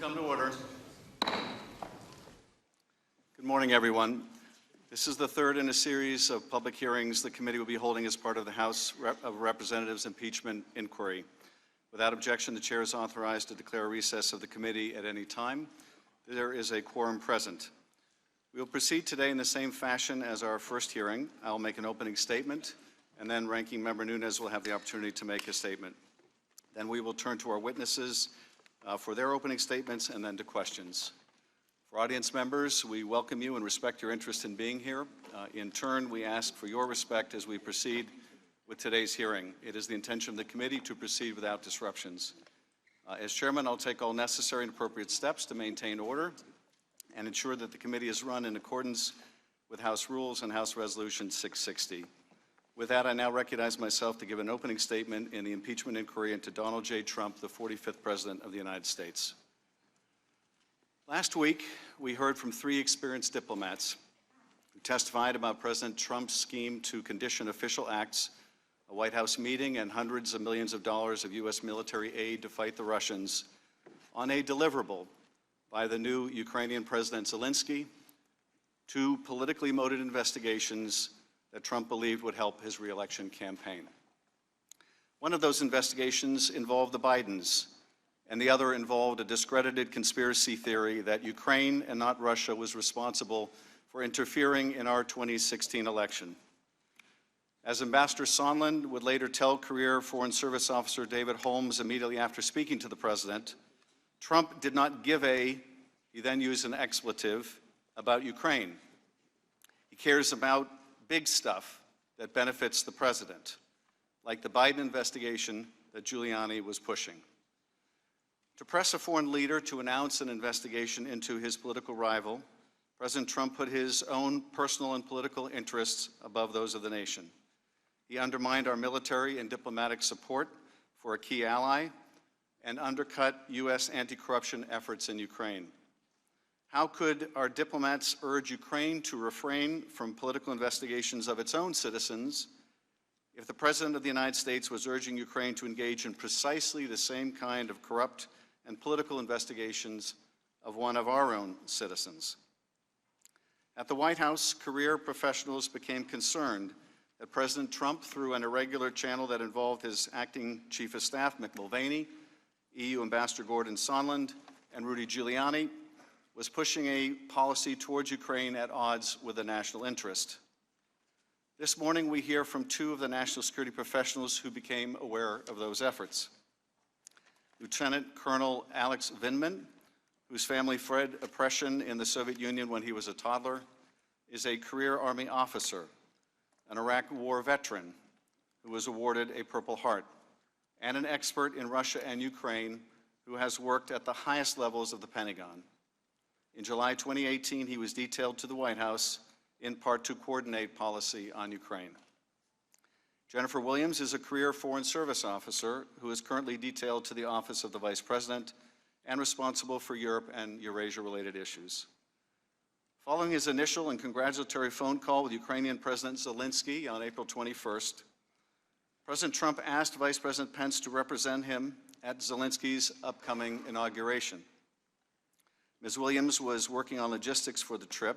Come to order. Good morning, everyone. This is the third in a series of public hearings the committee will be holding as part of the House of Representatives impeachment inquiry. Without objection, the chair is authorized to declare a recess of the committee at any time. There is a quorum present. We will proceed today in the same fashion as our first hearing. I will make an opening statement, and then Ranking Member Nunes will have the opportunity to make a statement. Then we will turn to our witnesses for their opening statements and then to questions. For audience members, we welcome you and respect your interest in being here. In turn, we ask for your respect as we proceed with today's hearing. It is the intention of the committee to proceed without disruptions. As chairman, I'll take all necessary and appropriate steps to maintain order and ensure that the committee is run in accordance with House rules and House Resolution 660. With that, I now recognize myself to give an opening statement in the impeachment inquiry into Donald J. Trump, the 45th President of the United States. Last week, we heard from three experienced diplomats who testified about President Trump's scheme to condition official acts, a White House meeting, and hundreds of millions of dollars of U.S. military aid to fight the Russians on a deliverable by the new Ukrainian President Zelensky, two politically motivated investigations that Trump believed would help his re-election campaign. One of those investigations involved the Bidens, and the other involved a discredited conspiracy theory that Ukraine and not Russia was responsible for interfering in our 2016 election. As Ambassador Sondland would later tell career Foreign Service Officer David Holmes immediately after speaking to the president, Trump did not give he then used an expletive, about Ukraine. He cares about big stuff that benefits the president, like the Biden investigation that Giuliani was pushing. To press a foreign leader to announce an investigation into his political rival, President Trump put his own personal and political interests above those of the nation. He undermined our military and diplomatic support for a key ally and undercut U.S. anti-corruption efforts in Ukraine. How could our diplomats urge Ukraine to refrain from political investigations of its own citizens if the President of the United States was urging Ukraine to engage in precisely the same kind of corrupt and political investigations of one of our own citizens? At the White House, career professionals became concerned that President Trump, through an irregular channel that involved his acting chief of staff, Mick Mulvaney, EU Ambassador Gordon Sondland, and Rudy Giuliani, was pushing a policy towards Ukraine at odds with the national interest. This morning, we hear from two of the national security professionals who became aware of those efforts. Lieutenant Colonel Alex Vindman, whose family fled oppression in the Soviet Union when he was a toddler, is a career Army officer, an Iraq War veteran who was awarded a Purple Heart, and an expert in Russia and Ukraine who has worked at the highest levels of the Pentagon. In July 2018, he was detailed to the White House in part to coordinate policy on Ukraine. Jennifer Williams is a career Foreign Service officer who is currently detailed to the Office of the Vice President and responsible for Europe and Eurasia-related issues. Following his initial and congratulatory phone call with Ukrainian President Zelensky on April 21st, President Trump asked Vice President Pence to represent him at Zelensky's upcoming inauguration. Ms. Williams was working on logistics for the trip.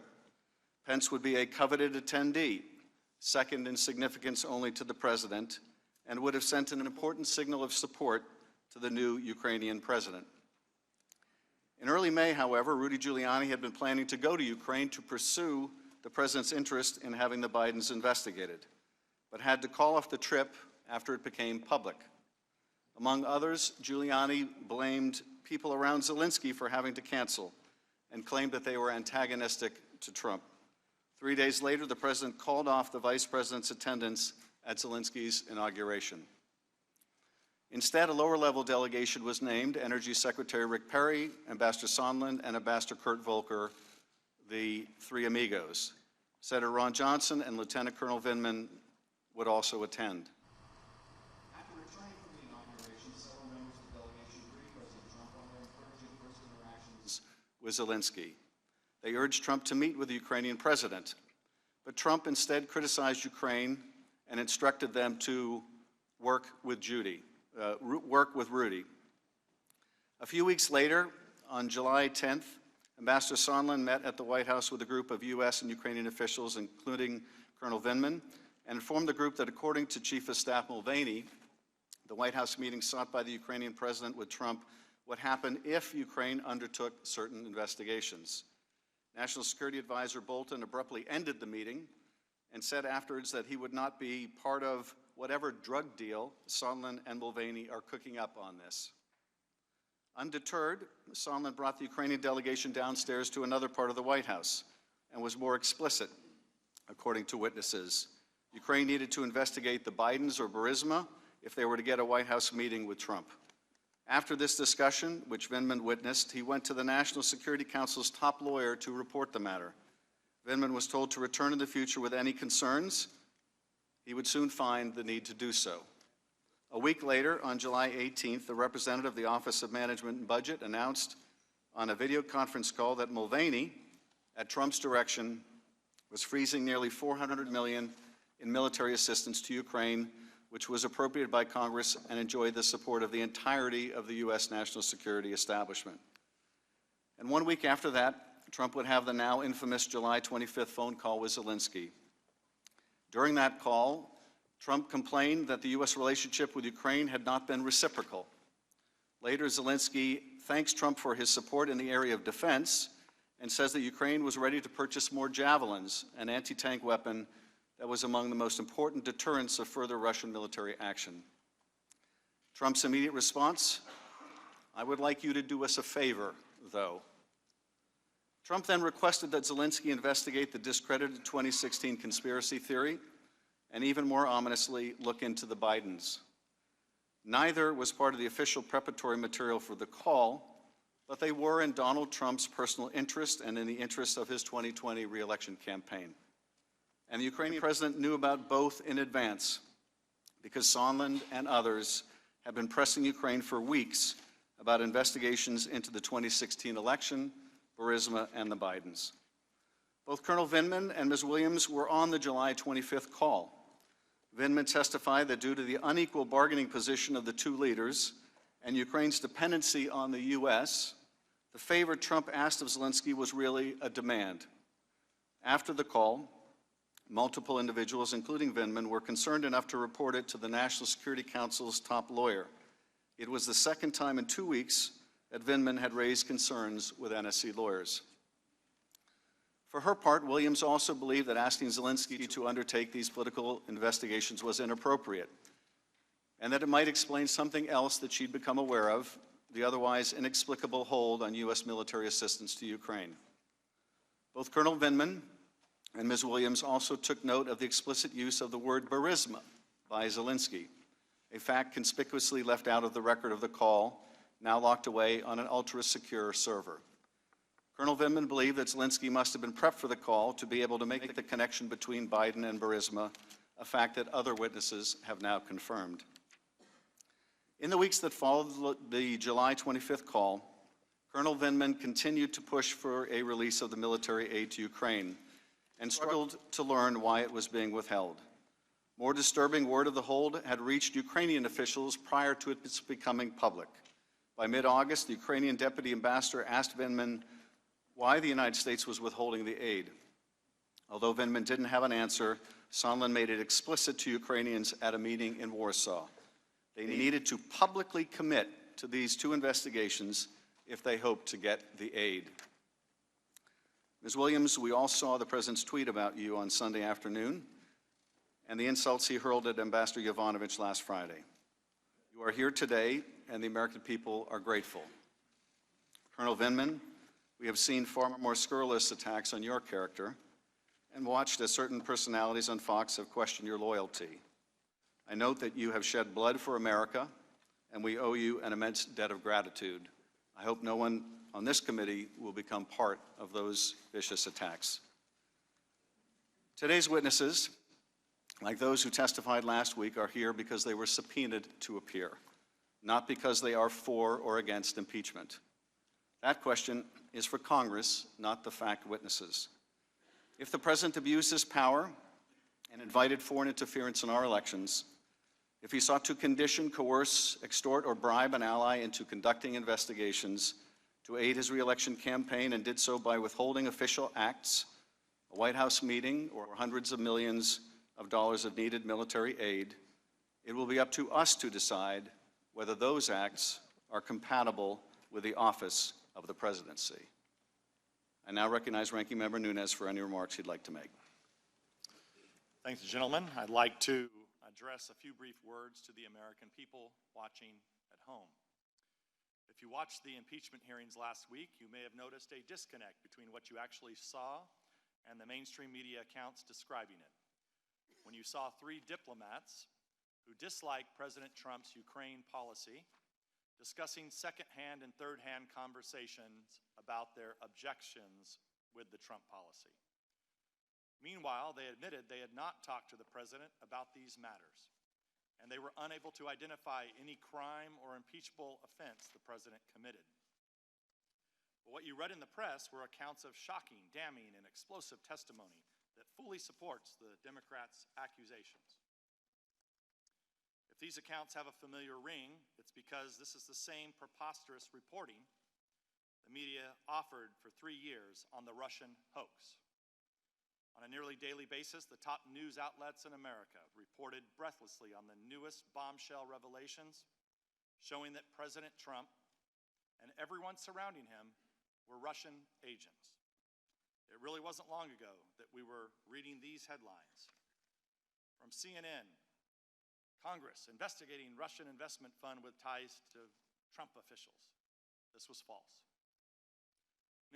Pence would be a coveted attendee, second in significance only to the president, and would have sent an important signal of support to the new Ukrainian president. In early May, however, Rudy Giuliani had been planning to go to Ukraine to pursue the president's interest in having the Bidens investigated, but had to call off the trip after it became public. Among others, Giuliani blamed people around Zelensky for having to cancel and claimed that they were antagonistic to Trump. 3 days later, the president called off the vice president's attendance at Zelensky's inauguration. Instead, a lower-level delegation was named: Energy Secretary Rick Perry, Ambassador Sondland, and Ambassador Kurt Volker, the three amigos. Senator Ron Johnson and Lieutenant Colonel Vindman would also attend. After returning from the inauguration, several members of the delegation briefed President Trump on their encouraging first interactions with Zelensky. They urged Trump to meet with the Ukrainian president, but Trump instead criticized Ukraine and instructed them to work with Rudy. A few weeks later, On July 10th, Ambassador Sondland met at the White House with a group of U.S. and Ukrainian officials, including Colonel Vindman, and informed the group that according to Chief of Staff Mulvaney, the White House meeting sought by the Ukrainian president with Trump would happen if Ukraine undertook certain investigations. National Security Advisor Bolton abruptly ended the meeting and said afterwards that he would not be part of whatever drug deal Sondland and Mulvaney are cooking up on this. Undeterred, Sondland brought the Ukrainian delegation downstairs to another part of the White House and was more explicit, according to witnesses. Ukraine needed to investigate the Bidens or Burisma if they were to get a White House meeting with Trump. After this discussion, which Vindman witnessed, he went to the National Security Council's top lawyer to report the matter. Vindman was told to return in the future with any concerns. He would soon find the need to do so. A week later, on July 18th, the representative of the Office of Management and Budget announced on a video conference call that Mulvaney, at Trump's direction, was freezing nearly $400 million in military assistance to Ukraine, which was appropriated by Congress and enjoyed the support of the entirety of the U.S. national security establishment. And 1 week after that, Trump would have the now infamous July 25th phone call with Zelensky. During that call, Trump complained that the U.S. relationship with Ukraine had not been reciprocal. Later, Zelensky thanks Trump for his support in the area of defense and says that Ukraine was ready to purchase more javelins, an anti-tank weapon that was among the most important deterrents of further Russian military action. Trump's immediate response: "I would like you to do us a favor, though." Trump then requested that Zelensky investigate the discredited 2016 conspiracy theory and, even more ominously, look into the Bidens. Neither was part of the official preparatory material for the call, but they were in Donald Trump's personal interest and in the interest of his 2020 re-election campaign. And the Ukrainian president knew about both in advance, because Sondland and others have been pressing Ukraine for weeks about investigations into the 2016 election, Burisma, and the Bidens. Both Colonel Vindman and Ms. Williams were on the July 25th call. Vindman testified that due to the unequal bargaining position of the two leaders and Ukraine's dependency on the U.S., the favor Trump asked of Zelensky was really a demand. After the call, multiple individuals, including Vindman, were concerned enough to report it to the National Security Council's top lawyer. It was the second time in 2 weeks that Vindman had raised concerns with NSC lawyers. For her part, Williams also believed that asking Zelensky to undertake these political investigations was inappropriate, and that it might explain something else that she'd become aware of, the otherwise inexplicable hold on U.S. military assistance to Ukraine. Both Colonel Vindman and Ms. Williams also took note of the explicit use of the word Burisma by Zelensky, a fact conspicuously left out of the record of the call, now locked away on an ultra-secure server. Colonel Vindman believed that Zelensky must have been prepped for the call to be able to make the connection between Biden and Burisma, a fact that other witnesses have now confirmed. In the weeks that followed the July 25th call, Colonel Vindman continued to push for a release of the military aid to Ukraine and struggled to learn why it was being withheld. More disturbing word of the hold had reached Ukrainian officials prior to its becoming public. By mid-August, the Ukrainian deputy ambassador asked Vindman why the United States was withholding the aid. Although Vindman didn't have an answer, Sondland made it explicit to Ukrainians at a meeting in Warsaw. They needed to publicly commit to these two investigations if they hoped to get the aid. Ms. Williams, we all saw the President's tweet about you on Sunday afternoon and the insults he hurled at Ambassador Yovanovitch last Friday. You are here today, and the American people are grateful. Colonel Vindman, we have seen far more scurrilous attacks on your character and watched as certain personalities on Fox have questioned your loyalty. I note that you have shed blood for America, and we owe you an immense debt of gratitude. I hope no one on this committee will become part of those vicious attacks. Today's witnesses, like those who testified last week, are here because they were subpoenaed to appear, not because they are for or against impeachment. That question is for Congress, not the fact witnesses. If the President abused his power and invited foreign interference in our elections, if he sought to condition, coerce, extort, or bribe an ally into conducting investigations to aid his reelection campaign and did so by withholding official acts, a White House meeting, or hundreds of millions of dollars of needed military aid, it will be up to us to decide whether those acts are compatible with the office of the presidency. I now recognize Ranking Member Nunes for any remarks he'd like to make. Thanks, gentlemen. I'd like to address a few brief words to the American people watching at home. If you watched the impeachment hearings last week, you may have noticed a disconnect between what you actually saw and the mainstream media accounts describing it. When you saw three diplomats who dislike President Trump's Ukraine policy discussing second-hand and third-hand conversations about their objections with the Trump policy. Meanwhile, they admitted they had not talked to the president about these matters, and they were unable to identify any crime or impeachable offense the president committed. But what you read in the press were accounts of shocking, damning, and explosive testimony that fully supports the Democrats' accusations. If these accounts have a familiar ring, it's because this is the same preposterous reporting the media offered for 3 years on the Russian hoax. On a nearly daily basis, the top news outlets in America reported breathlessly on the newest bombshell revelations, showing that President Trump and everyone surrounding him were Russian agents. It really wasn't long ago that we were reading these headlines. From CNN, Congress investigating Russian investment fund with ties to Trump officials. This was false.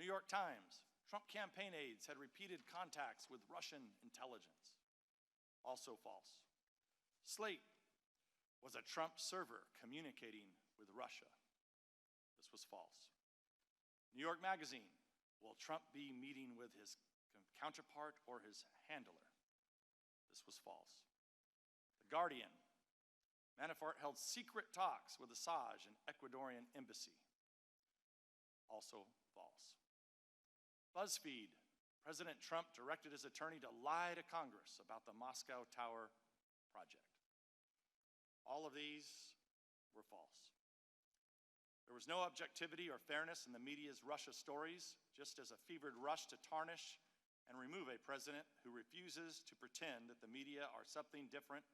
New York Times, Trump campaign aides had repeated contacts with Russian intelligence. Also false. Slate was a Trump server communicating with Russia. This was false. New York Magazine, will Trump be meeting with his counterpart or his handler? This was false. The Guardian, Manafort held secret talks with Assange and Ecuadorian embassy. Also false. BuzzFeed, President Trump directed his attorney to lie to Congress about the Moscow Tower project. All of these were false. There was no objectivity or fairness in the media's Russia stories, just as a fevered rush to tarnish and remove a president who refuses to pretend that the media are something different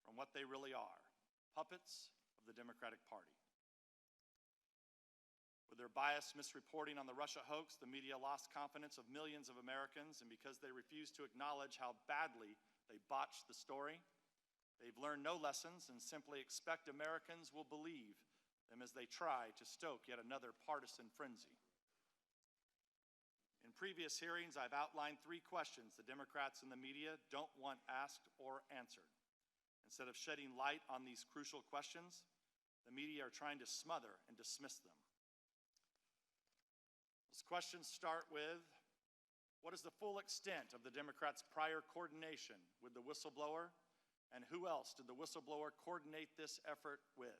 from what they really are, puppets of the Democratic Party. With their biased misreporting on the Russia hoax, the media lost confidence of millions of Americans, and because they refused to acknowledge how badly they botched the story, they've learned no lessons and simply expect Americans will believe them as they try to stoke yet another partisan frenzy. In previous hearings, I've outlined 3 questions the Democrats and the media don't want asked or answered. Instead of shedding light on these crucial questions, the media are trying to smother and dismiss them. Those questions start with, what is the full extent of the Democrats' prior coordination with the whistleblower, and who else did the whistleblower coordinate this effort with?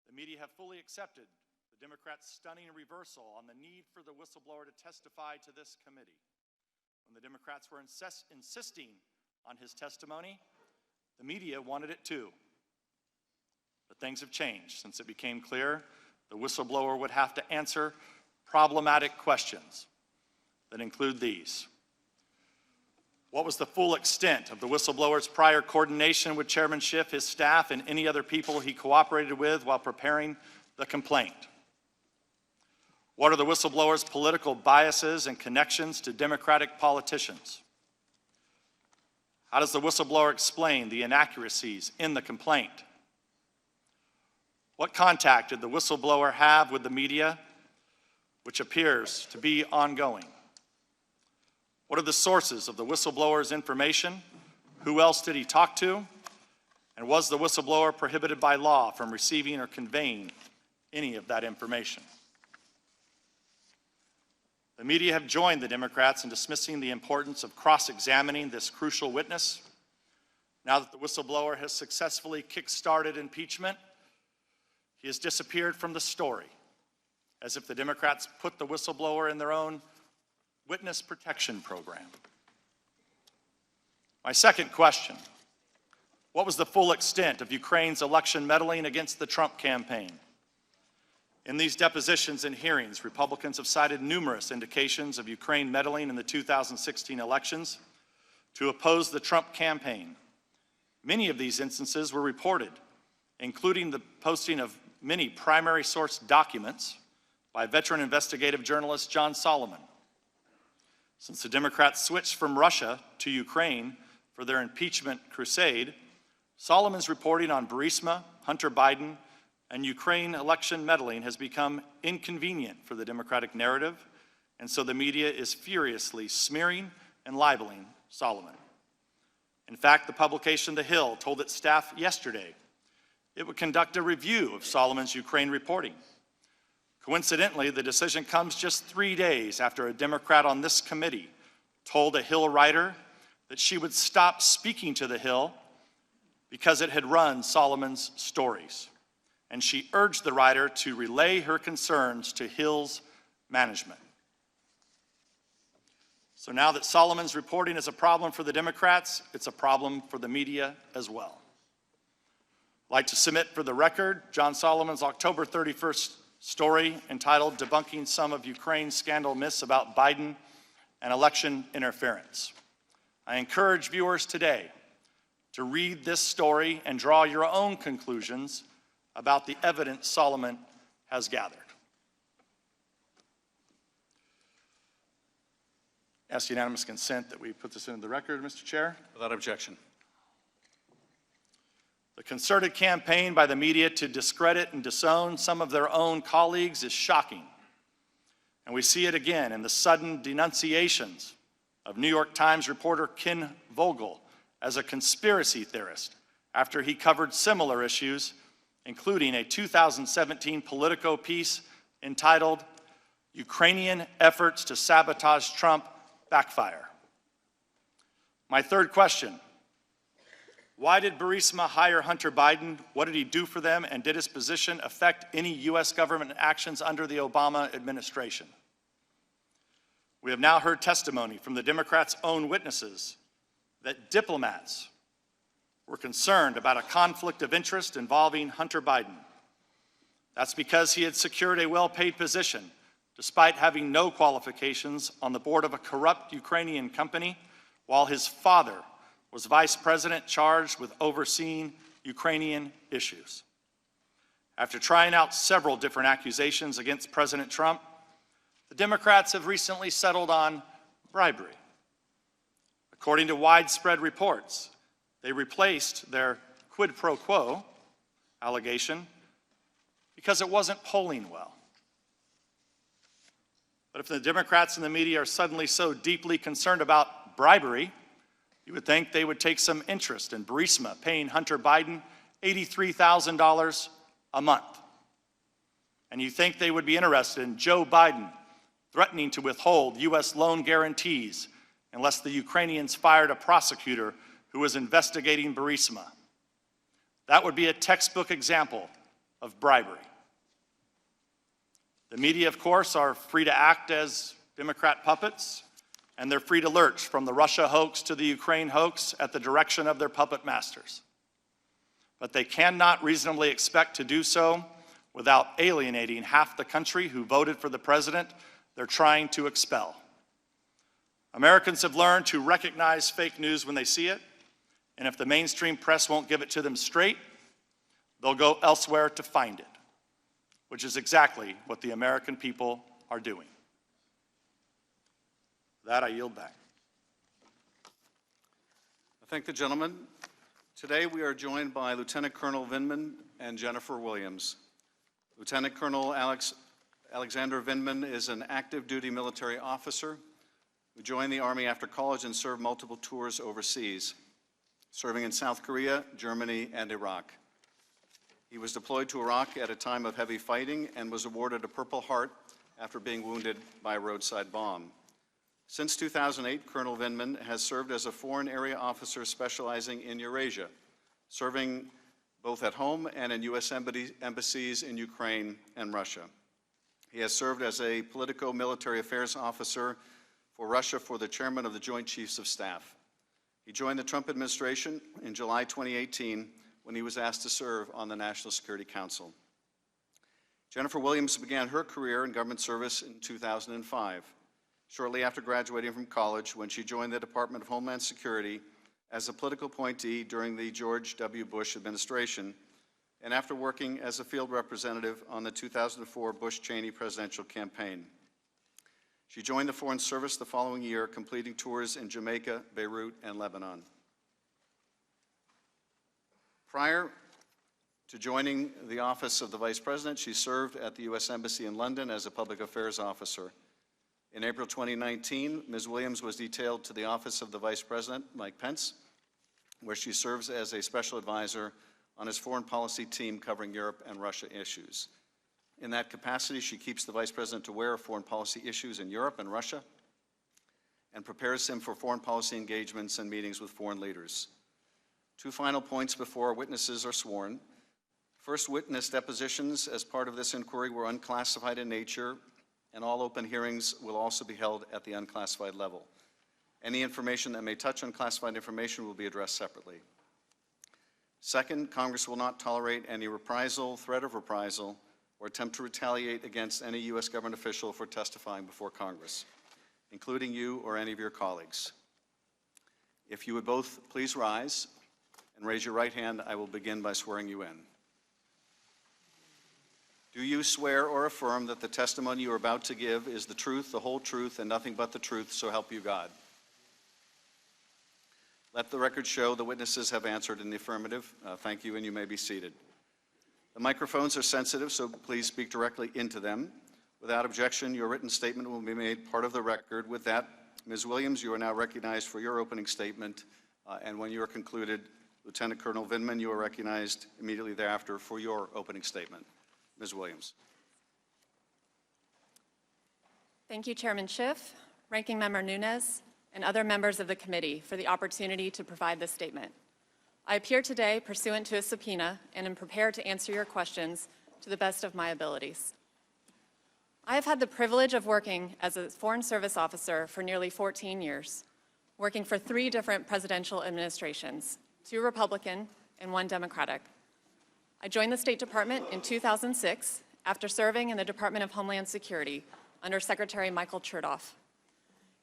The media have fully accepted the Democrats' stunning reversal on the need for the whistleblower to testify to this committee. When the Democrats were insisting on his testimony, the media wanted it too. But things have changed since it became clear the whistleblower would have to answer problematic questions that include these. What was the full extent of the whistleblower's prior coordination with Chairman Schiff, his staff, and any other people he cooperated with while preparing the complaint? What are the whistleblower's political biases and connections to Democratic politicians? How does the whistleblower explain the inaccuracies in the complaint? What contact did the whistleblower have with the media, which appears to be ongoing? What are the sources of the whistleblower's information? Who else did he talk to? And was the whistleblower prohibited by law from receiving or conveying any of that information? The media have joined the Democrats in dismissing the importance of cross-examining this crucial witness. Now that the whistleblower has successfully kick-started impeachment, he has disappeared from the story, as if the Democrats put the whistleblower in their own witness protection program. My second question, what was the full extent of Ukraine's election meddling against the Trump campaign? In these depositions and hearings, Republicans have cited numerous indications of Ukraine meddling in the 2016 elections to oppose the Trump campaign. Many of these instances were reported, including the posting of many primary source documents by veteran investigative journalist John Solomon. Since the Democrats switched from Russia to Ukraine for their impeachment crusade, Solomon's reporting on Burisma, Hunter Biden, and Ukraine election meddling has become inconvenient for the Democratic narrative, and so the media is furiously smearing and libeling Solomon. In fact, the publication The Hill told its staff yesterday it would conduct a review of Solomon's Ukraine reporting. Coincidentally, the decision comes just 3 days after a Democrat on this committee told a Hill writer that she would stop speaking to The Hill because it had run Solomon's stories. And she urged the writer to relay her concerns to Hill's management. So now that Solomon's reporting is a problem for the Democrats, it's a problem for the media as well. I'd like to submit for the record John Solomon's October 31st story entitled "Debunking Some of Ukraine's Scandal Myths About Biden and Election Interference." I encourage viewers today to read this story and draw your own conclusions about the evidence Solomon has gathered. Ask unanimous consent that we put this into the record, Mr. Chair. Without objection. The concerted campaign by the media to discredit and disown some of their own colleagues is shocking. And we see it again in the sudden denunciations of New York Times reporter Ken Vogel as a conspiracy theorist after he covered similar issues, including a 2017 Politico piece entitled "Ukrainian Efforts to Sabotage Trump Backfire." My third question: why did Burisma hire Hunter Biden? What did he do for them? And did his position affect any U.S. government actions under the Obama administration? We have now heard testimony from the Democrats' own witnesses that diplomats were concerned about a conflict of interest involving Hunter Biden. That's because he had secured a well-paid position despite having no qualifications on the board of a corrupt Ukrainian company, while his father was vice president charged with overseeing Ukrainian issues. After trying out several different accusations against President Trump, the Democrats have recently settled on bribery. According to widespread reports, they replaced their quid pro quo allegation because it wasn't polling well. But if the Democrats and the media are suddenly so deeply concerned about bribery, you would think they would take some interest in Burisma paying Hunter Biden $83,000 a month. And you think they would be interested in Joe Biden threatening to withhold U.S. loan guarantees unless the Ukrainians fired a prosecutor who was investigating Burisma. That would be a textbook example of bribery. The media, of course, are free to act as Democrat puppets, and they're free to lurch from the Russia hoax to the Ukraine hoax at the direction of their puppet masters. But they cannot reasonably expect to do so without alienating half the country who voted for the president they're trying to expel. Americans have learned to recognize fake news when they see it, and if the mainstream press won't give it to them straight, they'll go elsewhere to find it, which is exactly what the American people are doing. With that, I yield back. I thank the gentleman. Today we are joined by Lieutenant Colonel Vindman and Jennifer Williams. Lieutenant Colonel Alexander Vindman is an active duty military officer who joined the Army after college and served multiple tours overseas, serving in South Korea, Germany, and Iraq. He was deployed to Iraq at a time of heavy fighting and was awarded a Purple Heart after being wounded by a roadside bomb. Since 2008, Colonel Vindman has served as a foreign area officer specializing in Eurasia, serving both at home and in U.S. embassies in Ukraine and Russia. He has served as a politico-military affairs officer for Russia for the chairman of the Joint Chiefs of Staff. He joined the Trump administration in July 2018 when he was asked to serve on the National Security Council. Jennifer Williams began her career in government service in 2005, shortly after graduating from college when she joined the Department of Homeland Security as a political appointee during the George W. Bush administration, and after working as a field representative on the 2004 Bush-Cheney presidential campaign. She joined the Foreign Service the following year, completing tours in Jamaica, Beirut, and Lebanon. Prior to joining the office of the Vice President, she served at the U.S. Embassy in London as a public affairs officer. In April 2019, Ms. Williams was detailed to the office of the Vice President, Mike Pence, where she serves as a special advisor on his foreign policy team covering Europe and Russia issues. In that capacity, she keeps the Vice President aware of foreign policy issues in Europe and Russia and prepares him for foreign policy engagements and meetings with foreign leaders. Two final points before witnesses are sworn. First, witness depositions as part of this inquiry were unclassified in nature, and all open hearings will also be held at the unclassified level. Any information that may touch unclassified information will be addressed separately. Second, Congress will not tolerate any reprisal, threat of reprisal, or attempt to retaliate against any U.S. government official for testifying before Congress, including you or any of your colleagues. If you would both please rise and raise your right hand, I will begin by swearing you in. Do you swear or affirm that the testimony you are about to give is the truth, the whole truth, and nothing but the truth, so help you God? Let the record show the witnesses have answered in the affirmative. Thank you, and you may be seated. The microphones are sensitive, so please speak directly into them. Without objection, your written statement will be made part of the record. With that, Ms. Williams, you are now recognized for your opening statement, and when you are concluded, Lieutenant Colonel Vindman, you are recognized immediately thereafter for your opening statement. Ms. Williams. Thank you, Chairman Schiff, Ranking Member Nunes, and other members of the committee for the opportunity to provide this statement. I appear today pursuant to a subpoena and am prepared to answer your questions to the best of my abilities. I have had the privilege of working as a Foreign Service officer for nearly 14 years, working for 3 different presidential administrations, 2 Republican and 1 Democratic. I joined the State Department in 2006 after serving in the Department of Homeland Security under Secretary Michael Chertoff.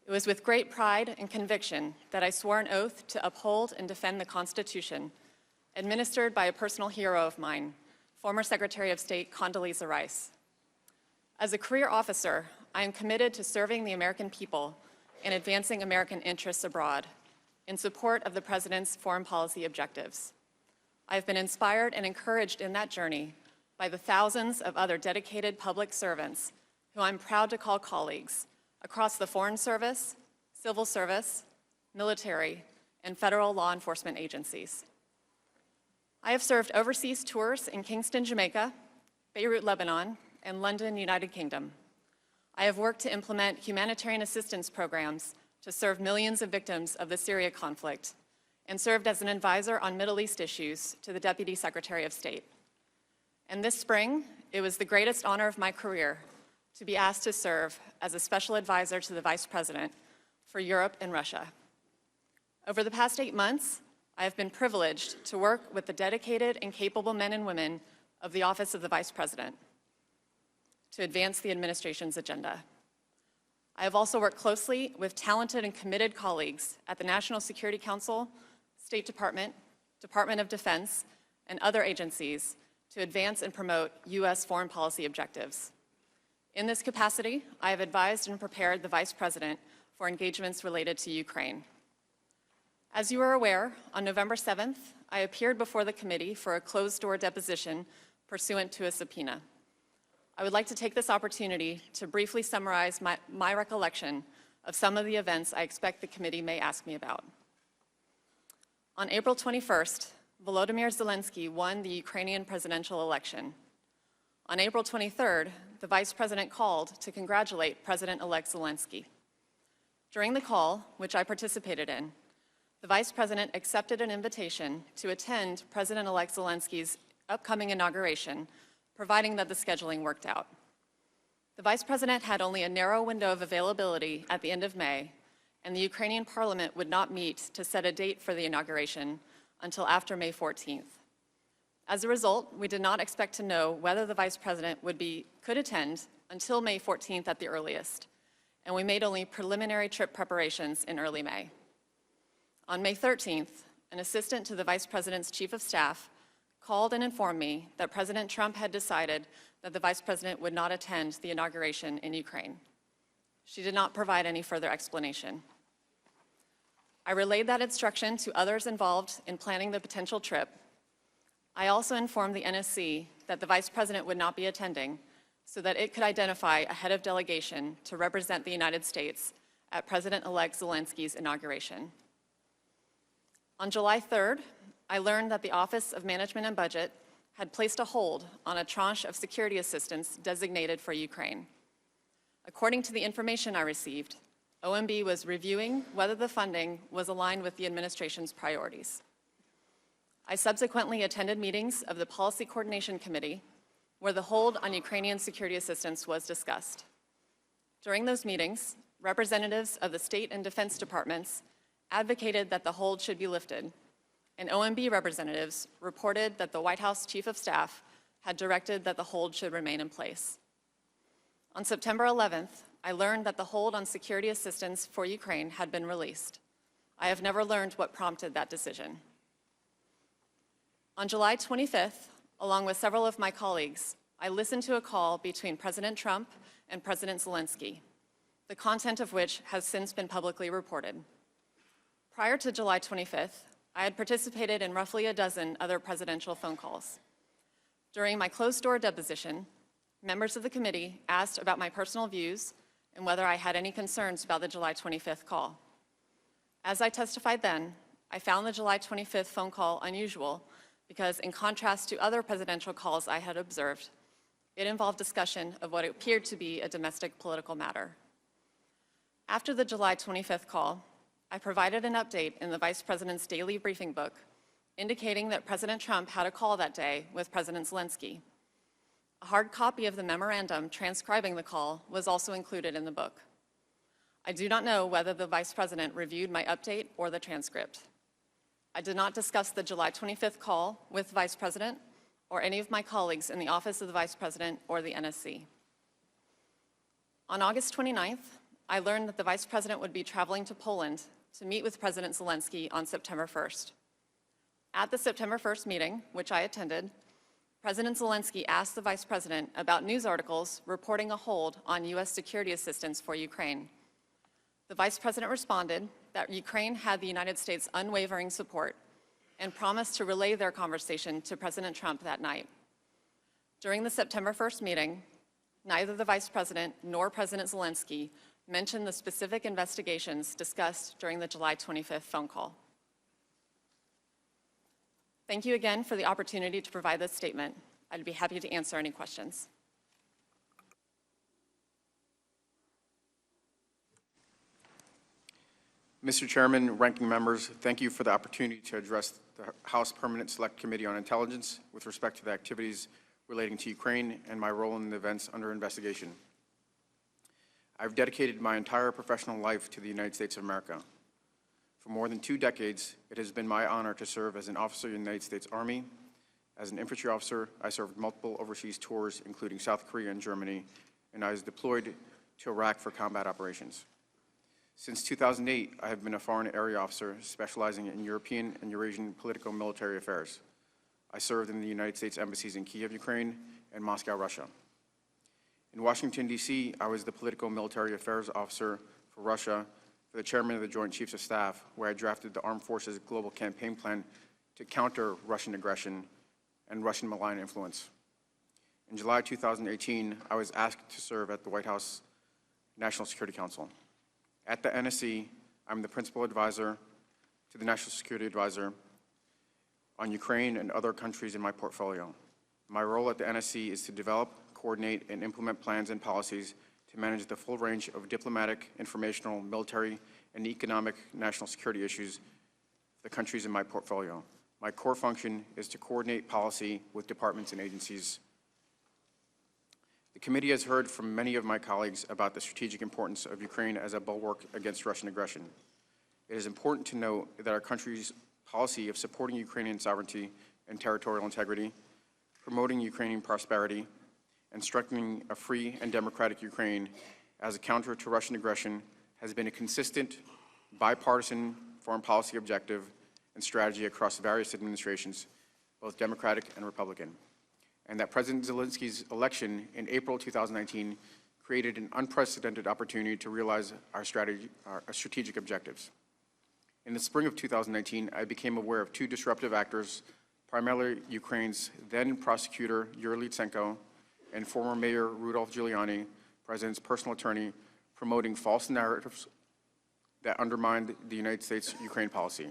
It was with great pride and conviction that I swore an oath to uphold and defend the Constitution, administered by a personal hero of mine, former Secretary of State Condoleezza Rice. As a career officer, I am committed to serving the American people and advancing American interests abroad in support of the President's foreign policy objectives. I have been inspired and encouraged in that journey by the thousands of other dedicated public servants who I'm proud to call colleagues across the Foreign Service, Civil Service, military, and federal law enforcement agencies. I have served overseas tours in Kingston, Jamaica, Beirut, Lebanon, and London, United Kingdom. I have worked to implement humanitarian assistance programs to serve millions of victims of the Syria conflict, and served as an advisor on Middle East issues to the Deputy Secretary of State. And this spring, it was the greatest honor of my career to be asked to serve as a special advisor to the Vice President for Europe and Russia. Over the past 8 months, I have been privileged to work with the dedicated and capable men and women of the Office of the Vice President to advance the administration's agenda. I have also worked closely with talented and committed colleagues at the National Security Council, State Department, Department of Defense, and other agencies to advance and promote U.S. foreign policy objectives. In this capacity, I have advised and prepared the Vice President for engagements related to Ukraine. As you are aware, on November 7th, I appeared before the committee for a closed-door deposition pursuant to a subpoena. I would like to take this opportunity to briefly summarize my recollection of some of the events I expect the committee may ask me about. On April 21st, Volodymyr Zelensky won the Ukrainian presidential election. On April 23rd, the Vice President called to congratulate President-elect Zelensky. During the call, which I participated in, the Vice President accepted an invitation to attend President-elect Zelensky's upcoming inauguration, providing that the scheduling worked out. The Vice President had only a narrow window of availability at the end of May, and the Ukrainian Parliament would not meet to set a date for the inauguration until after May 14th. As a result, we did not expect to know whether the Vice President could attend until May 14th at the earliest, and we made only preliminary trip preparations in early May. On May 13th, an assistant to the Vice President's Chief of Staff called and informed me that President Trump had decided that the Vice President would not attend the inauguration in Ukraine. She did not provide any further explanation. I relayed that instruction to others involved in planning the potential trip. I also informed the NSC that the Vice President would not be attending so that it could identify a head of delegation to represent the United States at President-elect Zelensky's inauguration. On July 3rd, I learned that the Office of Management and Budget had placed a hold on a tranche of security assistance designated for Ukraine. According to the information I received, OMB was reviewing whether the funding was aligned with the administration's priorities. I subsequently attended meetings of the Policy Coordination Committee, where the hold on Ukrainian security assistance was discussed. During those meetings, representatives of the state and defense departments advocated that the hold should be lifted, and OMB representatives reported that the White House Chief of Staff had directed that the hold should remain in place. On September 11th, I learned that the hold on security assistance for Ukraine had been released. I have never learned what prompted that decision. On July 25th, along with several of my colleagues, I listened to a call between President Trump and President Zelensky, the content of which has since been publicly reported. Prior to July 25th, I had participated in roughly a dozen other presidential phone calls. During my closed-door deposition, members of the committee asked about my personal views and whether I had any concerns about the July 25th call. As I testified then, I found the July 25th phone call unusual because, in contrast to other presidential calls I had observed, it involved discussion of what appeared to be a domestic political matter. After the July 25th call, I provided an update in the Vice President's daily briefing book, indicating that President Trump had a call that day with President Zelensky. A hard copy of the memorandum transcribing the call was also included in the book. I do not know whether the Vice President reviewed my update or the transcript. I did not discuss the July 25th call with the Vice President or any of my colleagues in the Office of the Vice President or the NSC. On August 29th, I learned that the Vice President would be traveling to Poland to meet with President Zelensky on September 1st. At the September 1st meeting, which I attended, President Zelensky asked the Vice President about news articles reporting a hold on U.S. security assistance for Ukraine. The Vice President responded that Ukraine had the United States' unwavering support and promised to relay their conversation to President Trump that night. During the September 1st meeting, neither the Vice President nor President Zelensky mentioned the specific investigations discussed during the July 25th phone call. Thank you again for the opportunity to provide this statement. I'd be happy to answer any questions. Mr. Chairman, ranking members, thank you for the opportunity to address the House Permanent Select Committee on Intelligence with respect to the activities relating to Ukraine and my role in the events under investigation. I've dedicated my entire professional life to the United States of America. For more than 2 decades, it has been my honor to serve as an officer in the United States Army. As an infantry officer, I served multiple overseas tours, including South Korea and Germany, and I was deployed to Iraq for combat operations. Since 2008, I have been a foreign area officer specializing in European and Eurasian political and military affairs. I served in the United States embassies in Kiev, Ukraine, and Moscow, Russia. In Washington, D.C., I was the political and military affairs officer for Russia for the chairman of the Joint Chiefs of Staff, where I drafted the Armed Forces Global Campaign Plan to counter Russian aggression and Russian malign influence. In July 2018, I was asked to serve at the White House National Security Council. At the NSC, I'm the principal advisor to the National Security Advisor on Ukraine and other countries in my portfolio. My role at the NSC is to develop, coordinate, and implement plans and policies to manage the full range of diplomatic, informational, military, and economic national security issues for the countries in my portfolio. My core function is to coordinate policy with departments and agencies. The committee has heard from many of my colleagues about the strategic importance of Ukraine as a bulwark against Russian aggression. It is important to note that our country's policy of supporting Ukrainian sovereignty and territorial integrity, promoting Ukrainian prosperity, and strengthening a free and democratic Ukraine as a counter to Russian aggression has been a consistent, bipartisan foreign policy objective and strategy across various administrations, both Democratic and Republican, and that President Zelensky's election in April 2019 created an unprecedented opportunity to realize our strategic objectives. In the spring of 2019, I became aware of two disruptive actors, primarily Ukraine's then prosecutor Yuri Lutsenko and former Mayor Rudolph Giuliani, President's personal attorney, promoting false narratives that undermined the United States-Ukraine policy.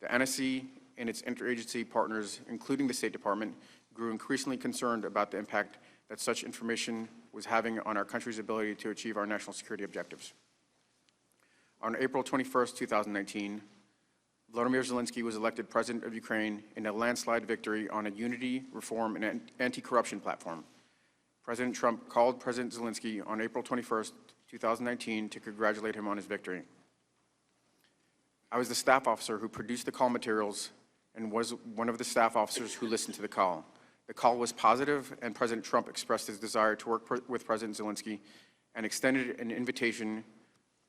The NSC and its interagency partners, including the State Department, grew increasingly concerned about the impact that such information was having on our country's ability to achieve our national security objectives. On April 21, 2019, Volodymyr Zelensky was elected President of Ukraine in a landslide victory on a unity, reform, and anti-corruption platform. President Trump called President Zelensky on April 21, 2019 to congratulate him on his victory. I was the staff officer who produced the call materials and was one of the staff officers who listened to the call. The call was positive, and President Trump expressed his desire to work with President Zelensky and extended an invitation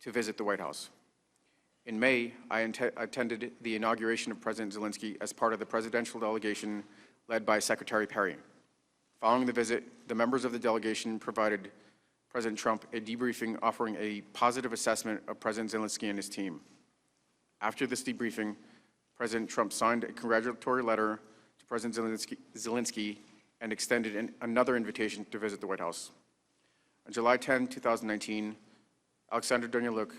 to visit the White House. In May, I attended the inauguration of President Zelensky as part of the presidential delegation led by Secretary Perry. Following the visit, the members of the delegation provided President Trump a debriefing offering a positive assessment of President Zelensky and his team. After this debriefing, President Trump signed a congratulatory letter to President Zelensky and extended another invitation to visit the White House. On July 10, 2019, Alexander Danylyuk,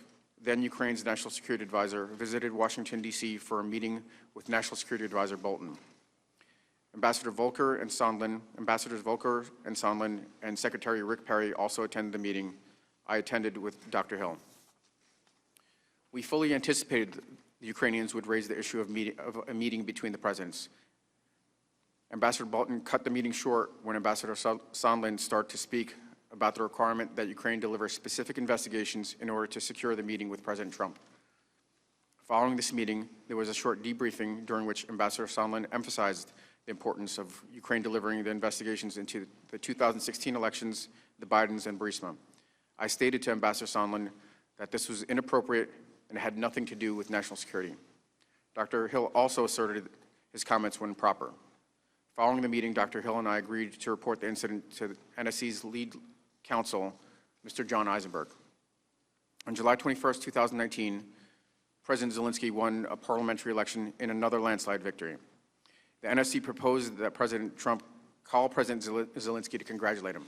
then Ukraine's National Security Advisor, visited Washington, D.C. for a meeting with National Security Advisor Bolton. Ambassadors Volker and Sondland, and Secretary Rick Perry also attended the meeting. I attended with Dr. Hill. We fully anticipated the Ukrainians would raise the issue of a meeting between the presidents. Ambassador Bolton cut the meeting short when Ambassador Sondland started to speak about the requirement that Ukraine deliver specific investigations in order to secure the meeting with President Trump. Following this meeting, there was a short debriefing during which Ambassador Sondland emphasized the importance of Ukraine delivering the investigations into the 2016 elections, the Bidens, and Burisma. I stated to Ambassador Sondland that this was inappropriate and had nothing to do with national security. Dr. Hill also asserted his comments were improper. Following the meeting, Dr. Hill and I agreed to report the incident to NSC's lead counsel, Mr. John Eisenberg. On July 21, 2019, President Zelensky won a parliamentary election in another landslide victory. The NSC proposed that President Trump call President Zelensky to congratulate him.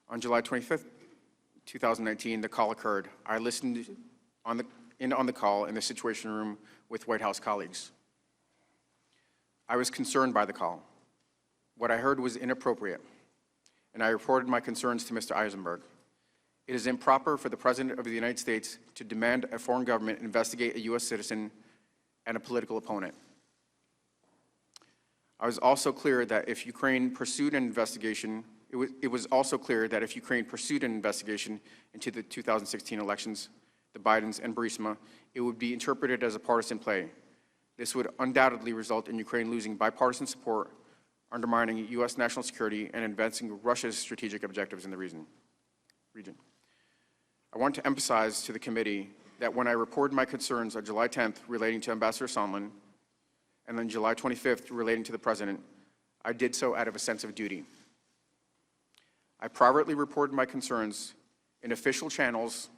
On July 25, 2019, the call occurred. I listened on the call in the Situation Room with White House colleagues. I was concerned by the call. What I heard was inappropriate, and I reported my concerns to Mr. Eisenberg. It is improper for the President of the United States to demand a foreign government investigate a U.S. citizen and a political opponent. I was also clear that if Ukraine pursued an investigation, it was also clear that if Ukraine pursued an investigation into the 2016 elections, the Bidens and Burisma, it would be interpreted as a partisan play. This would undoubtedly result in Ukraine losing bipartisan support, undermining U.S. national security, and advancing Russia's strategic objectives in the region. I want to emphasize to the committee that when I reported my concerns on July 10th relating to Ambassador Sondland, and then July 25th relating to the President, I did so out of a sense of duty. I privately reported my concerns in official channels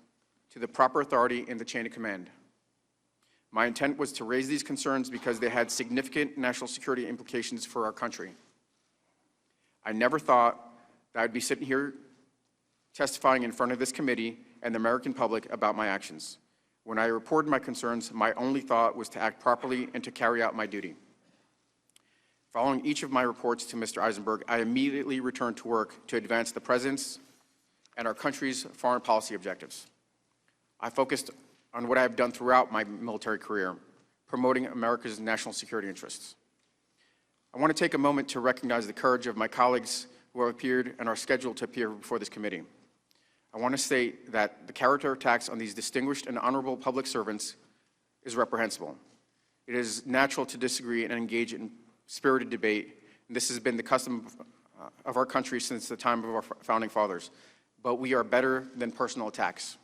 to the proper authority in the chain of command. My intent was to raise these concerns because they had significant national security implications for our country. I never thought that I'd be sitting here testifying in front of this committee and the American public about my actions. When I reported my concerns, my only thought was to act properly and to carry out my duty. Following each of my reports to Mr. Eisenberg, I immediately returned to work to advance the President's and our country's foreign policy objectives. I focused on what I have done throughout my military career, promoting America's national security interests. I want to take a moment to recognize the courage of my colleagues who have appeared and are scheduled to appear before this committee. I want to state that the character attacks on these distinguished and honorable public servants is reprehensible. It is natural to disagree and engage in spirited debate, and this has been the custom of our country since the time of our founding fathers. But we are better than personal attacks.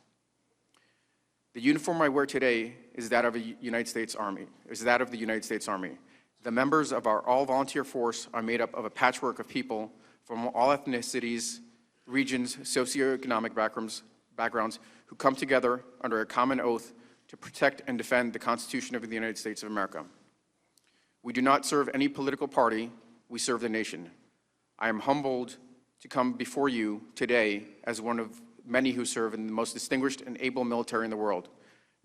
The uniform I wear today is that of the United States Army. The members of our all-volunteer force are made up of a patchwork of people from all ethnicities, regions, socioeconomic backgrounds who come together under a common oath to protect and defend the Constitution of the United States of America. We do not serve any political party, we serve the nation. I am humbled to come before you today as one of many who serve in the most distinguished and able military in the world.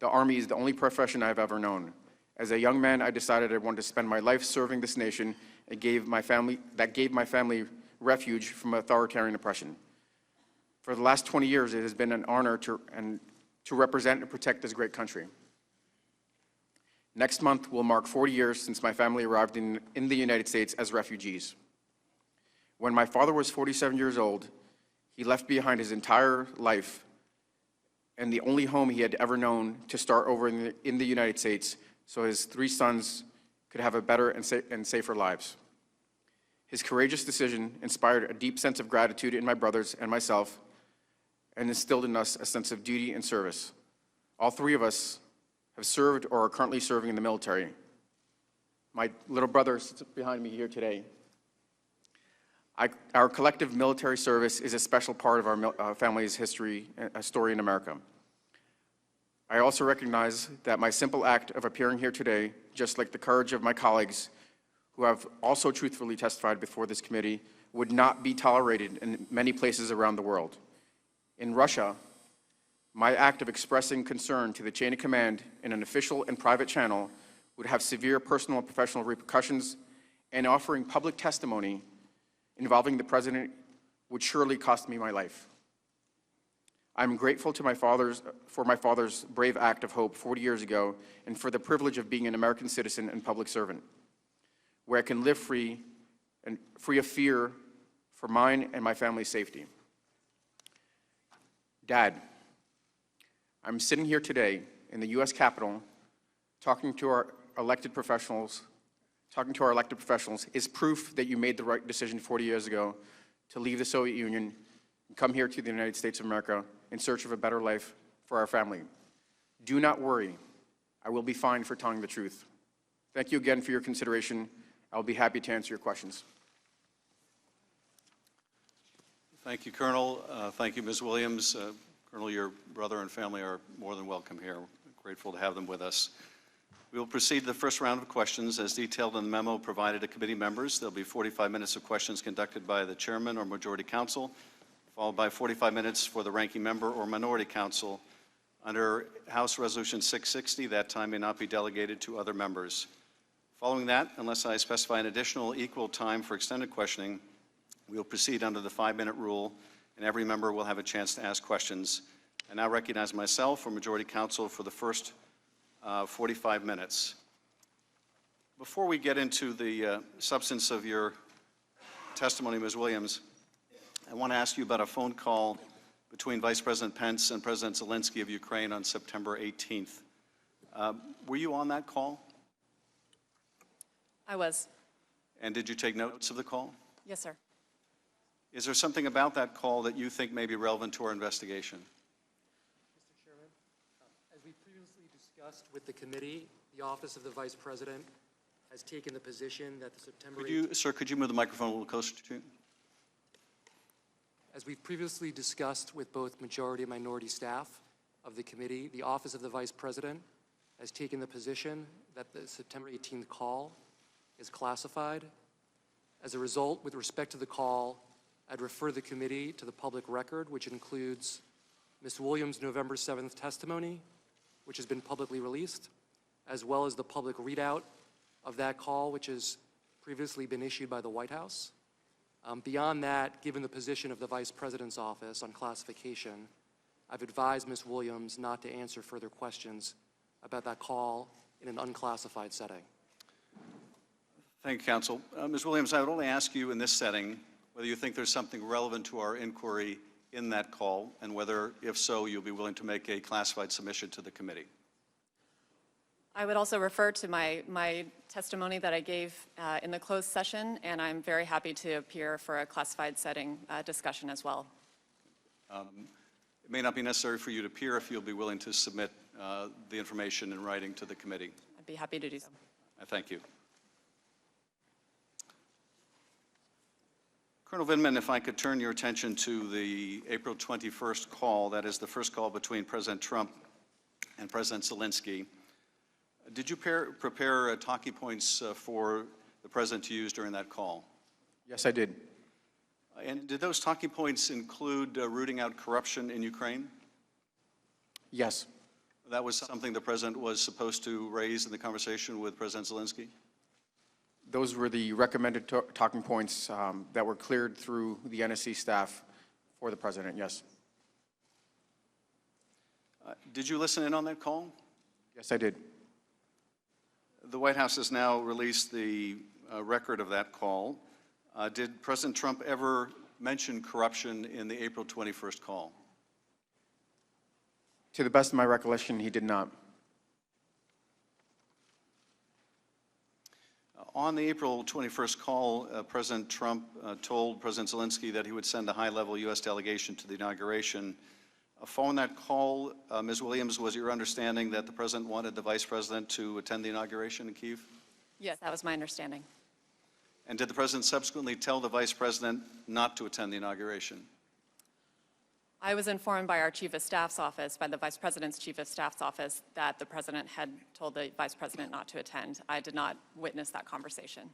The Army is the only profession I've ever known. As a young man, I decided I wanted to spend my life serving this nation and gave my family refuge from authoritarian oppression. For the last 20 years, it has been an honor to represent and protect this great country. Next month will mark 40 years since my family arrived in the United States as refugees. When my father was 47 years old, he left behind his entire life and the only home he had ever known to start over in the United States so his 3 sons could have a better and safer lives. His courageous decision inspired a deep sense of gratitude in my brothers and myself and instilled in us a sense of duty and service. All 3 of us have served or are currently serving in the military. My little brother sits behind me here today. Our collective military service is a special part of our family's history, a story in America. I also recognize that my simple act of appearing here today, just like the courage of my colleagues who have also truthfully testified before this committee, would not be tolerated in many places around the world. In Russia, my act of expressing concern to the chain of command in an official and private channel would have severe personal and professional repercussions, and offering public testimony involving the president would surely cost me my life. I'm grateful to for my father's brave act of hope 40 years ago and for the privilege of being an American citizen and public servant, where I can live free of fear for mine and my family's safety. Dad, I'm sitting here today in the U.S. Capitol talking to our elected professionals is proof that you made the right decision 40 years ago to leave the Soviet Union and come here to the United States of America in search of a better life for our family. Do not worry. I will be fine for telling the truth. Thank you again for your consideration. I'll be happy to answer your questions. Thank you, Colonel. Thank you, Ms. Williams. Colonel, your brother and family are more than welcome here. We're grateful to have them with us. We will proceed to the first round of questions as detailed in the memo provided to committee members. There'll be 45 minutes of questions conducted by the chairman or majority counsel, followed by 45 minutes for the ranking member or minority counsel. Under House Resolution 660, that time may not be delegated to other members. Following that, unless I specify an additional equal time for extended questioning, we will proceed under the 5-minute rule, and every member will have a chance to ask questions. I now recognize myself or majority counsel for the first 45 minutes. Before we get into the substance of your testimony, Ms. Williams, I want to ask you about a phone call between Vice President Pence and President Zelensky of Ukraine on September 18th. Were you on that call? I was. And did you take notes of the call? Yes, sir. Is there something about that call that you think may be relevant to our investigation? Mr. Chairman, as we previously discussed with the committee, the Office of the Vice President has taken the position that the September 18th... Sir, could you move the microphone a little closer to you? As we've previously discussed with both majority and minority staff of the committee, the Office of the Vice President has taken the position that the September 18th call is classified. As a result, with respect to the call, I'd refer the committee to the public record, which includes Ms. Williams' November 7th testimony, which has been publicly released, as well as the public readout of that call, which has previously been issued by the White House. Beyond that, given the position of the Vice President's office on classification, I've advised Ms. Williams not to answer further questions about that call in an unclassified setting. Thank you, Counsel. Ms. Williams, I would only ask you in this setting whether you think there's something relevant to our inquiry in that call, and whether, if so, you'll be willing to make a classified submission to the committee. I would also refer to my testimony that I gave in the closed session, and I'm very happy to appear for a classified setting discussion as well. It may not be necessary for you to appear if you'll be willing to submit the information in writing to the committee. I'd be happy to do so. I thank you. Colonel Vindman, if I could turn your attention to the April 21st call, that is the first call between President Trump and President Zelensky. Did you prepare talking points for the President to use during that call? Yes, I did. And did those talking points include rooting out corruption in Ukraine? Yes. That was something the President was supposed to raise in the conversation with President Zelensky? Those were the recommended talking points that were cleared through the NSC staff for the President, yes. Did you listen in on that call? Yes, I did. The White House has now released the record of that call. Did President Trump ever mention corruption in the April 21st call? To the best of my recollection, he did not. On the April 21st call, President Trump told President Zelensky that he would send a high-level U.S. delegation to the inauguration. Following that call, Ms. Williams, was your understanding that the President wanted the Vice President to attend the inauguration in Kyiv? Yes, that was my understanding. And did the President subsequently tell the Vice President not to attend the inauguration? I was informed by our Chief of Staff's office, by the Vice President's Chief of Staff's office, that the President had told the Vice President not to attend. I did not witness that conversation.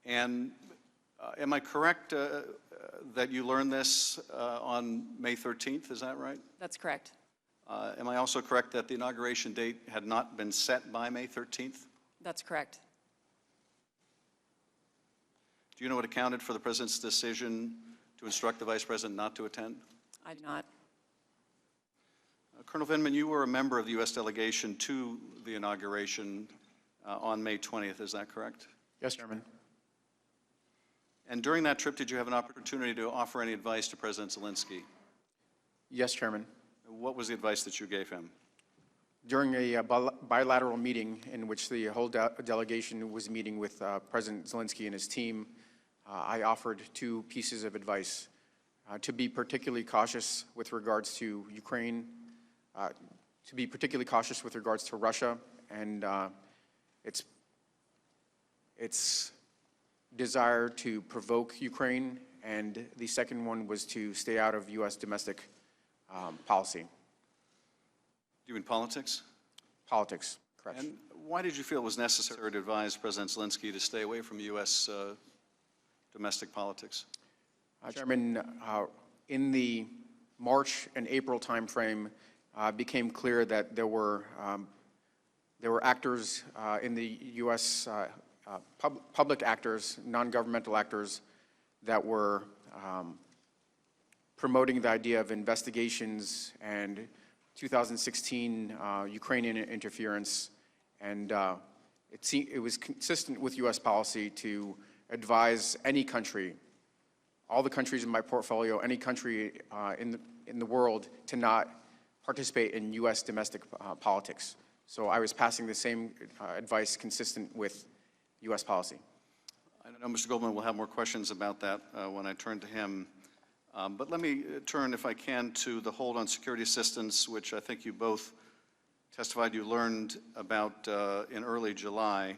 And am I correct that you learned this on May 13th? Is that right? That's correct. Am I also correct that the inauguration date had not been set by May 13th? That's correct. Do you know what accounted for the President's decision to instruct the Vice President not to attend? I do not. Colonel Vindman, you were a member of the U.S. delegation to the inauguration on May 20th, is that correct? Yes, Chairman. And during that trip, did you have an opportunity to offer any advice to President Zelensky? Yes, Chairman. What was the advice that you gave him? During a bilateral meeting in which the whole delegation was meeting with President Zelensky and his team, I offered two pieces of advice. To be particularly cautious with regards to Ukraine, to be particularly cautious with regards to Russia and its desire to provoke Ukraine, and the second one was to stay out of U.S. domestic policy. Do you mean politics? Politics, correct. And why did you feel it was necessary to advise President Zelensky to stay away from U.S. domestic politics? Chairman, in the March and April timeframe, became clear that there were actors in the U.S. Public actors, non-governmental actors, that were promoting the idea of investigations and 2016 Ukrainian interference, and it was consistent with U.S. policy to advise any country, all the countries in my portfolio, any country in the world, to not participate in U.S. domestic politics. So I was passing the same advice consistent with U.S. policy. I know Mr. Goldman will have more questions about that when I turn to him. But let me turn, if I can, to the hold on security assistance, which I think you both testified you learned about in early July.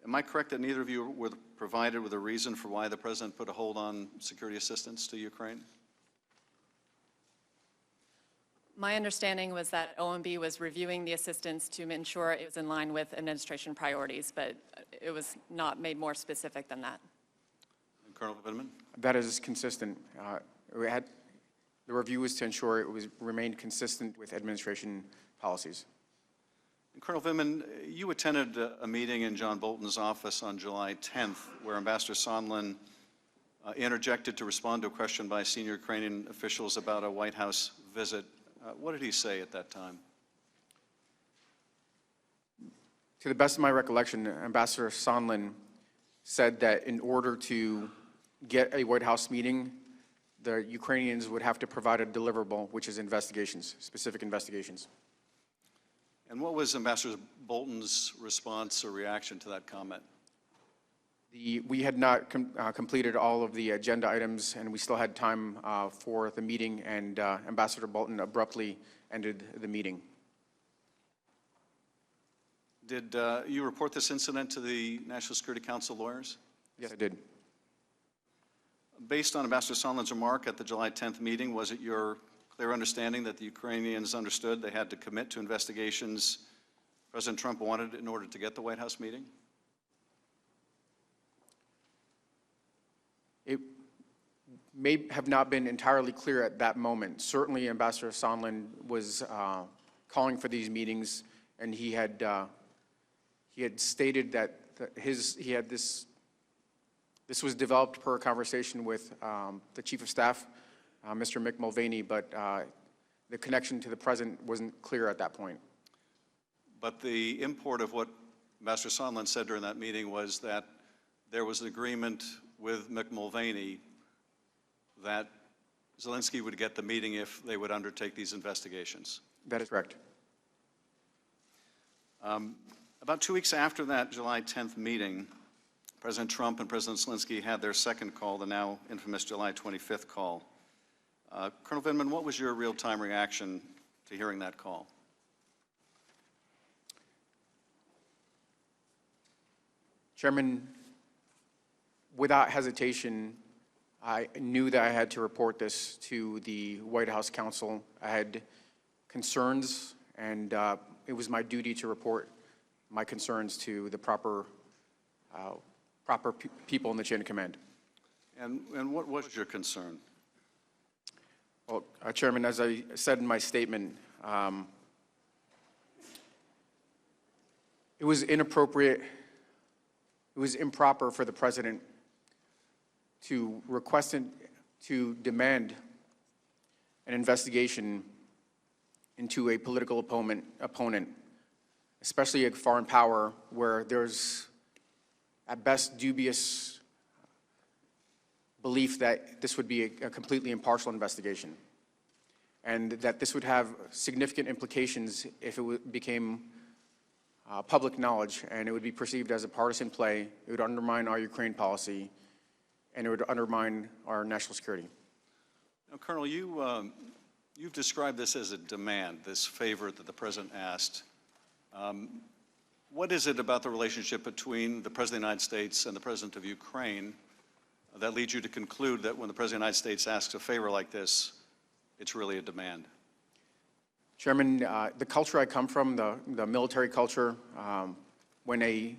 Am I correct that neither of you were provided with a reason for why the President put a hold on security assistance to Ukraine? My understanding was that OMB was reviewing the assistance to ensure it was in line with administration priorities, but it was not made more specific than that. And Colonel Vindman? That is consistent. The review was to ensure it remained consistent with administration policies. And Colonel Vindman, you attended a meeting in John Bolton's office on July 10th where Ambassador Sondland interjected to respond to a question by senior Ukrainian officials about a White House visit. What did he say at that time? To the best of my recollection, Ambassador Sondland said that in order to get a White House meeting, the Ukrainians would have to provide a deliverable, which is investigations, specific investigations. And what was Ambassador Bolton's response or reaction to that comment? We had not completed all of the agenda items, and we still had time for the meeting, and Ambassador Bolton abruptly ended the meeting. Did you report this incident to the National Security Council lawyers? Yes, I did. Based on Ambassador Sondland's remark at the July 10th meeting, was it your clear understanding that the Ukrainians understood they had to commit to investigations President Trump wanted in order to get the White House meeting? It may have not been entirely clear at that moment. Certainly, Ambassador Sondland was calling for these meetings, and he had stated that this was developed per a conversation with the Chief of Staff, Mr. Mick Mulvaney, but the connection to the President wasn't clear at that point. But the import of what Ambassador Sondland said during that meeting was that there was an agreement with Mick Mulvaney that Zelensky would get the meeting if they would undertake these investigations. That is correct. About 2 weeks after that July 10th meeting, President Trump and President Zelensky had their second call, the now infamous July 25th call. Colonel Vindman, what was your real-time reaction to hearing that call? Chairman, without hesitation, I knew that I had to report this to the White House counsel. I had concerns, and it was my duty to report my concerns to the proper people in the chain of command. And what was your concern? Well, Chairman, as I said in my statement, it was inappropriate, it was improper for the President to request to demand an investigation into a political opponent, especially a foreign power where there's at best dubious belief that this would be a completely impartial investigation, and that this would have significant implications if it became public knowledge, and it would be perceived as a partisan play. It would undermine our Ukraine policy, and it would undermine our national security. Now, Colonel, you've described this as a demand, this favor that the President asked. What is it about the relationship between the President of the United States and the President of Ukraine that leads you to conclude that when the President of the United States asks a favor like this, it's really a demand? Chairman, the culture I come from, the military culture, when a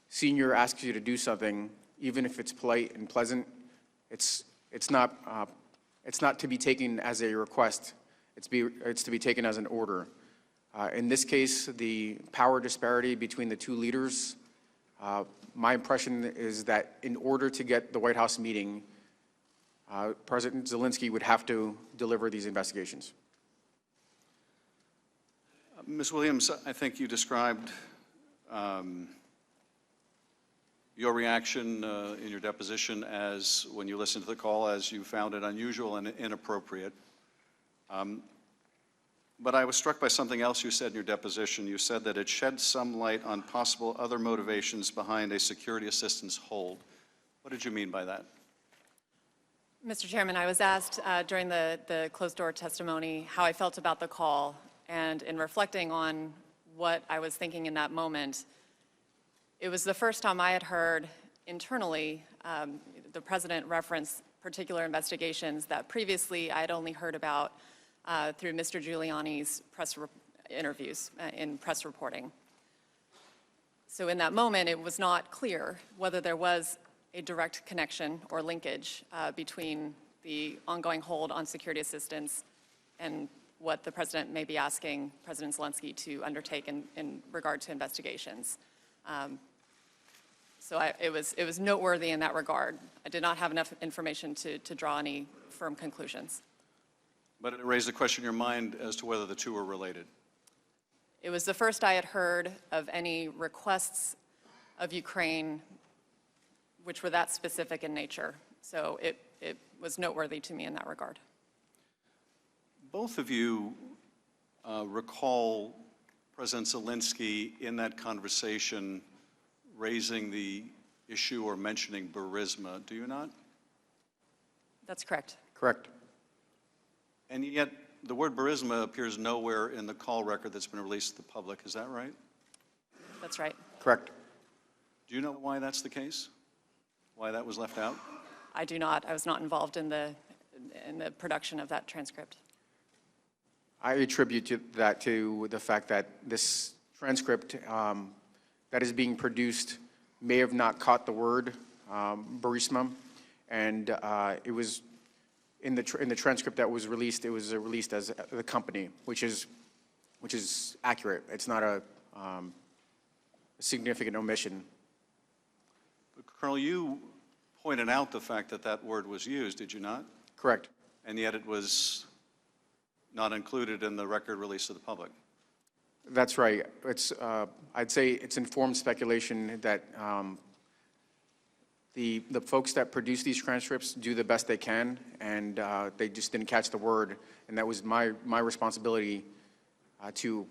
senior asks you to do something, even if it's polite and pleasant, it's not to be taken as a request. It's to be taken as an order. In this case, the power disparity between the two leaders, my impression is that in order to get the White House meeting, President Zelensky would have to deliver these investigations. Ms. Williams, I think you described your reaction in your deposition as, when you listened to the call, as you found it unusual and inappropriate. But I was struck by something else you said in your deposition. You said that it shed some light on possible other motivations behind a security assistance hold. What did you mean by that? Mr. Chairman, I was asked during the closed-door testimony how I felt about the call, and in reflecting on what I was thinking in that moment, it was the first time I had heard internally the President reference particular investigations that previously I had only heard about through Mr. Giuliani's press interviews in press reporting. So in that moment, it was not clear whether there was a direct connection or linkage between the ongoing hold on security assistance and what the President may be asking President Zelensky to undertake in regard to investigations. So it was noteworthy in that regard. I did not have enough information to draw any firm conclusions. But it raised a question in your mind as to whether the two were related. It was the first I had heard of any requests of Ukraine which were that specific in nature. So it was noteworthy to me in that regard. Both of you recall President Zelensky in that conversation raising the issue or mentioning Burisma, do you not? That's correct. Correct. And yet, the word Burisma appears nowhere in the call record that's been released to the public. Is that right? That's right. Correct. Do you know why that's the case? Why that was left out? I do not. I was not involved in the production of that transcript. I attribute that to the fact that this transcript that is being produced may have not caught the word Burisma, and it was in the transcript that was released. It was released as the company, which is accurate. It's not a significant omission. But Colonel, you pointed out the fact that that word was used, did you not? Correct. And yet it was not included in the record released to the public. That's right. It's I'd say it's informed speculation that the folks that produce these transcripts do the best they can, and they just didn't catch the word, and that was my responsibility to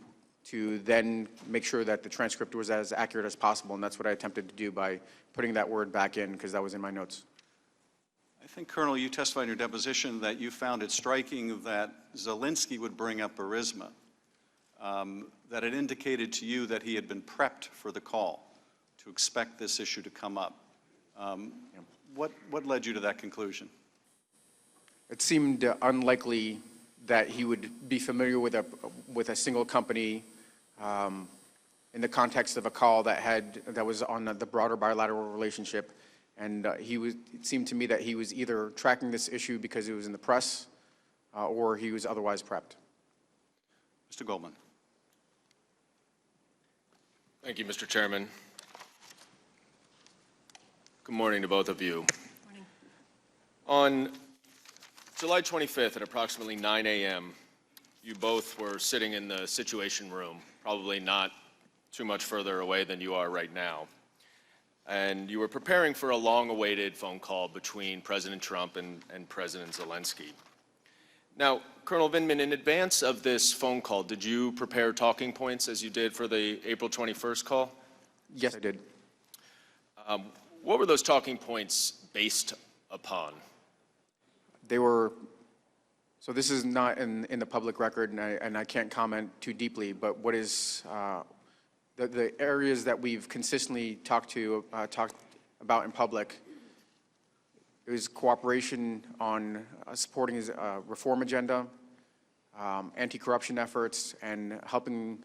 then make sure that the transcript was as accurate as possible, and that's what I attempted to do by putting that word back in, because that was in my notes. I think, Colonel, you testified in your deposition that you found it striking that Zelensky would bring up Burisma, that it indicated to you that he had been prepped for the call, to expect this issue to come up. What led you to that conclusion? It seemed unlikely that he would be familiar with a single company in the context of a call that was on the broader bilateral relationship. And it seemed to me that he was either tracking this issue because it was in the press or he was otherwise prepped. Mr. Goldman. Thank you, Mr. Chairman. Good morning to both of you. Morning. On July 25th at approximately 9 a.m., you both were sitting in the Situation Room, probably not too much further away than you are right now. And you were preparing for a long-awaited phone call between President Trump and President Zelensky. Now, Colonel Vindman, in advance of this phone call, did you prepare talking points as you did for the April 21st call? Yes, I did. What were those talking points based upon? They were, so this is not in the public record, and I can't comment too deeply, but what is, the areas that we've consistently talked about in public is cooperation on supporting his reform agenda, anti-corruption efforts, and helping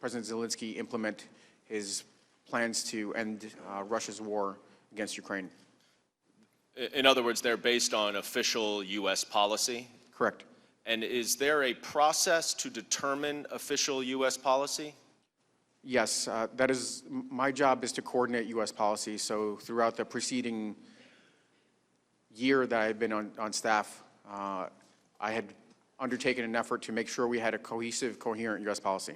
President Zelensky implement his plans to end Russia's war against Ukraine. In other words, they're based on official U.S. policy? Correct. And is there a process to determine official U.S. policy? Yes, that is, my job is to coordinate U.S. policy. So throughout the preceding year that I've been on staff, I had undertaken an effort to make sure we had a cohesive, coherent U.S. policy.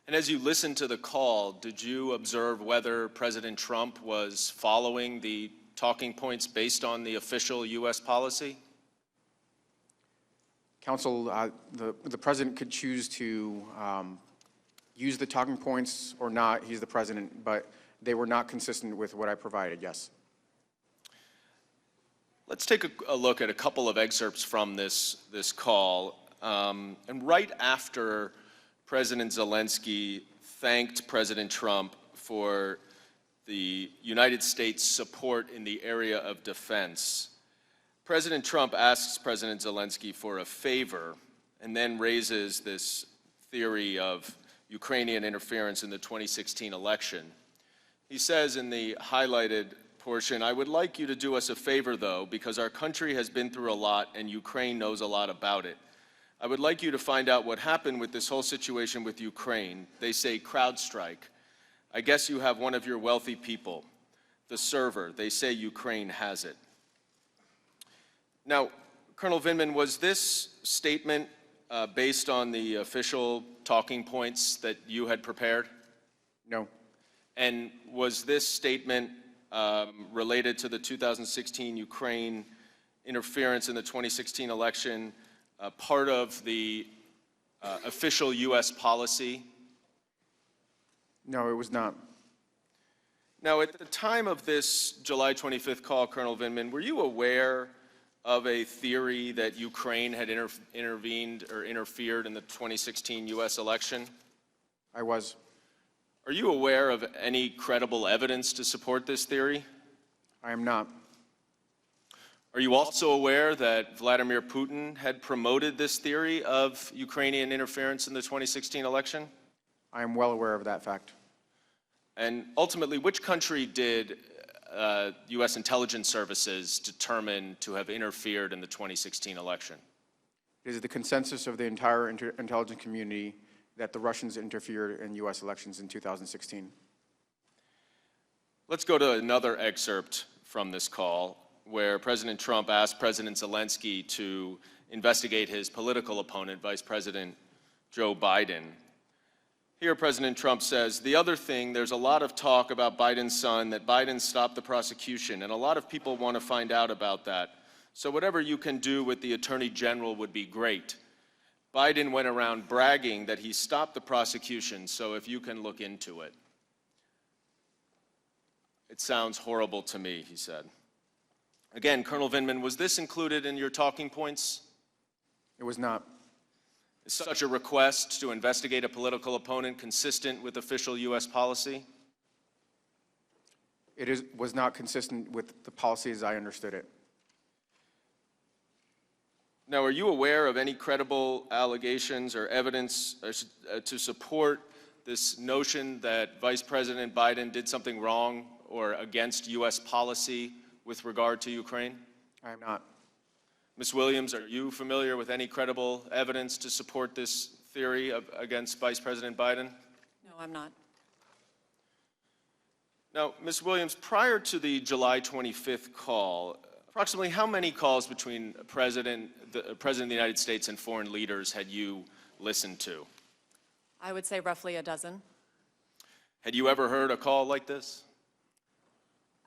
And as you listened to the call, did you observe whether President Trump was following the talking points based on the official U.S. policy? Counsel, the president could choose to use the talking points or not. He's the president, but they were not consistent with what I provided, yes. Let's take a look at a couple of excerpts from this call. And right after President Zelensky thanked President Trump for the United States' support in the area of defense, President Trump asks President Zelensky for a favor and then raises this theory of Ukrainian interference in the 2016 election. He says in the highlighted portion, "I would like you to do us a favor, though, because our country has been through a lot and Ukraine knows a lot about it. I would like you to find out what happened with this whole situation with Ukraine. They say CrowdStrike. I guess you have one of your wealthy people, the server. They say Ukraine has it." Now, Colonel Vindman, was this statement based on the official talking points that you had prepared? No. And was this statement related to the 2016 Ukraine interference in the 2016 election part of the official U.S. policy No, it was not. Now, at the time of this July 25th call, Colonel Vindman, were you aware of a theory that Ukraine had intervened or interfered in the 2016 U.S. election? I was. Are you aware of any credible evidence to support this theory? I am not. Are you also aware that Vladimir Putin had promoted this theory of Ukrainian interference in the 2016 election? I am well aware of that fact. And ultimately, which country did U.S. intelligence services determine to have interfered in the 2016 election? It is the consensus of the entire intelligence community that the Russians interfered in U.S. elections in 2016. Let's go to another excerpt from this call where President Trump asked President Zelensky to investigate his political opponent, Vice President Joe Biden. Here, President Trump says, "The other thing, there's a lot of talk about Biden's son, that Biden stopped the prosecution, and a lot of people want to find out about that. So whatever you can do with the Attorney General would be great. Biden went around bragging that he stopped the prosecution, so if you can look into it." It sounds horrible to me, he said. Again, Colonel Vindman, was this included in your talking points? It was not. Is such a request to investigate a political opponent consistent with official U.S. policy? Was not consistent with the policy as I understood it. Now, are you aware of any credible allegations or evidence to support this notion that Vice President Biden did something wrong or against U.S. policy with regard to Ukraine? I am not. Ms. Williams, are you familiar with any credible evidence to support this theory against Vice President Biden? No, I'm not. Now, Ms. Williams, prior to the July 25th call, approximately how many calls between the President of the United States and foreign leaders had you listened to? I would say roughly a dozen. Had you ever heard a call like this?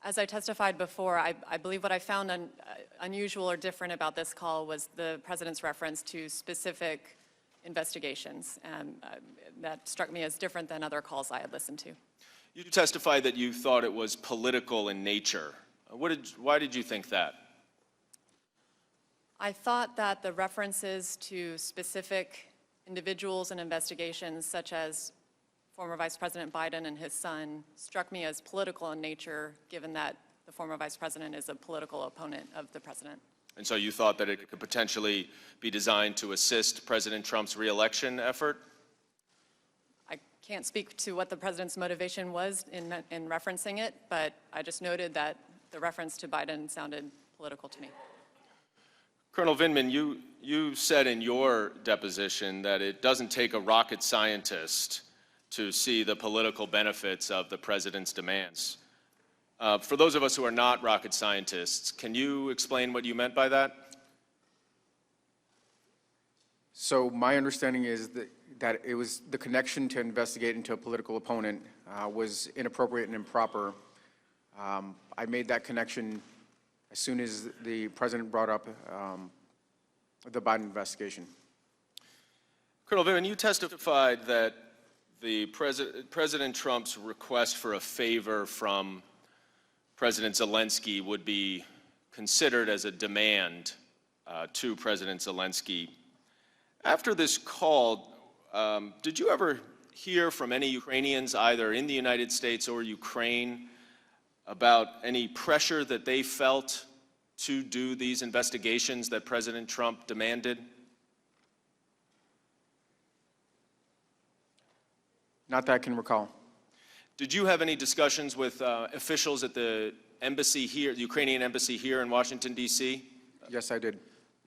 As I testified before, I believe what I found unusual or different about this call was the President's reference to specific investigations. That struck me as different than other calls I had listened to. You testified that you thought it was political in nature. Why did you think that? I thought that the references to specific individuals and investigations, such as former Vice President Biden and his son, struck me as political in nature, given that the former Vice President is a political opponent of the President. And so you thought that it could potentially be designed to assist President Trump's reelection effort? I can't speak to what the President's motivation was in referencing it, but I just noted that the reference to Biden sounded political to me. Colonel Vindman, you said in your deposition that it doesn't take a rocket scientist to see the political benefits of the President's demands. For those of us who are not rocket scientists, can you explain what you meant by that? So my understanding is that it was the connection to investigate into a political opponent was inappropriate and improper. I made that connection as soon as the President brought up the Biden investigation. Colonel Vindman, you testified that President Trump's request for a favor from President Zelensky would be considered as a demand to President Zelensky. After this call, did you ever hear from any Ukrainians, either in the United States or Ukraine, about any pressure that they felt to do these investigations that President Trump demanded? Not that I can recall. Did you have any discussions with officials at the embassy here, the Ukrainian embassy here in Washington, D.C.? Yes, I did.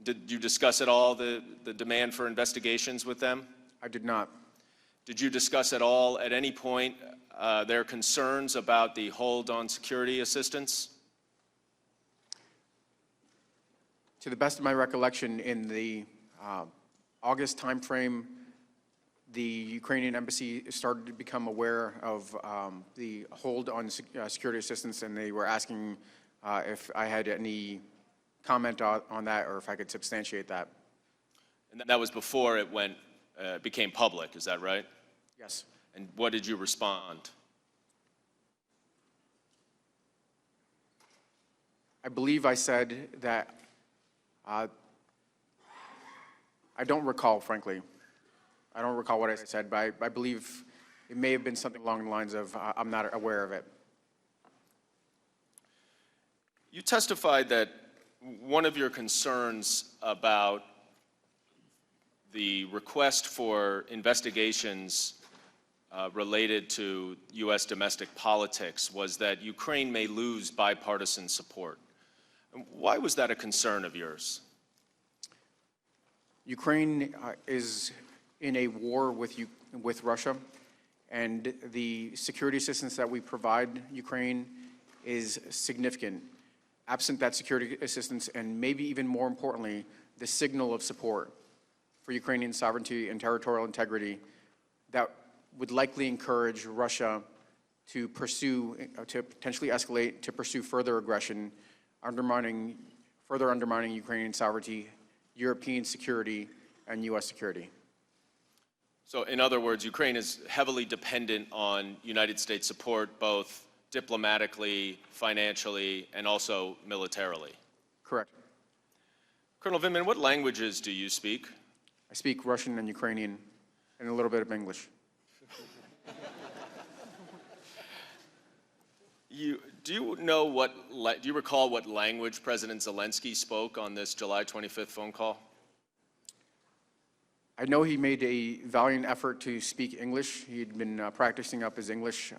Did you discuss at all the demand for investigations with them? I did not. Did you discuss at all, at any point, their concerns about the hold on security assistance? To the best of my recollection, in the August timeframe, the Ukrainian embassy started to become aware of the hold on security assistance, and they were asking if I had any comment on that or if I could substantiate that. And that was before it became public, is that right? Yes. And what did you respond? I believe I said that, I don't recall, frankly. I don't recall what I said, but I believe it may have been something along the lines of, I'm not aware of it. You testified that one of your concerns about the request for investigations related to U.S. domestic politics was that Ukraine may lose bipartisan support. Why was that a concern of yours? Ukraine is in a war with Russia, and the security assistance that we provide Ukraine is significant. Absent that security assistance, and maybe even more importantly, the signal of support for Ukrainian sovereignty and territorial integrity, that would likely encourage Russia to potentially escalate, to pursue further aggression, further undermining Ukrainian sovereignty, European security, and U.S. security. So in other words, Ukraine is heavily dependent on United States support, both diplomatically, financially, and also militarily. Correct. Colonel Vindman, what languages do you speak? I speak Russian and Ukrainian, and a little bit of English. Do you recall what language President Zelensky spoke on this July 25th phone call? I know he made a valiant effort to speak English. He'd been practicing up his English,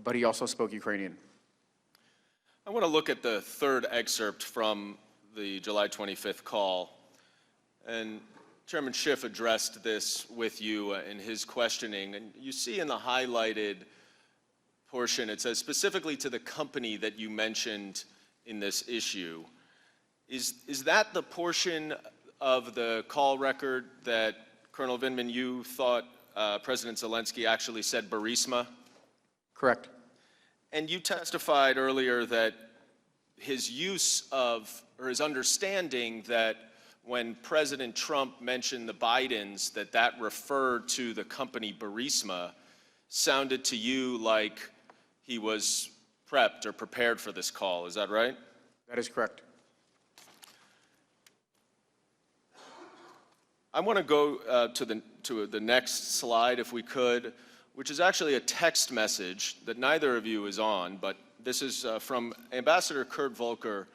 but he also spoke Ukrainian. I want to look at the third excerpt from the July 25th call. And Chairman Schiff addressed this with you in his questioning. And you see in the highlighted portion, it says specifically to the company that you mentioned in this issue. Is that the portion of the call record that, Colonel Vindman, you thought President Zelensky actually said Burisma? Correct. And you testified earlier that his use of, or his understanding that when President Trump mentioned the Bidens, that referred to the company Burisma, sounded to you like he was prepped or prepared for this call. Is that right? That is correct. I want to go to the next slide, if we could, which is actually a text message that neither of you is on, but this is from Ambassador Kurt Volker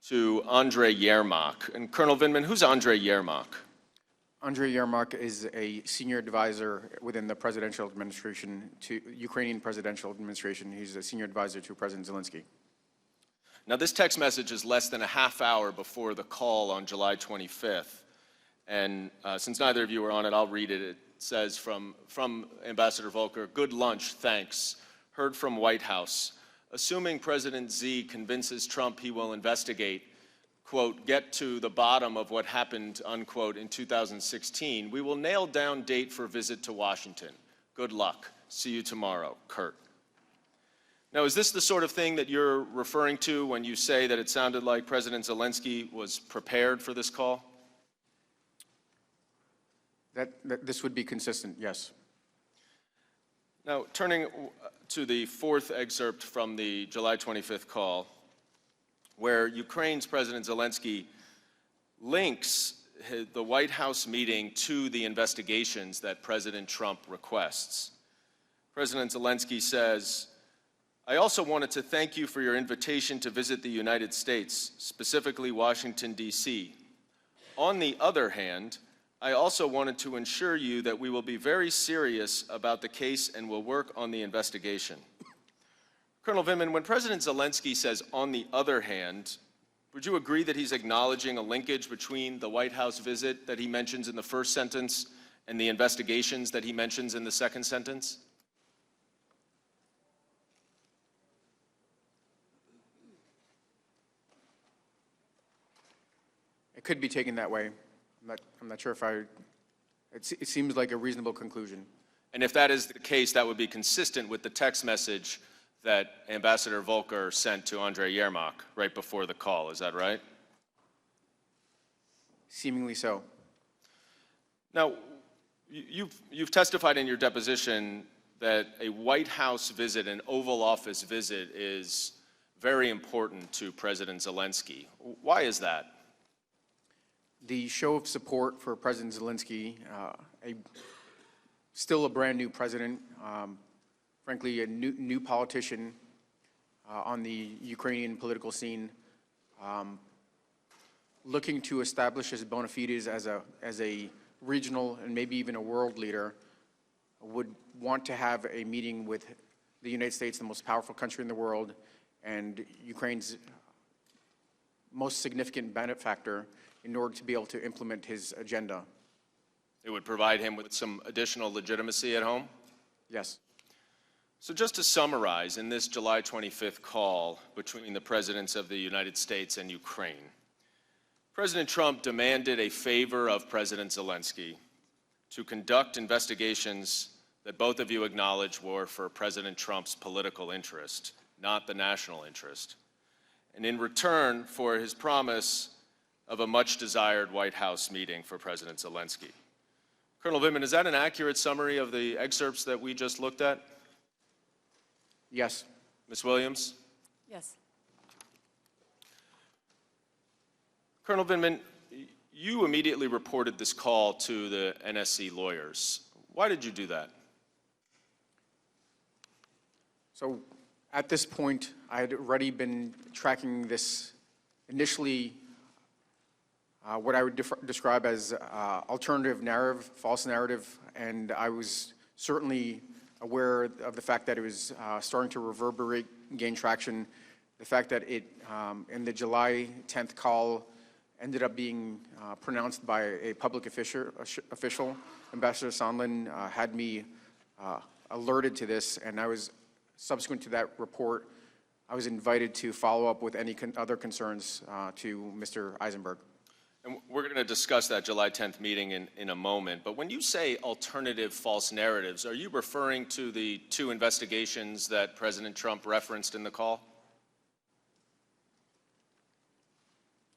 to Andrei Yermak. And Colonel Vindman, who's Andrei Yermak? Andrei Yermak is a senior advisor within the presidential administration to Ukrainian presidential administration. He's a senior advisor to President Zelensky. Now, this text message is less than a half hour before the call on July 25th. And since neither of you are on it, I'll read it. It says from Ambassador Volker, "Good lunch, thanks. Heard from White House. Assuming President Z convinces Trump he will investigate, quote, get to the bottom of what happened, unquote, in 2016, we will nail down date for visit to Washington. Good luck. See you tomorrow, Kurt." Now, is this the sort of thing that you're referring to when you say that it sounded like President Zelensky was prepared for this call? This would be consistent, yes. Now, turning to the fourth excerpt from the July 25th call, where Ukraine's President Zelensky links the White House meeting to the investigations that President Trump requests. President Zelensky says, "I also wanted to thank you for your invitation to visit the United States, specifically Washington, D.C. On the other hand, I also wanted to assure you that we will be very serious about the case and will work on the investigation." Colonel Vindman, when President Zelensky says, "on the other hand," would you agree that he's acknowledging a linkage between the White House visit that he mentions in the first sentence and the investigations that he mentions in the second sentence? It could be taken that way. I'm not sure if it seems like a reasonable conclusion. And if that is the case, that would be consistent with the text message that Ambassador Volker sent to Andrei Yermak right before the call. Is that right? Seemingly so. Now, You've testified in your deposition that a White House visit, an Oval Office visit, is very important to President Zelensky. Why is that? The show of support for President Zelensky, still a brand new president, frankly, a new politician on the Ukrainian political scene, looking to establish his bona fides as a regional and maybe even a world leader, would want to have a meeting with the United States, the most powerful country in the world, and Ukraine's most significant benefactor, in order to be able to implement his agenda. It would provide him with some additional legitimacy at home? Yes. So just to summarize, in this July 25th call between the presidents of the United States and Ukraine, President Trump demanded a favor of President Zelensky to conduct investigations that both of you acknowledge were for President Trump's political interest, not the national interest, and in return for his promise of a much-desired White House meeting for President Zelensky. Colonel Vindman, is that an accurate summary of the excerpts that we just looked at? Yes. Ms. Williams? Yes. Colonel Vindman, you immediately reported this call to the NSC lawyers. Why did you do that? So at this point, I had already been tracking this initially, what I would describe as alternative narrative, false narrative, and I was certainly aware of the fact that it was starting to reverberate, gain traction. The fact that it, in the July 10th call, ended up being pronounced by a public official, Ambassador Sondland, had me alerted to this, and I was, subsequent to that report, I was invited to follow up with any other concerns to Mr. Eisenberg. And we're going to discuss that July 10th meeting in a moment, but when you say alternative false narratives, are you referring to the two investigations that President Trump referenced in the call?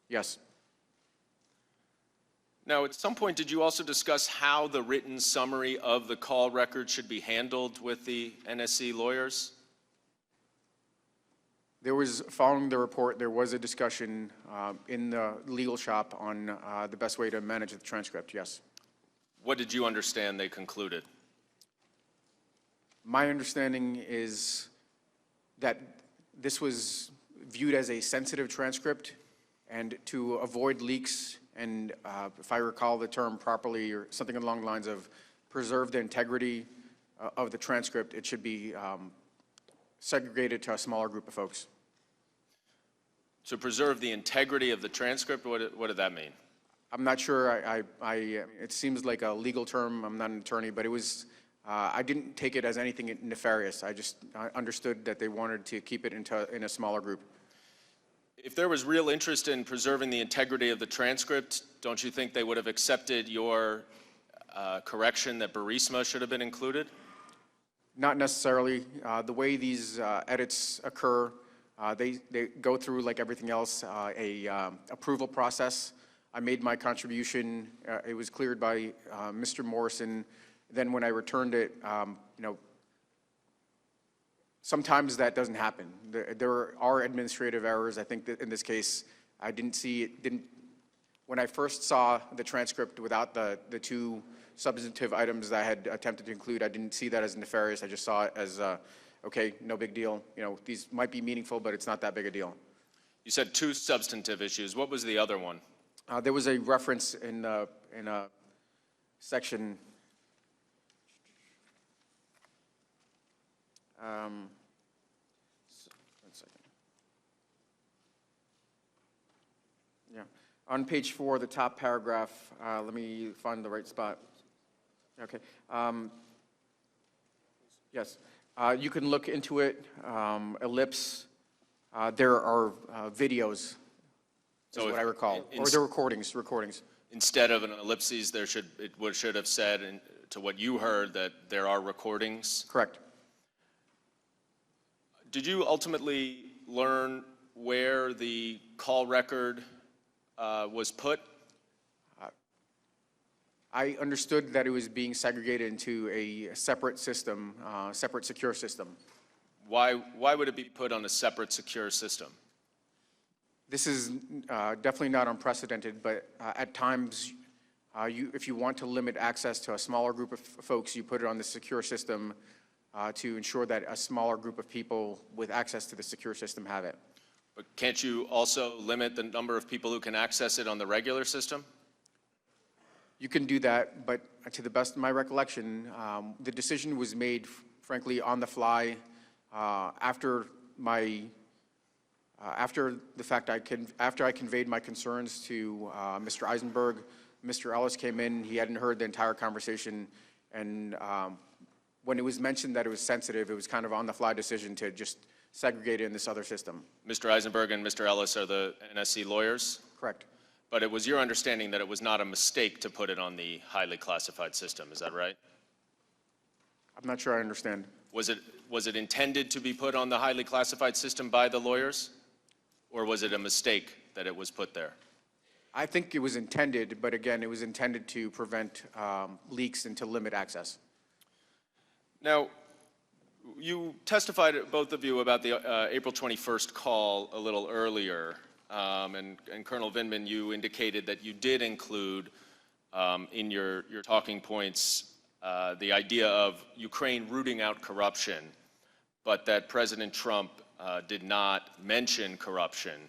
Yes. Now, at some point, did you also discuss how the written summary of the call record should be handled with the NSC lawyers? There was, following the report, there was a discussion in the legal shop on the best way to manage the transcript, yes. What did you understand they concluded? My understanding is that this was viewed as a sensitive transcript, and to avoid leaks, and if I recall the term properly, or something along the lines of preserve the integrity of the transcript, it should be segregated to a smaller group of folks. To preserve the integrity of the transcript, what did that mean? I'm not sure. It seems like a legal term. I'm not an attorney, but it was. I didn't take it as anything nefarious. I understood that they wanted to keep it in a smaller group. If there was real interest in preserving the integrity of the transcript, don't you think they would have accepted your correction that Burisma should have been included? Not necessarily. The way these edits occur, they go through, like everything else, a approval process. I made my contribution. It was cleared by Mr. Morrison. Then when I returned it, sometimes that doesn't happen. There are administrative errors. I think that in this case, I didn't see it. When I first saw the transcript without the two substantive items that I had attempted to include, I didn't see that as nefarious. I just saw it as, okay, no big deal. These might be meaningful, but it's not that big a deal. You said two substantive issues. What was the other one? There was a reference in a section. One second. Yeah, on page 4, the top paragraph. Let me find the right spot. Okay. Yes, you can look into it. Ellipse. There are videos. So is what I recall, or the recordings. Instead of an ellipses, it should have said, to what you heard, that there are recordings? Correct. Did you ultimately learn where the call record was put? I understood that it was being segregated into a separate system, separate secure system. Why would it be put on a separate secure system? This is definitely not unprecedented, but at times, if you want to limit access to a smaller group of folks, you put it on the secure system to ensure that a smaller group of people with access to the secure system have it. But can't you also limit the number of people who can access it on the regular system? You can do that, but to the best of my recollection, the decision was made, frankly, on the fly after the fact after I conveyed my concerns to Mr. Eisenberg. Mr. Ellis came in. He hadn't heard the entire conversation, and when it was mentioned that it was sensitive, it was kind of on-the-fly decision to just segregate it in this other system. Mr. Eisenberg and Mr. Ellis are the NSC lawyers? Correct. But it was your understanding that it was not a mistake to put it on the highly classified system, is that right? I'm not sure I understand. Was it intended to be put on the highly classified system by the lawyers? Or was it a mistake that it was put there? I think it was intended, but again, it was intended to prevent leaks and to limit access. Now, you testified, both of you, about the April 21st call a little earlier, and Colonel Vindman, you indicated that you did include in your talking points the idea of Ukraine rooting out corruption, but that President Trump did not mention corruption.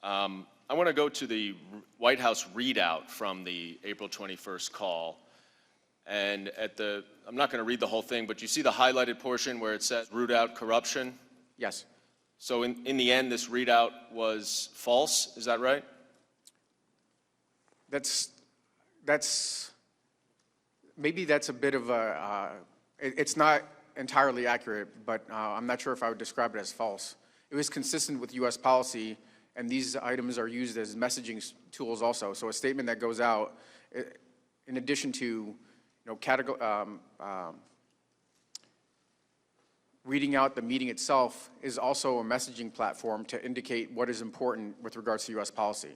I want to go to the White House readout from the April 21st call. And I'm not going to read the whole thing, but you see the highlighted portion where it says root out corruption? Yes. So in the end, this readout was false, is that right? Maybe that's a bit of it's not entirely accurate, but I'm not sure if I would describe it as false. It was consistent with U.S. policy, and these items are used as messaging tools also. So a statement that goes out, in addition to reading out the meeting itself, is also a messaging platform to indicate what is important with regards to U.S. policy.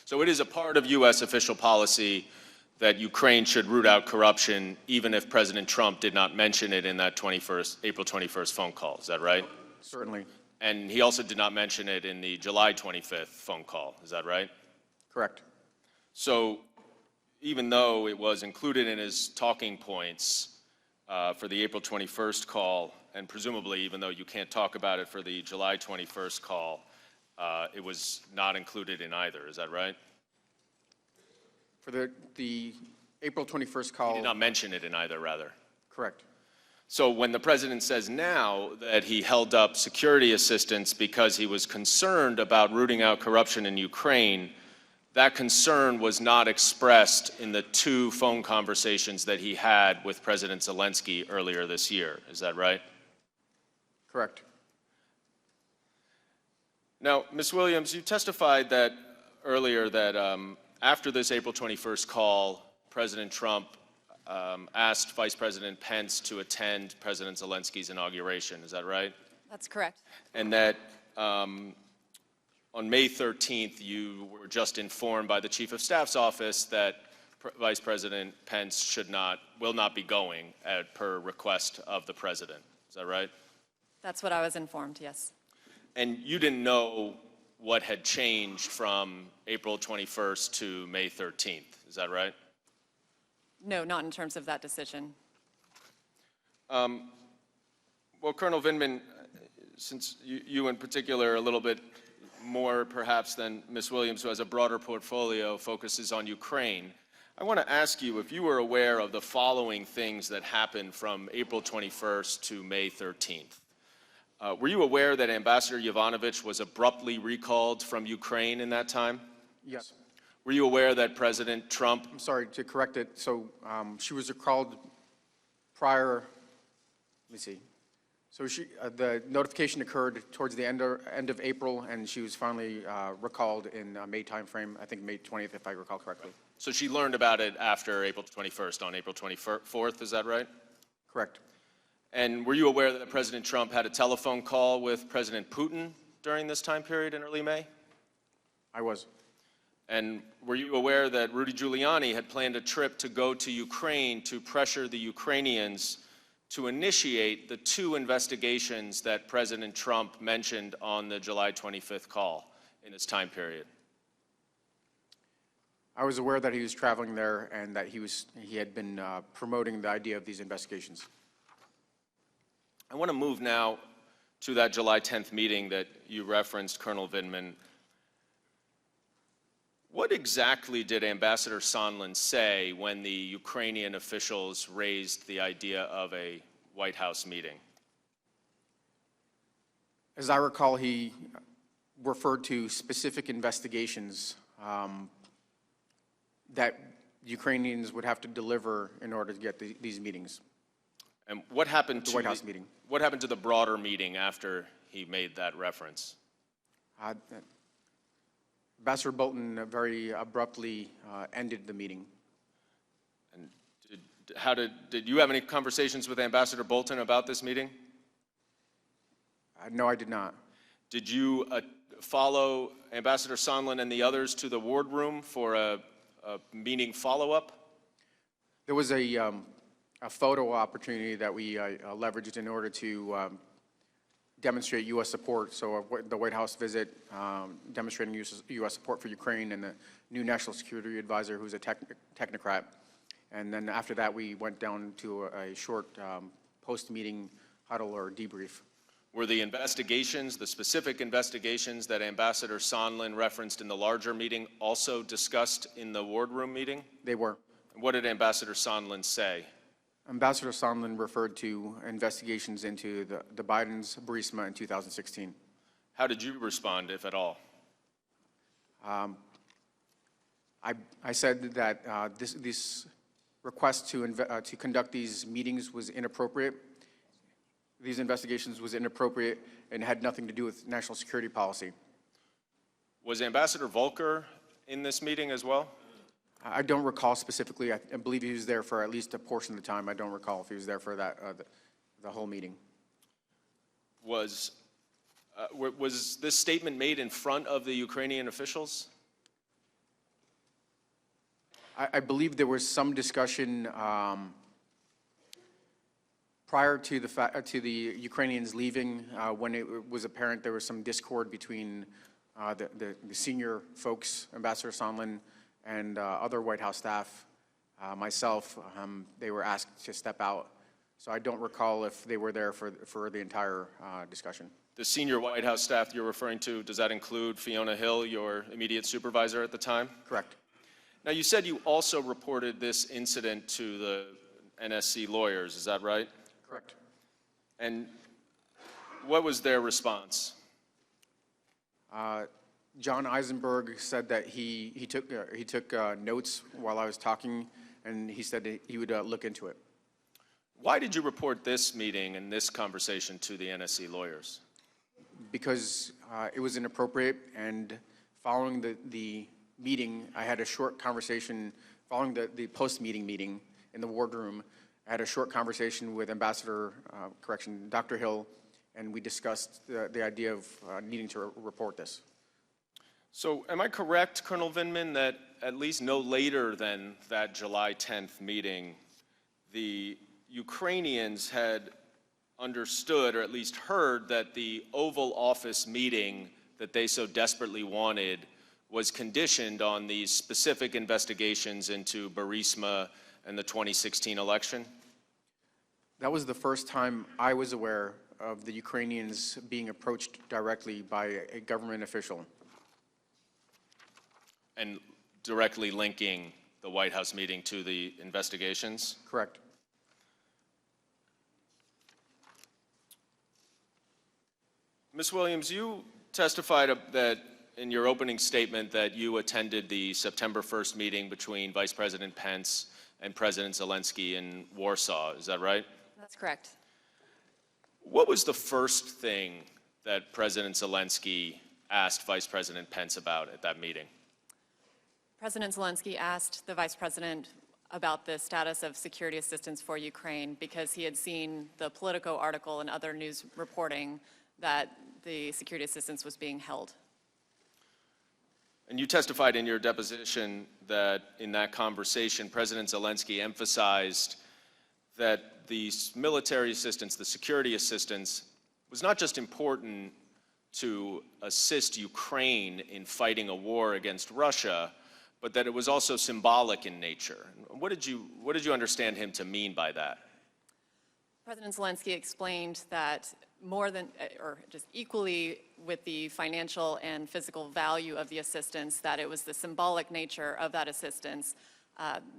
So it is a part of U.S. official policy that Ukraine should root out corruption, even if President Trump did not mention it in that April 21st phone call. Is that right? Certainly. And he also did not mention it in the July 25th phone call. Is that right? Correct. So even though it was included in his talking points for the April 21st call, and presumably even though you can't talk about it for the July 21st call, it was not included in either. Is that right? For the April 21st call. He did not mention it in either, rather. Correct. So when the president says now that he held up security assistance because he was concerned about rooting out corruption in Ukraine, that concern was not expressed in the 2 phone conversations that he had with President Zelensky earlier this year. Is that right? Correct. Now, Ms. Williams, you testified that earlier that after this April 21st call, President Trump asked Vice President Pence to attend President Zelensky's inauguration. Is that right? That's correct. And that on May 13th, you were just informed by the Chief of Staff's office that Vice President Pence will not be going per request of the President. Is that right? That's what I was informed, yes. And you didn't know what had changed from April 21st to May 13th. Is that right? No, not in terms of that decision. Well, Colonel Vindman, since you in particular are a little bit more perhaps than Ms. Williams, who has a broader portfolio, focuses on Ukraine, I want to ask you if you were aware of the following things that happened from April 21st to May 13th. Were you aware that Ambassador Yovanovitch was abruptly recalled from Ukraine in that time? Yes. Were you aware that President Trump... I'm sorry, to correct it. So she was recalled prior, let me see. So the notification occurred towards the end of April, and she was finally recalled in May timeframe, I think May 20th, if I recall correctly. So she learned about it after April 21st, on April 24th, is that right? Correct. And were you aware that President Trump had a telephone call with President Putin during this time period in early May? I was. And were you aware that Rudy Giuliani had planned a trip to go to Ukraine to pressure the Ukrainians to initiate the 2 investigations that President Trump mentioned on the July 25th call in this time period? I was aware that he was traveling there and that he had been promoting the idea of these investigations. I want to move now to that July 10th meeting that you referenced, Colonel Vindman. What exactly did Ambassador Sondland say when the Ukrainian officials raised the idea of a White House meeting? As I recall, he referred to specific investigations that Ukrainians would have to deliver in order to get these meetings. And what happened to The White House meeting. What happened to the broader meeting after he made that reference? Ambassador Bolton very abruptly ended the meeting. And did you have any conversations with Ambassador Bolton about this meeting? No, I did not. Did you follow Ambassador Sondland and the others to the wardroom for a meeting follow-up? There was a photo opportunity that we leveraged in order to demonstrate U.S. support. So the White House visit demonstrating U.S. support for Ukraine and the new National Security Advisor, who's a technocrat. And then after that, we went down to a short post-meeting huddle or debrief. Were the investigations, the specific investigations that Ambassador Sondland referenced in the larger meeting also discussed in the wardroom meeting? They were. What did Ambassador Sondland say? Ambassador Sondland referred to investigations into the Biden's Burisma in 2016. How did you respond, if at all? I said that this request to conduct these meetings was inappropriate. These investigations was inappropriate and had nothing to do with national security policy. Was Ambassador Volker in this meeting as well? I don't recall specifically. I believe he was there for at least a portion of the time. I don't recall if he was there for that the whole meeting. Was this statement made in front of the Ukrainian officials? I believe there was some discussion prior to the Ukrainians leaving, when it was apparent there was some discord between the senior folks, Ambassador Sondland, and other White House staff, myself. They were asked to step out. So I don't recall if they were there for the entire discussion. The senior White House staff you're referring to, does that include Fiona Hill, your immediate supervisor at the time? Correct. Now, you said you also reported this incident to the NSC lawyers, is that right? Correct. And what was their response? John Eisenberg said that he took notes while I was talking, and he said that he would look into it. Why did you report this meeting and this conversation to the NSC lawyers? Because it was inappropriate, and following the meeting, I had a short conversation, following the post-meeting meeting in the wardroom, I had a short conversation with Dr. Hill, and we discussed the idea of needing to report this. So am I correct, Colonel Vindman, that at least no later than that July 10th meeting, the Ukrainians had understood, or at least heard, that the Oval Office meeting that they so desperately wanted was conditioned on these specific investigations into Burisma and the 2016 election? That was the first time I was aware of the Ukrainians being approached directly by a government official. And directly linking the White House meeting to the investigations? Correct. Ms. Williams, you testified that in your opening statement that you attended the September 1st meeting between Vice President Pence and President Zelensky in Warsaw. Is that right? That's correct. What was the first thing that President Zelensky asked Vice President Pence about at that meeting? President Zelensky asked the Vice President about the status of security assistance for Ukraine because he had seen the Politico article and other news reporting that the security assistance was being held. And you testified in your deposition that in that conversation, President Zelensky emphasized that the military assistance, the security assistance, was not just important to assist Ukraine in fighting a war against Russia, but that it was also symbolic in nature. What did you understand him to mean by that? President Zelensky explained that more than, or just equally with the financial and physical value of the assistance, that it was the symbolic nature of that assistance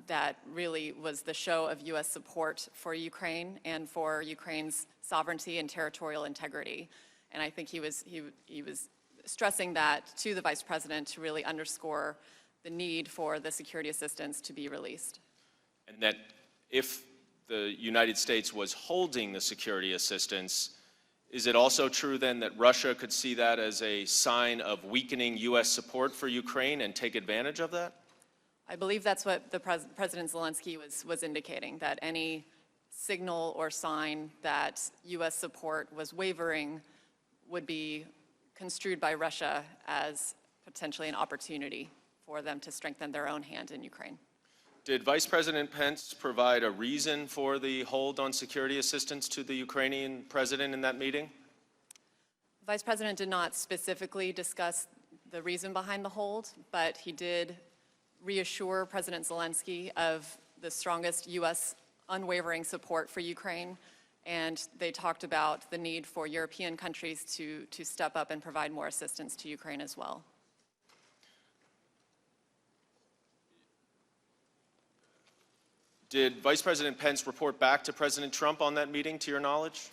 that really was the show of U.S. support for Ukraine and for Ukraine's sovereignty and territorial integrity. And I think he was stressing that to the Vice President to really underscore the need for the security assistance to be released. And that if the United States was holding the security assistance, is it also true then that Russia could see that as a sign of weakening U.S. support for Ukraine and take advantage of that? I believe that's what the President Zelensky was indicating, that any signal or sign that U.S. support was wavering would be construed by Russia as potentially an opportunity for them to strengthen their own hand in Ukraine. Did Vice President Pence provide a reason for the hold on security assistance to the Ukrainian president in that meeting? The Vice President did not specifically discuss the reason behind the hold, but he did reassure President Zelensky of the strongest U.S. unwavering support for Ukraine, and they talked about the need for European countries to step up and provide more assistance to Ukraine as well. Did Vice President Pence report back to President Trump on that meeting, to your knowledge?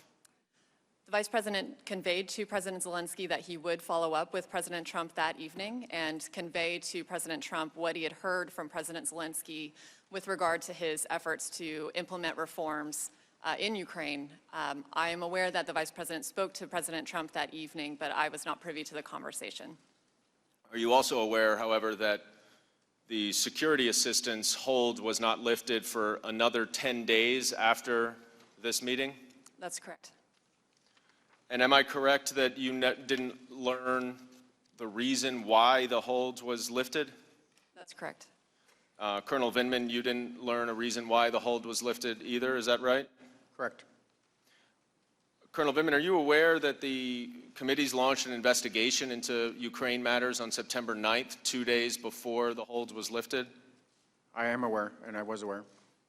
The Vice President conveyed to President Zelensky that he would follow up with President Trump that evening and convey to President Trump what he had heard from President Zelensky with regard to his efforts to implement reforms in Ukraine. I am aware that the Vice President spoke to President Trump that evening, but I was not privy to the conversation. Are you also aware, however, that the security assistance hold was not lifted for another 10 days after this meeting? That's correct. And am I correct that you didn't learn the reason why the hold was lifted? That's correct. Colonel Vindman, you didn't learn a reason why the hold was lifted either, is that right? Correct. Colonel Vindman, are you aware that the committees launched an investigation into Ukraine matters on September 9th, 2 days before the hold was lifted? I am aware, and I was aware.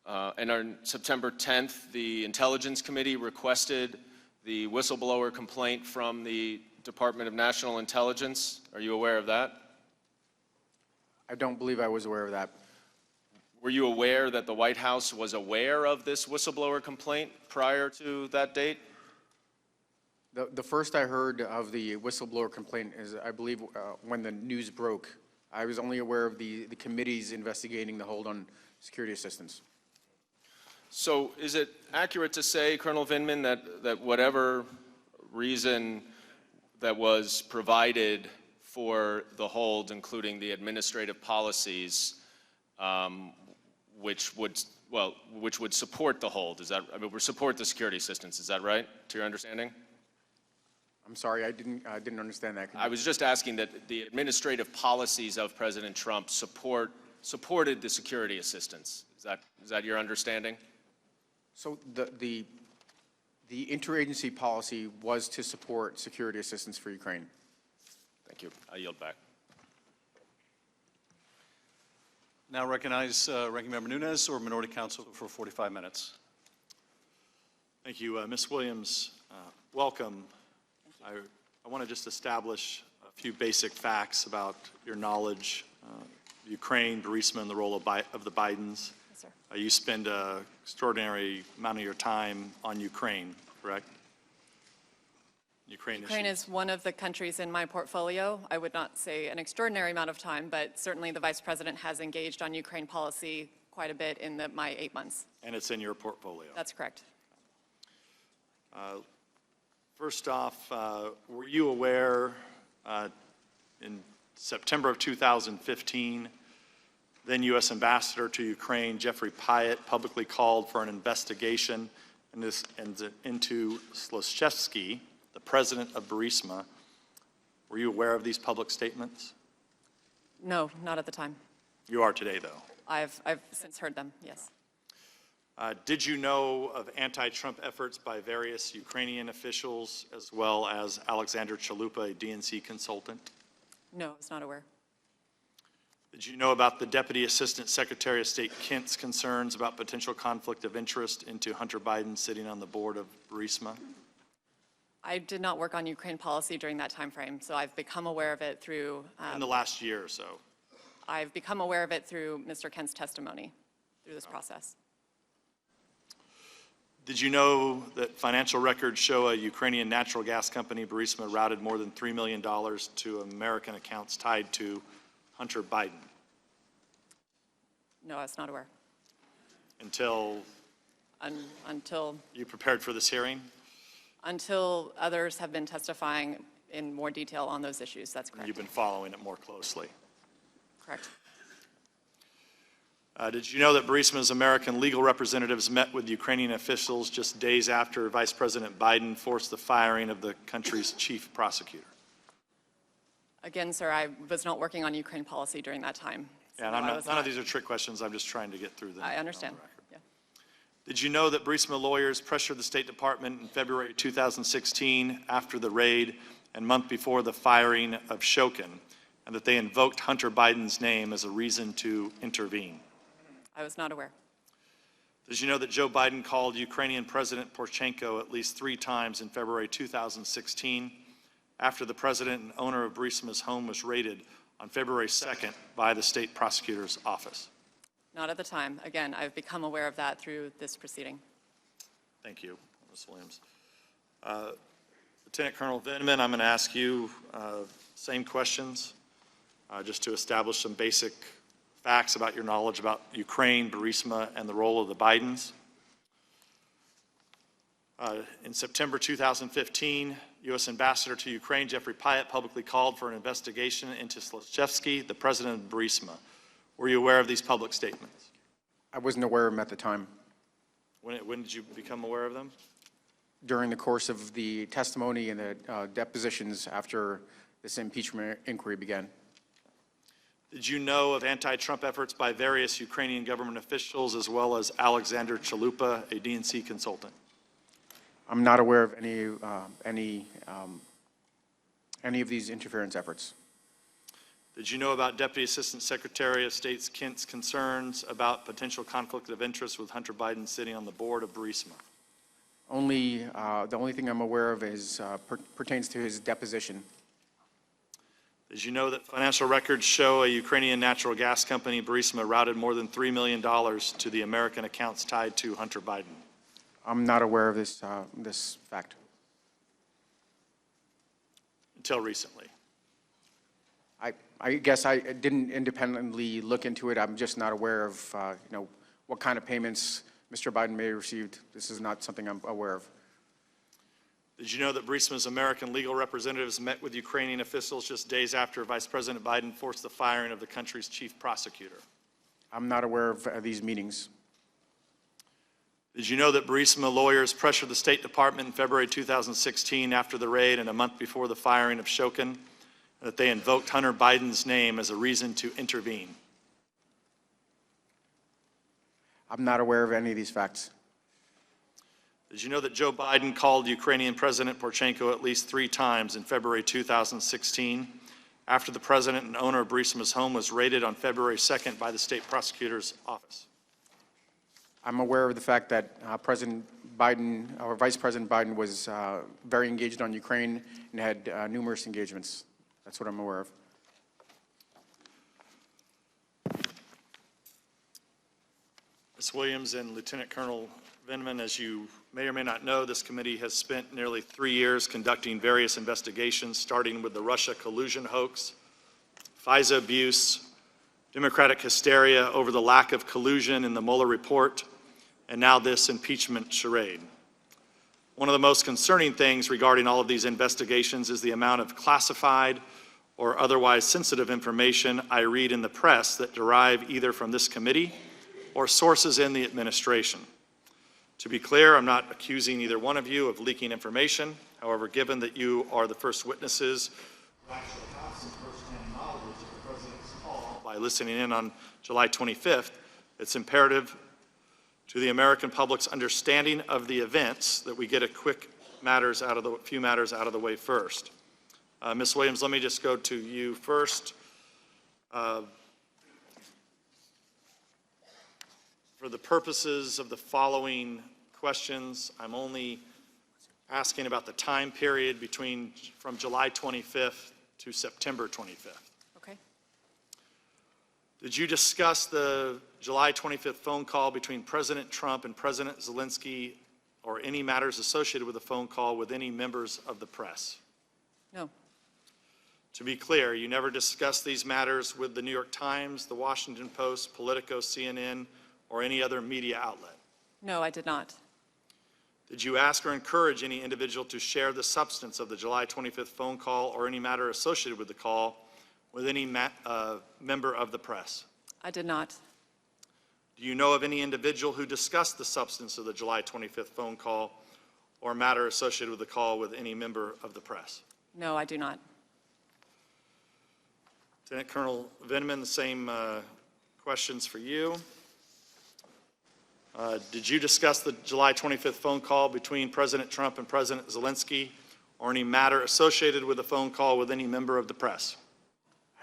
And on September 10th, the Intelligence Committee requested the whistleblower complaint from the Department of National Intelligence. Are you aware of that? I don't believe I was aware of that. Were you aware that the White House was aware of this whistleblower complaint prior to that date? The first I heard of the whistleblower complaint is, I believe, when the news broke. I was only aware of the committees investigating the hold on security assistance. So is it accurate to say, Colonel Vindman, that whatever reason that was provided for the hold, including the administrative policies, which would support the hold, would support the security assistance, is that right, to your understanding? I'm sorry, I didn't understand that. I was just asking that the administrative policies of President Trump supported the security assistance. Is that your understanding? So the interagency policy was to support security assistance for Ukraine. Thank you. I yield back. Now recognize Ranking Member Nunes or Minority Counsel for 45 minutes. Thank you. Ms. Williams, welcome. I want to just establish a few basic facts about your knowledge of Ukraine, Burisma, and the role of the Bidens. Yes, sir. You spend an extraordinary amount of your time on Ukraine, correct? Ukraine is one of the countries in my portfolio. I would not say an extraordinary amount of time, but certainly the Vice President has engaged on Ukraine policy quite a bit in my 8 months. And it's in your portfolio. That's correct. First off, were you aware in September of 2015, then U.S. Ambassador to Ukraine, Jeffrey Pyatt, publicly called for an investigation into Zlochevsky, the president of Burisma. Were you aware of these public statements? No, not at the time. You are today, though. I've since heard them, yes. Did you know of anti-Trump efforts by various Ukrainian officials as well as Alexander Chalupa, a DNC consultant? No, I was not aware. Did you know about the Deputy Assistant Secretary of State Kent's concerns about potential conflict of interest into Hunter Biden sitting on the board of Burisma? I did not work on Ukraine policy during that time frame, so I've become aware of it through, In the last year or so? I've become aware of it through Mr. Kent's testimony through this process. Did you know that financial records show a Ukrainian natural gas company, Burisma, routed more than $3 million to American accounts tied to Hunter Biden? No, I was not aware. Until Until you prepared for this hearing? others have been testifying in more detail on those issues. That's correct. You've been following it more closely. Correct. Did you know that Burisma's American legal representatives met with Ukrainian officials just days after Vice President Biden forced the firing of the country's chief prosecutor? Again, sir, I was not working on Ukraine policy during that time. so Yeah, and I was none of not- these are trick questions. I'm just trying to get through them. I understand. on the record. Yeah. Did you know that Burisma lawyers pressured the State Department in February 2016 after the raid and month before the firing of Shokin, and that they invoked Hunter Biden's name as a reason to intervene? I was not aware. Did you know that Joe Biden called Ukrainian President Poroshenko at least 3 times in February 2016 after the president and owner of Burisma's home was raided on February 2nd by the state prosecutor's office? Not at the time. Again, I've become aware of that through this proceeding. Thank you, Ms. Williams. Lieutenant Colonel Vindman, I'm going to ask you same questions, just to establish some basic facts about your knowledge about Ukraine, Burisma, and the role of the Bidens. In September 2015, U.S. Ambassador to Ukraine Jeffrey Pyatt publicly called for an investigation into Slashevsky, the president of Burisma. Were you aware of these public statements? I wasn't aware of them at the time. When did you become aware of them? During the course of the testimony and the depositions after this impeachment inquiry began. Did you know of anti-Trump efforts by various Ukrainian government officials as well as Alexander Chalupa, a DNC consultant? I'm not aware of any of these interference efforts. Did you know about Deputy Assistant Secretary of State Kent's concerns about potential conflict of interest with Hunter Biden sitting on the board of Burisma? The only thing I'm aware of is pertains to his deposition. Did you know that financial records show a Ukrainian natural gas company, Burisma, routed more than $3 million to the American accounts tied to Hunter Biden? I'm not aware of this fact. Until recently. I guess I didn't independently look into it. I'm just not aware of, what kind of payments Mr. Biden may have received. This is not something I'm aware of. Did you know that Burisma's American legal representatives met with Ukrainian officials just days after Vice President Biden forced the firing of the country's chief prosecutor? I'm not aware of these meetings. Did you know that Burisma lawyers pressured the State Department in February 2016 after the raid and a month before the firing of Shokin, and that they invoked Hunter Biden's name as a reason to intervene? I'm not aware of any of these facts. Did you know that Joe Biden called Ukrainian President Poroshenko at least 3 times in February 2016 after the president and owner of Burisma's home was raided on February 2nd by the state prosecutor's office? I'm aware of the fact that President Biden, or Vice President Biden, was very engaged on Ukraine and had numerous engagements. That's what I'm aware of. Ms. Williams and Lieutenant Colonel Vindman, as you may or may not know, this committee has spent nearly 3 years conducting various investigations, starting with the Russia collusion hoax, FISA abuse, Democratic hysteria over the lack of collusion in the Mueller report, and now this impeachment charade. One of the most concerning things regarding all of these investigations is the amount of classified or otherwise sensitive information I read in the press that derive either from this committee or sources in the administration. To be clear, I'm not accusing either one of you of leaking information. However, given that you are the first witnesses who actually have some firsthand knowledge of the president's call by listening in on July 25th, it's imperative to the American public's understanding of the events that we get a few matters out of the way first. Ms. Williams, let me just go to you first. For the purposes of the following questions, I'm only asking about the time period from July 25th to September 25th. Okay. Did you discuss the July 25th phone call between President Trump and President Zelensky or any matters associated with the phone call with any members of the press? No. To be clear, you never discussed these matters with the New York Times, the Washington Post, Politico, CNN, or any other media outlet? No, I did not. Did you ask or encourage any individual to share the substance of the July 25th phone call or any matter associated with the call with any member of the press? I did not. Do you know of any individual who discussed the substance of the July 25th phone call or matter associated with the call with any member of the press? No, I do not. Lieutenant Colonel Vindman, the same questions for you. Did you discuss the July 25th phone call between President Trump and President Zelensky or any matter associated with the phone call with any member of the press?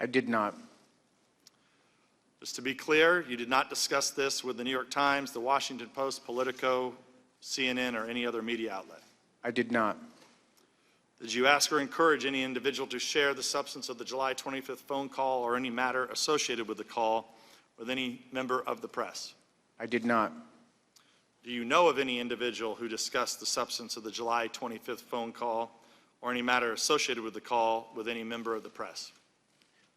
I did not. Just to be clear, you did not discuss this with the New York Times, the Washington Post, Politico, CNN, or any other media outlet? I did not. Did you ask or encourage any individual to share the substance of the July 25th phone call or any matter associated with the call with any member of the press? I did not. Do you know of any individual who discussed the substance of the July 25th phone call or any matter associated with the call with any member of the press?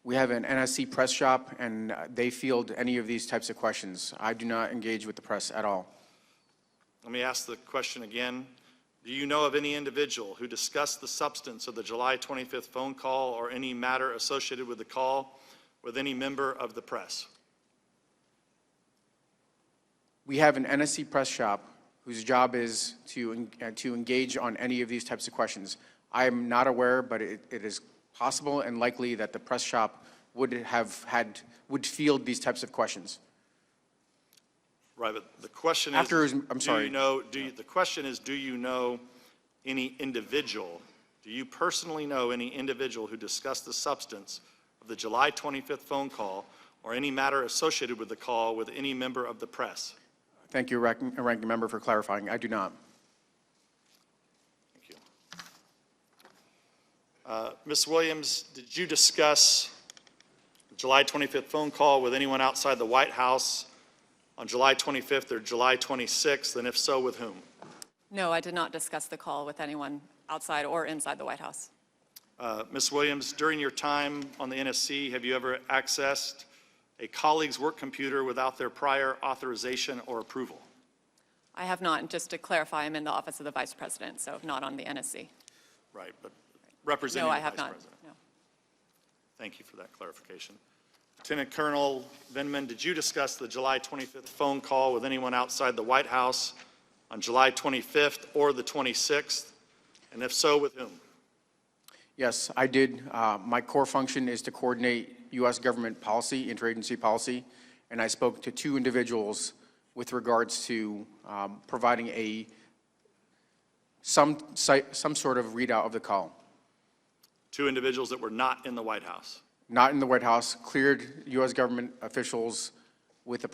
We have an NSC press shop, and they field any of these types of questions. I do not engage with the press at all. Let me ask the question again. Do you know of any individual who discussed the substance of the July 25th phone call or any matter associated with the call with any member of the press? We have an NSC press shop whose job is to engage on any of these types of questions. I am not aware, but it is possible and likely that the press shop would field these types of questions. Right, but the question is, I'm sorry. The question is, do you know any individual, do you personally know any individual who discussed the substance of the July 25th phone call or any matter associated with the call with any member of the press? Thank you, Ranking Member, for clarifying. I do not. Thank you. Ms. Williams, did you discuss the July 25th phone call with anyone outside the White House on July 25th or July 26th, and if so, with whom? No, I did not discuss the call with anyone outside or inside the White House. Ms. Williams, during your time on the NSC, have you ever accessed a colleague's work computer without their prior authorization or approval? I have not, and just to clarify, I'm in the Office of the Vice President, so not on the NSC. Right, but representing No, the I have Vice not. President. No. Thank you for that clarification. Lieutenant Colonel Vindman, did you discuss the July 25th phone call with anyone outside the White House on July 25th or the 26th? And if so, with whom? Yes, I did. My core function is to coordinate U.S. government policy, interagency policy, and I spoke to two individuals with regards to providing some sort of readout of the call. Two individuals that were not in the White House. Not in the White House, cleared U.S. government officials with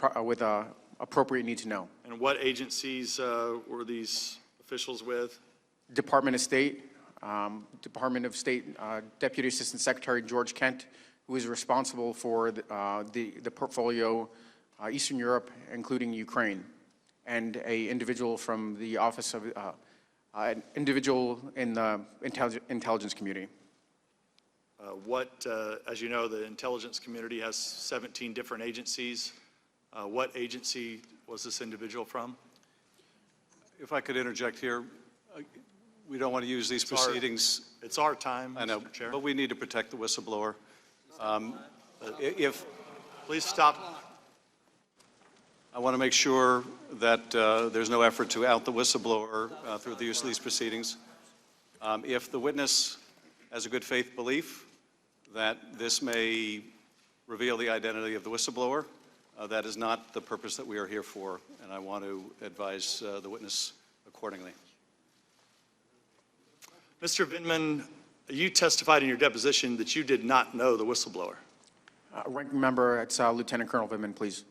appropriate need to know. And what agencies were these officials with? Department of State, Deputy Assistant Secretary George Kent, who is responsible for the portfolio Eastern Europe, including Ukraine, and an individual from the office of an individual in the intelligence community. As you know, the intelligence community has 17 different agencies. What agency was this individual from? If I could interject here, we don't want to use these proceedings. It's our time, I know, Mr. Chair. but we need to protect the whistleblower. Please stop. I want to make sure that there's no effort to out the whistleblower through the use of these proceedings. If the witness has a good faith belief that this may reveal the identity of the whistleblower. That is not the purpose that we are here for, and I want to advise the witness accordingly. Mr. Vindman, you testified in your deposition that you did not know the whistleblower. Ranking Member, it's Lieutenant Colonel Vindman, please.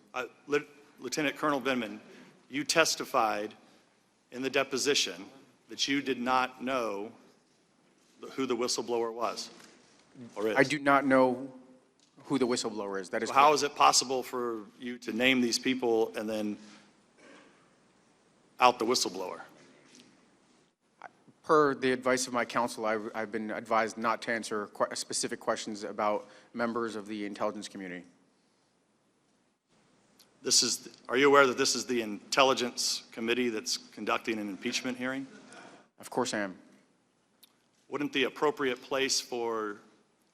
Lieutenant Colonel Vindman, you testified in the deposition that you did not know who the whistleblower was, or is. I do not know who the whistleblower is. That is So how correct. is it possible for you to name these people and then out the whistleblower? Per the advice of my counsel, I've been advised not to answer specific questions about members of the intelligence community. Are you aware that this is the Intelligence Committee that's conducting an impeachment hearing? Of course I am. Wouldn't the appropriate place for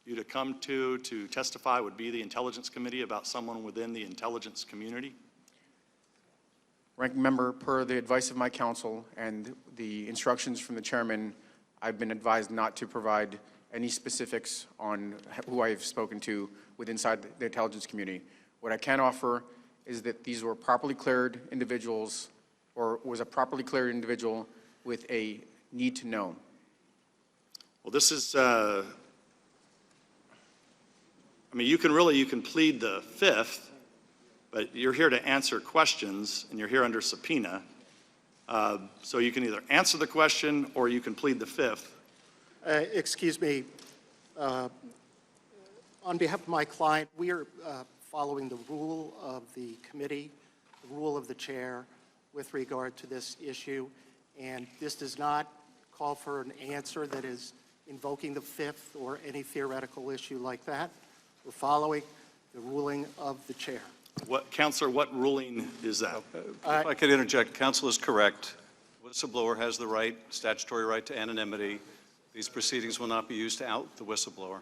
you to come to testify would be the Intelligence Committee about someone within the intelligence community? Ranking Member, per the advice of my counsel and the instructions from the chairman, I've been advised not to provide any specifics on who I've spoken to inside the intelligence community. What I can offer is that these were properly cleared individuals, or was a properly cleared individual with a need to know. Well, this is, I mean, you can plead the fifth, but you're here to answer questions, and you're here under subpoena. So you can either answer the question or you can plead the fifth. Excuse me. On behalf of my client, we are following the rule of the committee, the rule of the chair with regard to this issue, and this does not call for an answer that is invoking the fifth or any theoretical issue like that. We're following the ruling of the chair. Counselor, what ruling is that? If I could interject, counsel is correct. Whistleblower has the right, statutory right to anonymity. These proceedings will not be used to out the whistleblower.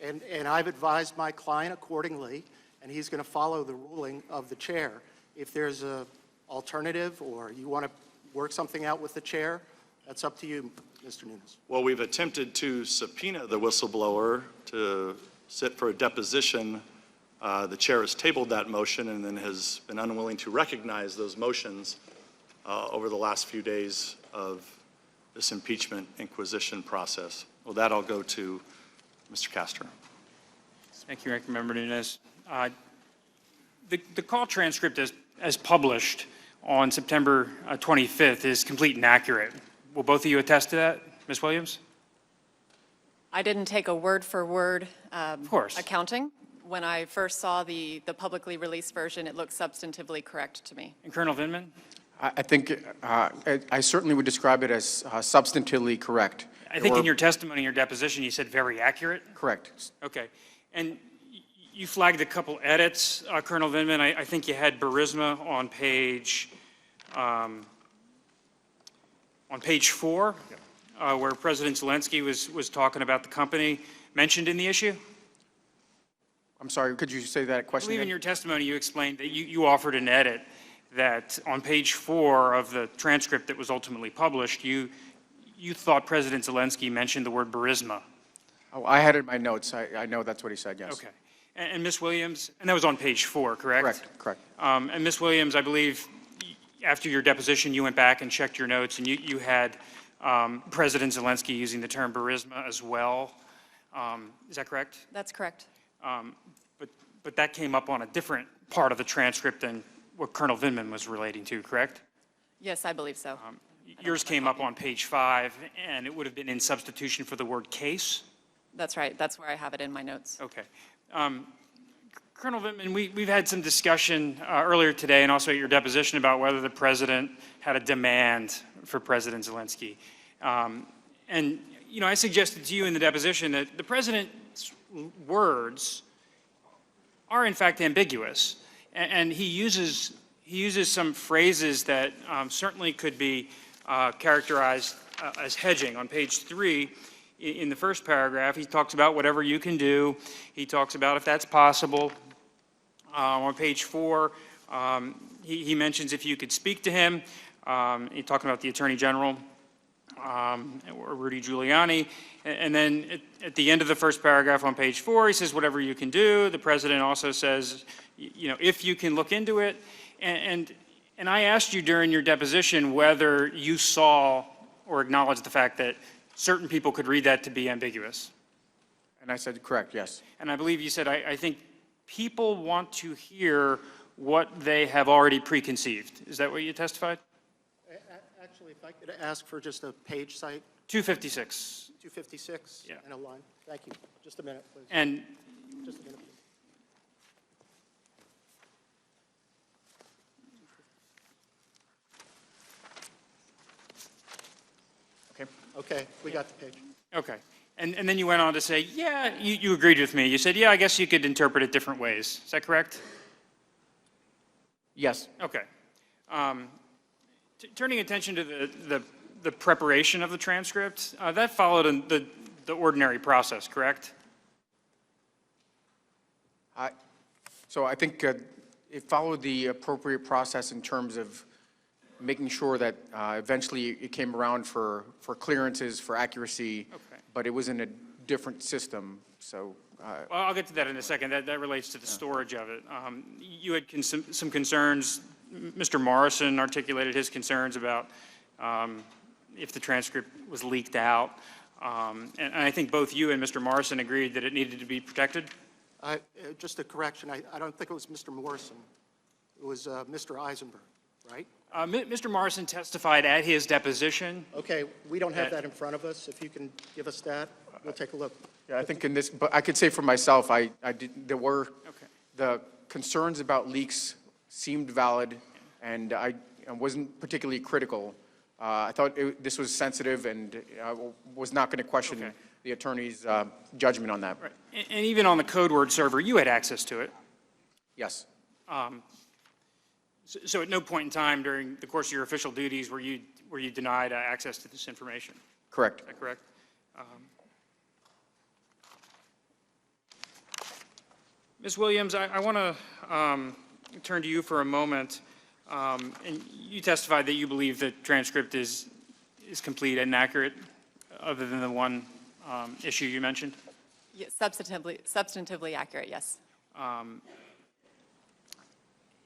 And I've advised my client accordingly, and he's going to follow the ruling of the chair. If there's an alternative or you want to work something out with the chair, that's up to you, Mr. Nunes. Well, we've attempted to subpoena the whistleblower to sit for a deposition. The chair has tabled that motion and then has been unwilling to recognize those motions over the last few days of this impeachment inquisition process. Well, that I'll go to Mr. Castor. Thank you, Ranking Member Nunes. The call transcript as published on September 25th is complete and accurate. Will both of you attest to that, Ms. Williams? I didn't take a word-for-word course. accounting. When I first saw the publicly released version, it looked substantively correct to me. And Colonel Vindman? I think I certainly would describe it as substantively correct. I think in your testimony, your deposition, you said very accurate? Correct. Okay. And you flagged a couple edits, Colonel Vindman. I think you had Burisma on page 4, where President Zelensky was talking about the company mentioned in the issue. I'm sorry, could you say that I question believe in again? your testimony you explained that you offered an edit that on page 4 of the transcript that was ultimately published, you thought President Zelensky mentioned the word Burisma. Oh, I had it in my notes. I know that's what he said, yes. Okay. And Ms. Williams, and that was on page 4, correct? Correct. And Ms. Williams, I believe after your deposition, you went back and checked your notes, and you had President Zelensky using the term Burisma as well. Is that correct? That's correct. But that came up on a different part of the transcript than what Colonel Vindman was relating to, correct? Yes, I believe so. Yours came up on page 5, and it would have been in substitution for the word case? That's right. That's where I have it in my notes. Okay. Colonel Vindman, we've had some discussion earlier today and also at your deposition about whether the president had a demand for President Zelensky. And, you know, I suggested to you in the deposition that the president's words are in fact ambiguous. And he uses some phrases that certainly could be characterized as hedging. On page 3, in the first paragraph, he talks about whatever you can do. He talks about if that's possible. On page 4, he mentions if you could speak to him. He's talking about the Attorney General. or Rudy Giuliani. And then at the end of the first paragraph on page 4, he says, whatever you can do. The president also says, if you can look into it. And I asked you during your deposition whether you saw or acknowledged the fact that certain people could read that to be ambiguous. And I said, correct, yes. And I believe you said, I think people want to hear what they have already preconceived. Is that what you testified? Actually, if I could ask for just a page site, 256. 256 Yeah. and a line. Thank you. Just a minute, please. And Just a minute, please. Okay. Okay, we got the page. okay. And then you went on to say, yeah, you agreed with me. You said, yeah, I guess you could interpret it different ways. Is that correct? Yes, Okay. Turning attention to the preparation of the transcript, that followed in the ordinary process, correct? so I think it followed the appropriate process in terms of making sure that eventually it came around for clearances, for accuracy, Okay. but it was in a different system, so. Well, I'll get to that in a second. That relates to the storage of it. You had some concerns. Mr. Morrison articulated his concerns about if the transcript was leaked out. And I think both you and Mr. Morrison agreed that it needed to be protected. Just a correction, I don't think it was Mr. Morrison. It was Mr. Eisenberg, right? Mr. Morrison testified at his deposition. Okay, we don't have that in front of us. If you can give us that, we'll take a look. Yeah, I think in this, but I could say for myself, there were, Okay. the concerns about leaks seemed valid, and I wasn't particularly critical. I thought this was sensitive, and I was not going to question Okay. the attorney's judgment on that. Right. And even on the code word server, you had access to it. Yes, So at no point in time during the course of your official duties were you denied access to this information. correct. Is that correct? Ms. Williams, I want to turn to you for a moment. And you testified that you believe the transcript is complete and accurate, other than the one issue you mentioned? Yes, substantively accurate, yes.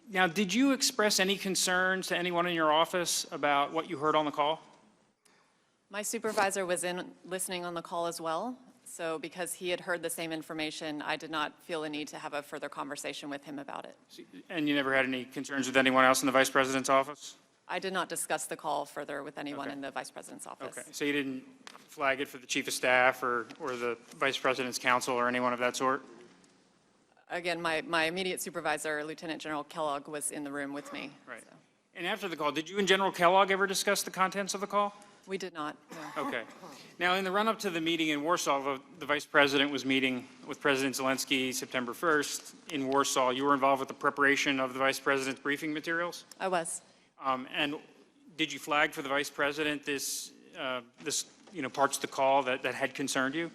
Now, did you express any concerns to anyone in your office about what you heard on the call? My supervisor was listening on the call as well, so because he had heard the same information, I did not feel a need to have a further conversation with him about it. And you never had any concerns with anyone else in the Vice President's office? I did not discuss the call further with anyone Okay. in the Vice President's office. Okay, so you didn't flag it for the Chief of Staff or the Vice President's counsel or anyone of that sort? Again, my immediate supervisor, Lieutenant General Kellogg, was in the room with me. Right. so. And after the call, did you and General Kellogg ever discuss the contents of the call? We did not, no. Okay. Now, in the run-up to the meeting in Warsaw, the Vice President was meeting with President Zelensky September 1st in Warsaw. You were involved with the preparation of the Vice President's briefing materials? I was. And did you flag for the Vice President this parts of the call that had concerned you?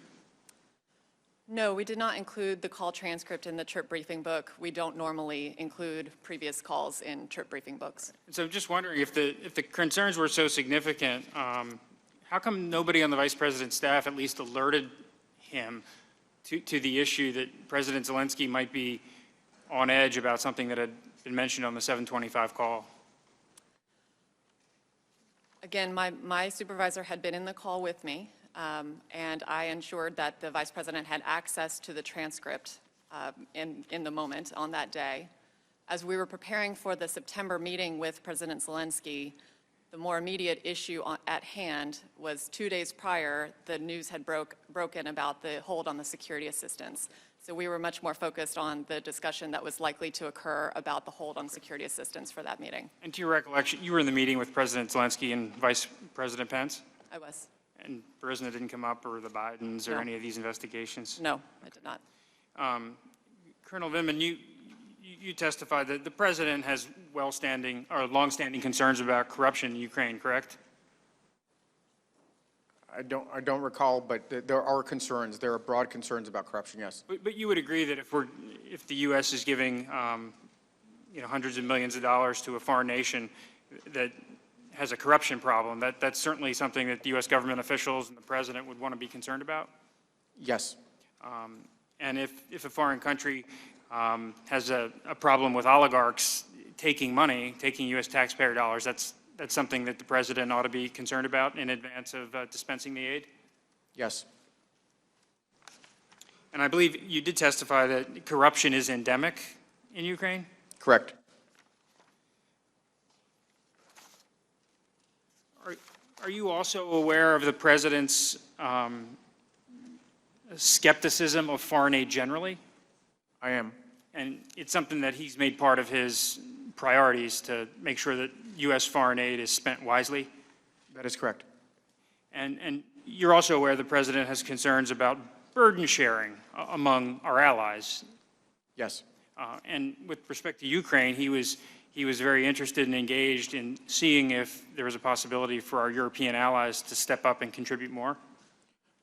No, we did not include the call transcript in the trip briefing book. We don't normally include previous calls in trip briefing books. So I'm just wondering, if the concerns were so significant, how come nobody on the Vice President's staff at least alerted him to the issue that President Zelensky might be on edge about something that had been mentioned on the 725 call? Again, My supervisor had been in the call with me, and I ensured that the Vice President had access to the transcript in the moment on that day. As we were preparing for the September meeting with President Zelensky, the more immediate issue at hand was 2 days prior, the news had broken about the hold on the security assistance. So we were much more focused on the discussion that was likely to occur about the hold on security assistance for that meeting. And to your recollection, you were in the meeting with President Zelensky and Vice President Pence? I was. And Burisma didn't come up, or the Bidens, or No. any of these investigations? No, I did not. Colonel Vindman, you testified that the President has longstanding concerns about corruption in Ukraine, correct? I don't recall, but there are concerns. There are broad concerns about corruption, yes. But you would agree that if the U.S. is giving hundreds of millions of dollars to a foreign nation that has a corruption problem. That's certainly something that the U.S. government officials and the president would want to be concerned about. Yes. And if a foreign country has a problem with oligarchs taking money, taking U.S. taxpayer dollars, that's something that the president ought to be concerned about in advance of dispensing the aid? Yes. And I believe you did testify that corruption is endemic in Ukraine? Correct. Are you also aware of the president's skepticism of foreign aid generally? I am. And it's something that he's made part of his priorities to make sure that U.S. foreign aid is spent wisely? That is correct. And you're also aware the president has concerns about burden sharing among our allies. Yes. And with respect to Ukraine, he was very interested and engaged in seeing if there was a possibility for our European allies to step up and contribute more.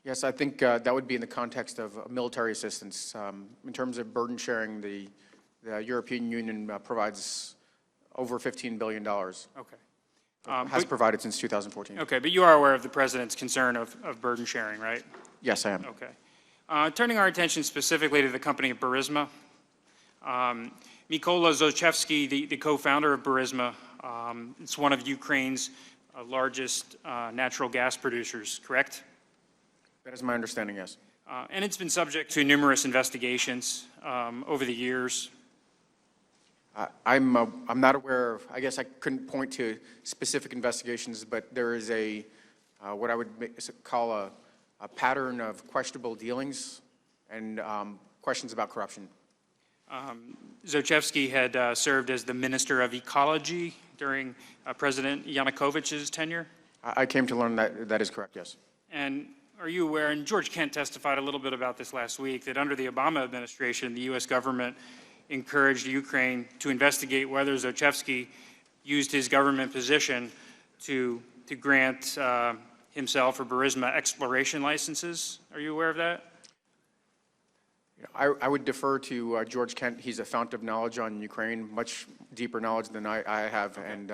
Yes, I think that would be in the context of military assistance. In terms of burden sharing, the European Union provides over $15 billion. Okay. Has provided since 2014. Okay, but you are aware of the president's concern of burden sharing, right? Yes, I am. Okay. Turning our attention specifically to the company of Burisma, Mykola Zlochevsky, the co-founder of Burisma, it's one of Ukraine's largest natural gas producers, correct? That is my understanding, yes. And it's been subject to numerous investigations over the years. I'm not aware of, I guess I couldn't point to specific investigations, but there is what I would call a pattern of questionable dealings and questions about corruption. Zlochevsky had served as the Minister of Ecology during President Yanukovych's tenure. I came to learn that that is correct, yes. And are you aware, and George Kent testified a little bit about this last week, that under the Obama administration, the U.S. government encouraged Ukraine to investigate whether Zlochevsky used his government position to grant himself or Burisma exploration licenses. Are you aware of that? I would defer to George Kent. He's a fount of knowledge on Ukraine, much deeper knowledge than I have. Okay. And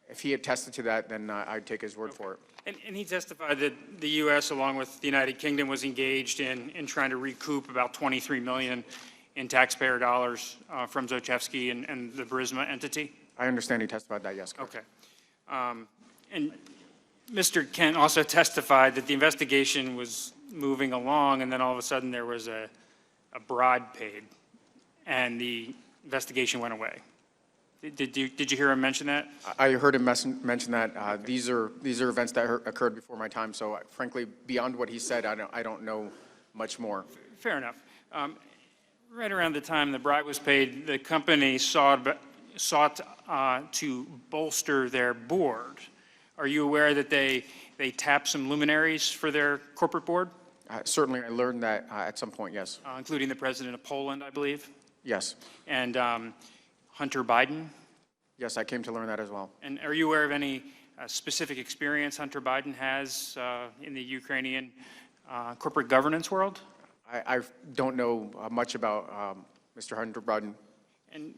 if he attested to that, then I'd take his word for it. And he testified that the U.S., along with the United Kingdom, was engaged in trying to recoup about $23 million in taxpayer dollars from Zlochevsky and the Burisma entity? I understand he testified that, yes. Correct. Okay. And Mr. Kent also testified that the investigation was moving along, and then all of a sudden there was a bribe paid, and the investigation went away. Did you hear him mention that? I heard him mention that. These are events that occurred before my time, so frankly, beyond what he said, I don't know much more. Fair enough. Right around the time the bribe was paid, the company sought to bolster their board. Are you aware that they tapped some luminaries for their corporate board? Certainly, I learned that at some point, yes. Including the president of Poland, I believe? Yes. And Hunter Biden? Yes, I came to learn that as well. And are you aware of any specific experience Hunter Biden has in the Ukrainian corporate governance world? I don't know much about Mr. Hunter Biden. And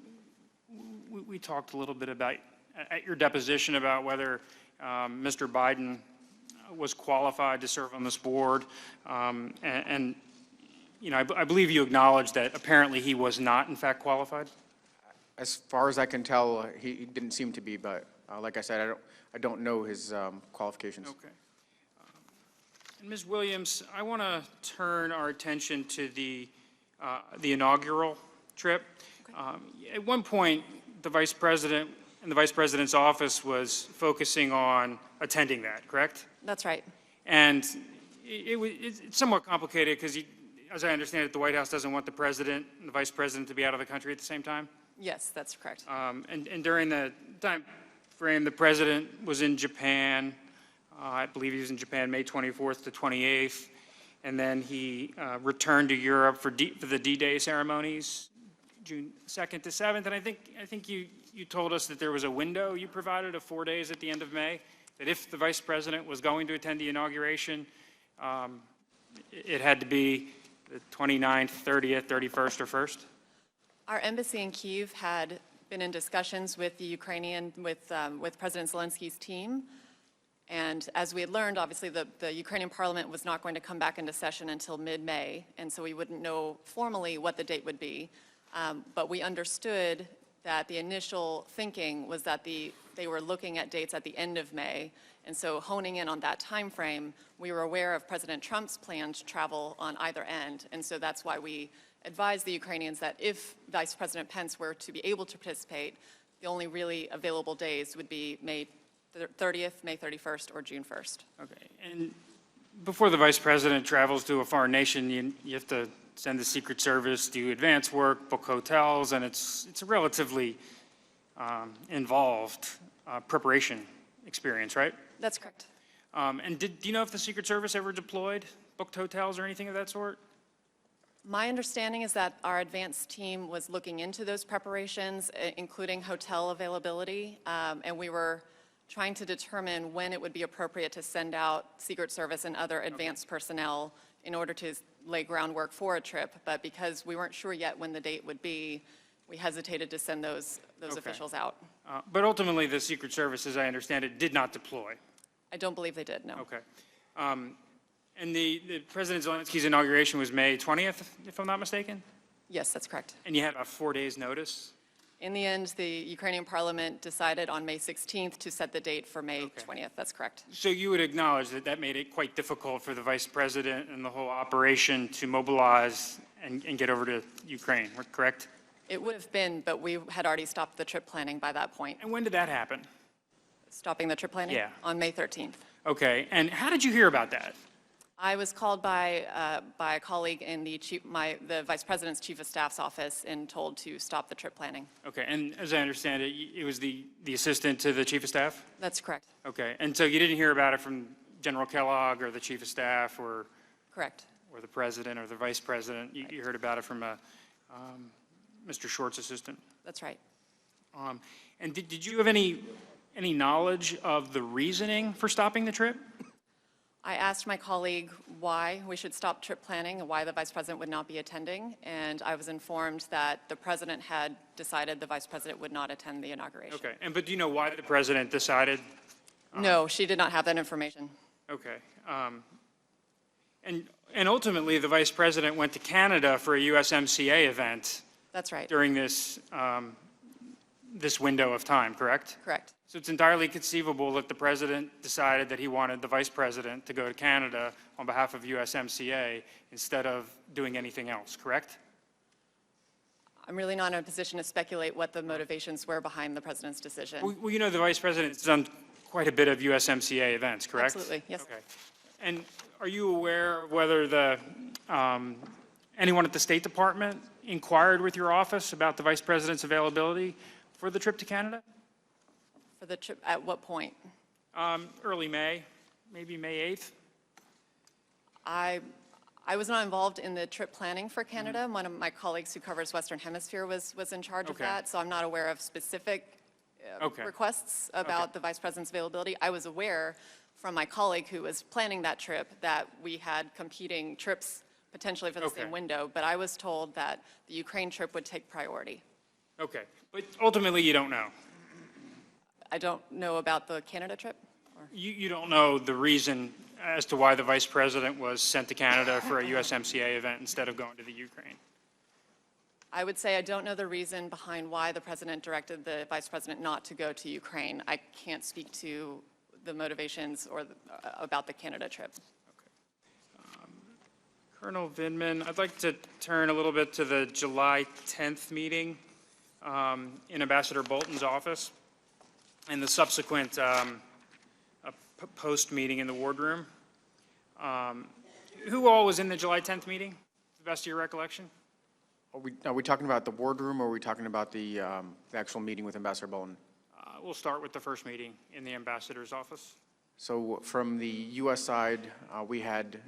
we talked a little bit about, at your deposition, about whether Mr. Biden was qualified to serve on this board. And you know, I believe you acknowledged that apparently he was not, in fact, qualified? As far as I can tell, he didn't seem to be, but like I said, I don't know his qualifications. Okay. And Ms. Williams, I want to turn our attention to the inaugural trip. Okay. At one point, the Vice President and the Vice President's office was focusing on attending that, correct? That's right. And it's somewhat complicated because, as I understand it, the White House doesn't want the President and the Vice President to be out of the country at the same time? Yes, that's correct. And during the time frame, the President was in Japan. I believe he was in Japan May 24th to 28th. And then he returned to Europe for the D-Day ceremonies, June 2nd to 7th. And I think you told us that there was a window you provided of 4 days at the end of May, that if the Vice President was going to attend the inauguration, it had to be the 29th, 30th, 31st, or 1st? Our embassy in Kyiv had been in discussions with the with President Zelensky's team. And as we had learned, obviously, the Ukrainian parliament was not going to come back into session until mid-May, and so we wouldn't know formally what the date would be. But we understood that the initial thinking was that they were looking at dates at the end of May, and so honing in on that time frame, we were aware of President Trump's plan to travel on either end, and so that's why we advised the Ukrainians that if Vice President Pence were to be able to participate, the only really available days would be May 30th, May 31st, or June 1st. Okay, and before the vice president travels to a foreign nation, you have to send the Secret Service, do advance work, book hotels, and it's a relatively involved preparation experience, right? That's correct. And do you know if the Secret Service ever deployed, booked hotels or anything of that sort? My understanding is that our advance team was looking into those preparations, including hotel availability, and we were trying to determine when it would be appropriate to send out Secret Service and other advanced personnel in order to lay groundwork for a trip. But because we weren't sure yet when the date would be, we hesitated to send those officials out. But ultimately, the Secret Service, as I understand it, did not deploy. I don't believe they did, no. Okay. And the President Zelensky's inauguration was May 20th, if I'm not mistaken? Yes, that's correct. And you had a 4 days notice? In the end, the Ukrainian parliament decided on May 16th to set the date for May 20th. That's correct. So you would acknowledge that that made it quite difficult for the vice president and the whole operation to mobilize and get over to Ukraine, correct? It would have been, but we had already stopped the trip planning by that point. And when did that happen? Stopping the trip planning? Yeah. On May 13th. Okay, and how did you hear about that? I was called by a colleague in the vice president's chief of staff's office and told to stop the trip planning. Okay, and as I understand it, it was the assistant to the chief of staff? That's correct. Okay, and so you didn't hear about it from General Kellogg or the chief of staff or Correct. the president or the vice president? You heard about it from Mr. Short's assistant? That's right. And did you have any knowledge of the reasoning for stopping the trip? I asked my colleague why we should stop trip planning and why the vice president would not be attending, and I was informed that the president had decided the vice president would not attend the inauguration. Okay, but do you know why the president decided? No, she did not have that information. Okay. And ultimately, the vice president went to Canada for a USMCA event That's right. during this window of time, correct? Correct. So it's entirely conceivable that the president decided that he wanted the vice president to go to Canada on behalf of USMCA instead of doing anything else, correct? I'm really not in a position to speculate what the motivations were behind the president's decision. Well, you know the vice president's done quite a bit of USMCA events, correct? Absolutely, yes. Okay. And are you aware of whether anyone at the State Department inquired with your office about the vice president's availability for the trip to Canada? For the trip, at what point? Early May, maybe May 8th? I was not involved in the trip planning for Canada. One of my colleagues who covers Western Hemisphere was in charge of Okay. that, so I'm not aware of specific Okay. requests about the vice president's availability. I was aware from my colleague who was planning that trip that we had competing trips potentially for the Okay. same window, but I was told that the Ukraine trip would take priority. Okay, but ultimately you don't know? I don't know about the Canada trip. You don't know the reason as to why the vice president was sent to Canada for a USMCA event instead of going to the Ukraine? I would say I don't know the reason behind why the president directed the vice president not to go to Ukraine. I can't speak to the motivations or about the Canada trip. Colonel Vindman, I'd like to turn a little bit to the July 10th meeting in Ambassador Bolton's office and the subsequent post-meeting in the wardroom. Who all was in the July 10th meeting, to the best of your recollection? Are we talking about the boardroom, or are we talking about the actual meeting with Ambassador Bolton? We'll start with the first meeting in the ambassador's office. So from the U.S. side, we had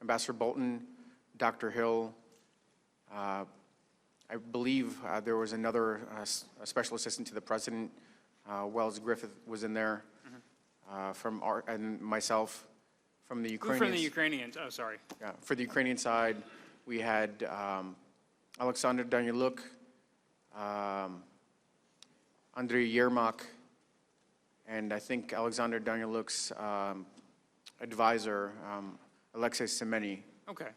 Ambassador Bolton, Dr. Hill. I believe there was another special assistant to the president, Wells Griffith, was in there, and myself. From the Who Ukrainians. from the Ukrainians? Oh, sorry. Yeah, for the Ukrainian side, we had Alexander Danyaluk, Andrei Yermak, and I think Alexander Danieluk's advisor, Alexei Semeny. Okay.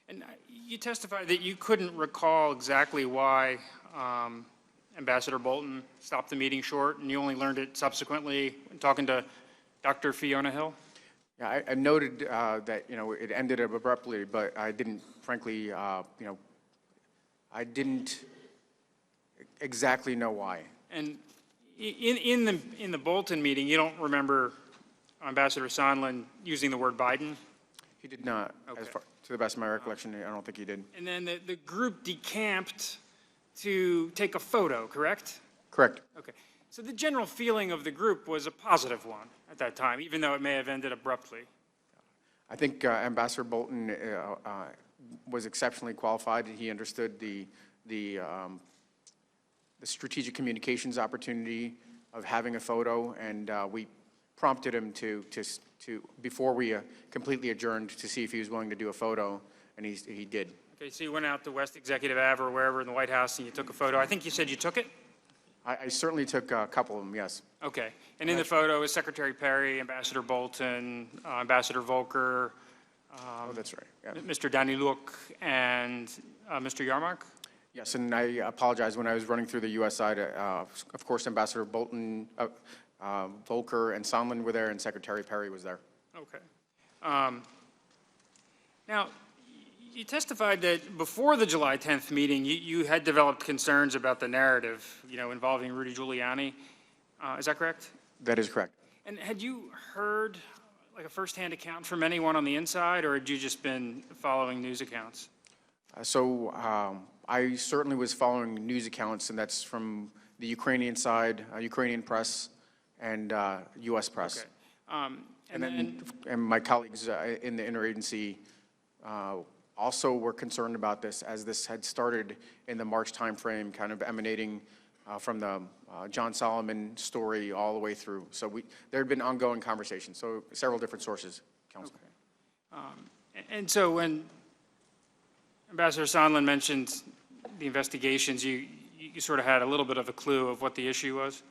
And you testified that you couldn't recall exactly why Ambassador Bolton stopped the meeting short, and you only learned it subsequently when talking to Dr. Fiona Hill? Yeah, I noted that, it ended abruptly, but I didn't, frankly, I didn't exactly know why. And in the Bolton meeting, you don't remember Ambassador Sondland using the word Biden? He did not, Okay. to the best of my recollection, I don't think he did. And then the group decamped to take a photo, correct? Correct. Okay. So the general feeling of the group was a positive one at that time, even though it may have ended abruptly. I think Ambassador Bolton was exceptionally qualified. He understood the strategic communications opportunity of having a photo, and we prompted him to before we completely adjourned, to see if he was willing to do a photo, and he did. Okay, so you went out to West Executive Ave or wherever in the White House and you took a photo. I think you said you took it? I certainly took a couple of them, yes. Okay. And in the photo is Secretary Perry, Ambassador Bolton, Ambassador Volker, Oh, that's right, yeah. Mr. Daniluk, and Mr. Yarmark? Yes, and I apologize, when I was running through the U.S. side, of course, Ambassador Bolton, Volker, and Sondland were there, and Secretary Perry was there. Okay. Now, you testified that before the July 10th meeting, you had developed concerns about the narrative, involving Rudy Giuliani. Is that correct? That is correct. And had you heard like a firsthand account from anyone on the inside, or had you just been following news accounts? So I certainly was following news accounts, and that's from the Ukrainian side, Ukrainian press, and U.S. press. Okay. And my colleagues in the interagency also were concerned about this, as this had started in the March timeframe, kind of emanating from the John Solomon story all the way through. So there had been ongoing conversations, so several different sources, Councilman. Okay. And so when Ambassador Sondland mentioned the investigations, you sort of had a little bit of a clue of what the issue was?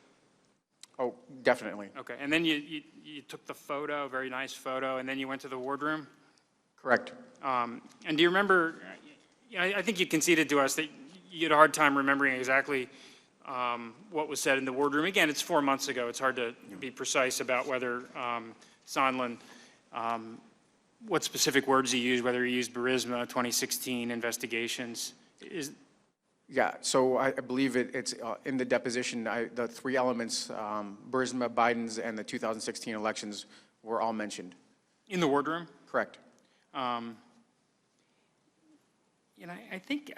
Oh, definitely. Okay. And then you took the photo, a very nice photo, and then you went to the wardroom? Correct. And do you remember, I think you conceded to us that you had a hard time remembering exactly what was said in the wardroom. Again, it's 4 months ago. It's hard to be precise about whether Sondland, what specific words he used, whether he used Burisma, 2016 investigations. Yeah, so I believe it's in the deposition, the three elements, Burisma, Biden's, and the 2016 elections were all mentioned. In the wardroom? Correct. I think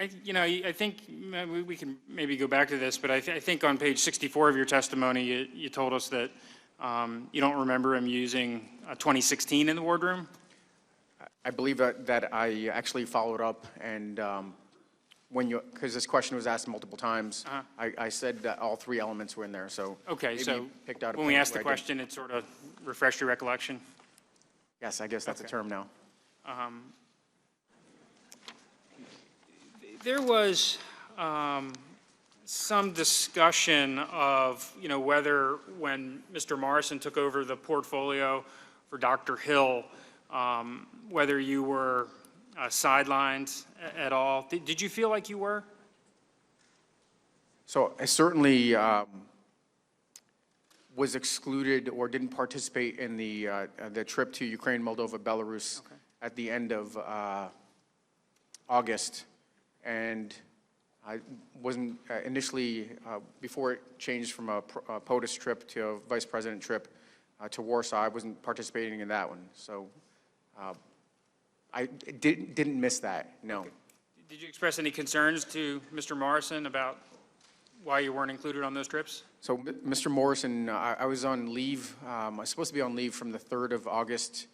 we can maybe go back to this, but I think on page 64 of your testimony, you told us that you don't remember him using 2016 in the wardroom? I believe that I actually followed up, and because this question was asked multiple times, I said that all three elements were in there, so Okay, maybe so you picked out a when we point asked the where I didn't. question, it sort of refreshed your recollection? Yes, I guess that's a Okay. term now. There was some discussion of, whether when Mr. Morrison took over the portfolio for Dr. Hill, whether you were sidelined at all. Did you feel like you were? So I certainly was excluded or didn't participate in the trip to Ukraine, Moldova, Belarus at the end of August. And I wasn't initially, before it changed from a POTUS trip to a vice president trip to Warsaw, I wasn't participating in that one. So I didn't miss that, no. Okay. Did you express any concerns to Mr. Morrison about why you weren't included on those trips? So Mr. Morrison, I was on leave, I was supposed to be on leave from the 3rd of August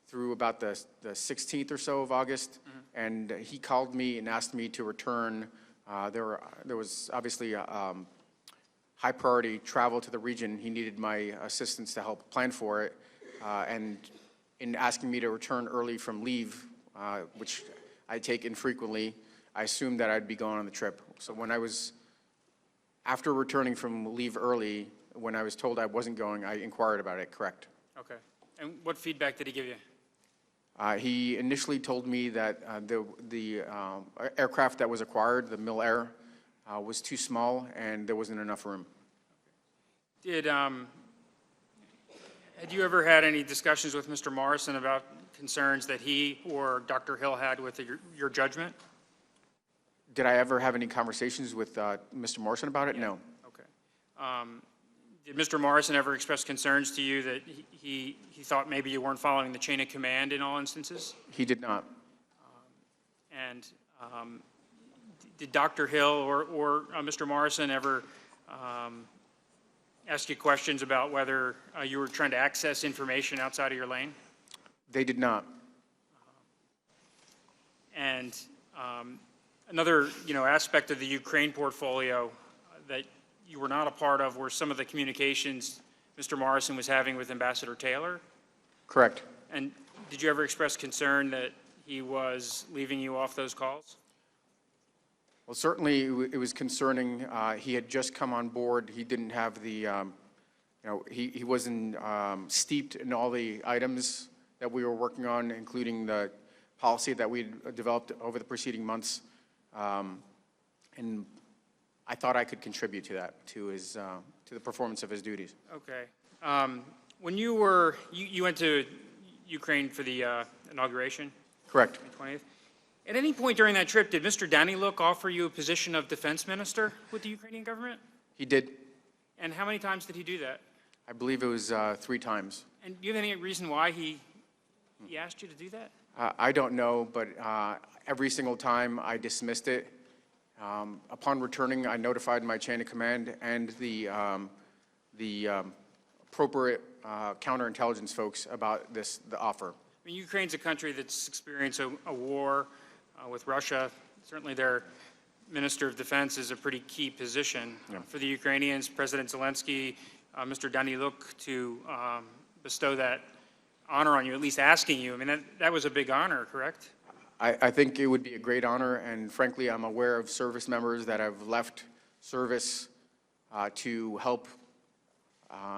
through about the 16th or so of August, and he called me and asked me to return. There was obviously high priority travel to the region. He needed my assistance to help plan for it, and in asking me to return early from leave, which I take infrequently, I assumed that I'd be going on the trip. So when I was After returning from leave early, when I was told I wasn't going, I inquired about it, correct. Okay. And what feedback did he give you? He initially told me that the aircraft that was acquired, the Mil Air, was too small and there wasn't enough room. Had you ever had any discussions with Mr. Morrison about concerns that he or Dr. Hill had with your judgment? Did I ever have any conversations with Mr. Morrison about it? No. Okay. Did Mr. Morrison ever express concerns to you that he thought maybe you weren't following the chain of command in all instances? He did not. And did Dr. Hill or Mr. Morrison ever ask you questions about whether you were trying to access information outside of your lane? They did not. And another, aspect of the Ukraine portfolio that you were not a part of were some of the communications Mr. Morrison was having with Ambassador Taylor. Correct. And did you ever express concern that he was leaving you off those calls? Well, certainly it was concerning. He had just come on board. He didn't have the, he wasn't steeped in all the items that we were working on, including the policy that we developed over the preceding months. And I thought I could contribute to that, to the performance of his duties. Okay. When you went to Ukraine for the inauguration? Correct. May 20th. At any point during that trip, did Mr. Daniluk offer you a position of defense minister with the Ukrainian government? He did. And how many times did he do that? I believe it was 3 times. And do you have any reason why he asked you to do that? I don't know, but every single time I dismissed it. Upon returning, I notified my chain of command and the appropriate counterintelligence folks about the offer. I mean, Ukraine's a country that's experienced a war with Russia. Certainly their Minister of Defense is a pretty key position. Yeah. For the Ukrainians, President Zelensky, Mr. Daniluk, to bestow that honor on you, at least asking you. I mean, that was a big honor, correct? I think it would be a great honor, and frankly, I'm aware of service members that have left service to help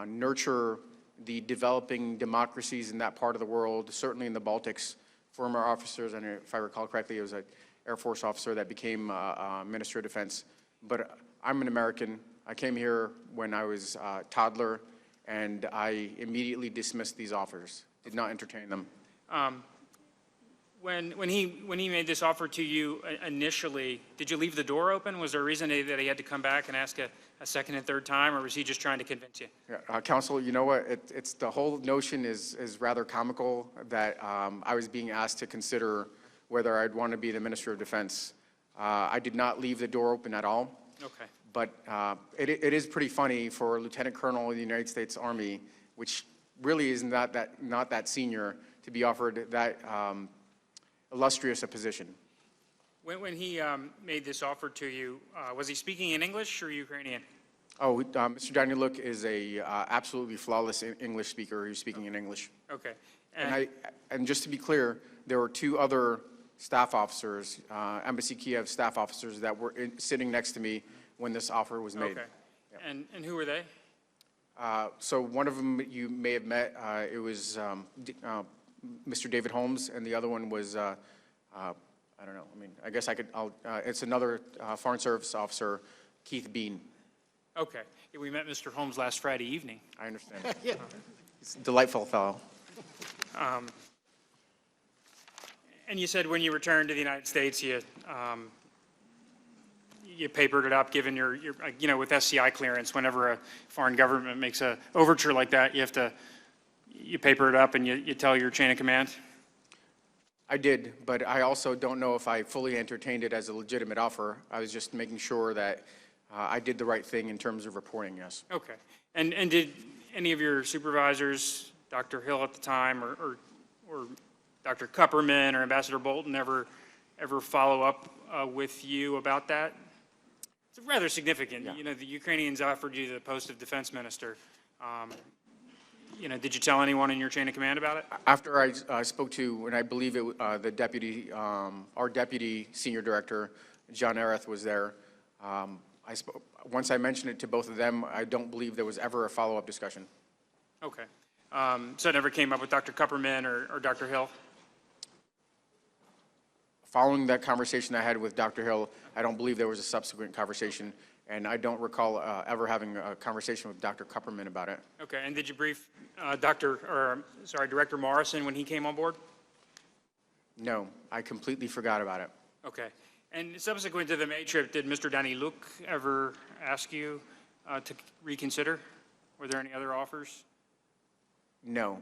nurture the developing democracies in that part of the world, certainly in the Baltics. Former officers, and if I recall correctly, it was an Air Force officer that became Minister of Defense. But I'm an American. I came here when I was a toddler, and I immediately dismissed these offers, did not entertain them. When he made this offer to you initially, did you leave the door open? Was there a reason that he had to come back and ask a second and third time, or was he just trying to convince you? Yeah, Counsel, you know what? It's the whole notion is rather comical that I was being asked to consider whether I'd want to be the Minister of Defense. I did not leave the door open at all. Okay. But it is pretty funny for a Lieutenant Colonel in the United States Army, which really is not that senior, to be offered that illustrious a position. When he made this offer to you, was he speaking in English or Ukrainian? Oh, Mr. Daniluk is a absolutely flawless English speaker. He's speaking in English. Okay. And just to be clear, there were 2 other staff officers, Embassy Kiev staff officers, that were sitting next to me when this offer was made. Okay. Yeah. And who were they? So one of them you may have met. It was Mr. David Holmes, and the other one was, I don't know. I mean, I guess it's another Foreign Service officer, Keith Bean. Okay. Yeah, we met Mr. Holmes last Friday evening. I understand. Yeah. He's a delightful fellow. And you said when you returned to the United States, you papered it up, given your with SCI clearance. Whenever a foreign government makes an overture like that, you paper it up and you tell your chain of command? I did, but I also don't know if I fully entertained it as a legitimate offer. I was just making sure that I did the right thing in terms of reporting, yes. Okay. And did any of your supervisors, Dr. Hill at the time, or Dr. Kupperman or Ambassador Bolton ever follow up with you about that? It's rather significant. Yeah. The Ukrainians offered you the post of defense minister. Did you tell anyone in your chain of command about it? After I spoke to, and I believe the deputy, our deputy senior director, John Areth, was there. I Once I mentioned it to both of them, I don't believe there was ever a follow-up discussion. Okay. So it never came up with Dr. Kupperman or Dr. Hill? Following that conversation I had with Dr. Hill, I don't believe there was a subsequent conversation, and I don't recall ever having a conversation with Dr. Kupperman about it. Okay, and did you brief Director Morrison when he came on board? No, I completely forgot about it. Okay. And subsequent to the May trip, did Mr. Danny Luke ever ask you to reconsider? Were there any other offers? No.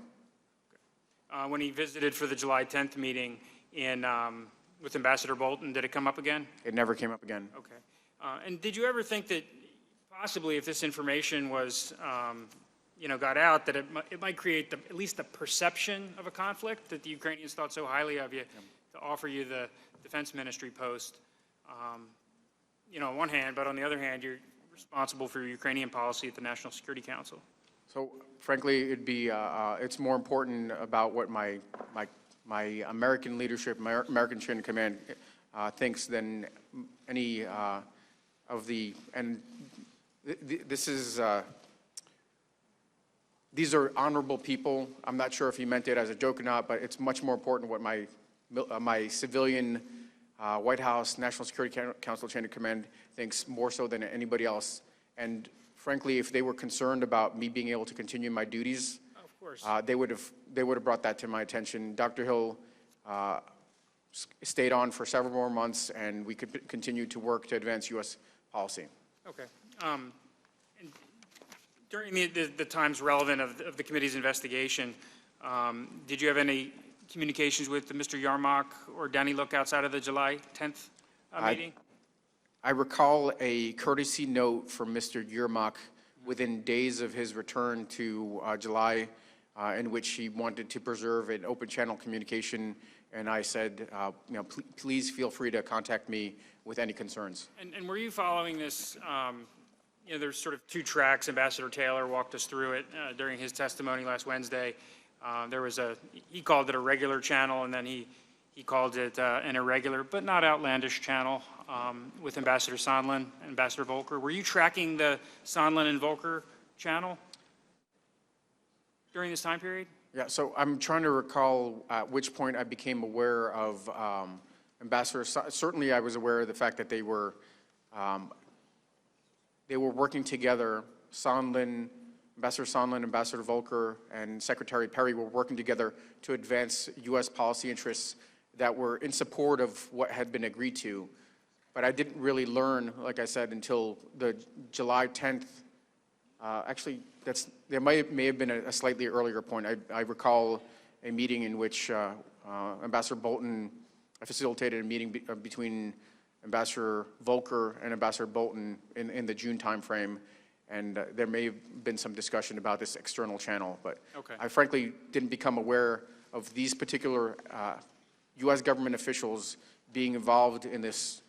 When he visited for the July 10th meeting with Ambassador Bolton, did it come up again? It never came up again. Okay. And did you ever think that possibly if this information was, got out, that it might create at least the perception of a conflict, that the Ukrainians thought so highly of you to offer you the defense ministry post, on one hand, but on the other hand, you're responsible for Ukrainian policy at the National Security Council? So frankly, it's more important about what my American leadership, my American chain of command thinks than any of the, and these are honorable people. I'm not sure if he meant it as a joke or not, but it's much more important what my civilian White House National Security Council chain of command thinks more so than anybody else. And frankly, if they were concerned about me being able to continue my duties, Of course. they would have brought that to my attention. Dr. Hill stayed on for several more months, and we could continue to work to advance U.S. policy. Okay. And during the times relevant of the committee's investigation, did you have any communications with Mr. Yarmouk or Danny Look outside of the July 10th meeting? I recall a courtesy note from Mr. Yermak within days of his return to July, in which he wanted to preserve an open channel communication, and I said, please feel free to contact me with any concerns. And were you following this? There's sort of two tracks. Ambassador Taylor walked us through it during his testimony last Wednesday. He called it a regular channel, and then he called it an irregular but not outlandish channel with Ambassador Sondland and Ambassador Volker. Were you tracking the Sondland and Volker channel during this time period? Yeah, so I'm trying to recall at which point I became aware of Ambassador. Certainly, I was aware of the fact that they were working together. Ambassador Sondland, Ambassador Volker, and Secretary Perry were working together to advance U.S. policy interests that were in support of what had been agreed to. But I didn't really learn, like I said, until the July 10th. Actually, there may have been a slightly earlier point. I recall a meeting in which Ambassador Bolton facilitated a meeting between Ambassador Volker and Ambassador Bolton in the June timeframe, and there may have been some discussion about this external channel. But Okay. I frankly didn't become aware of these particular U.S. government officials being involved in this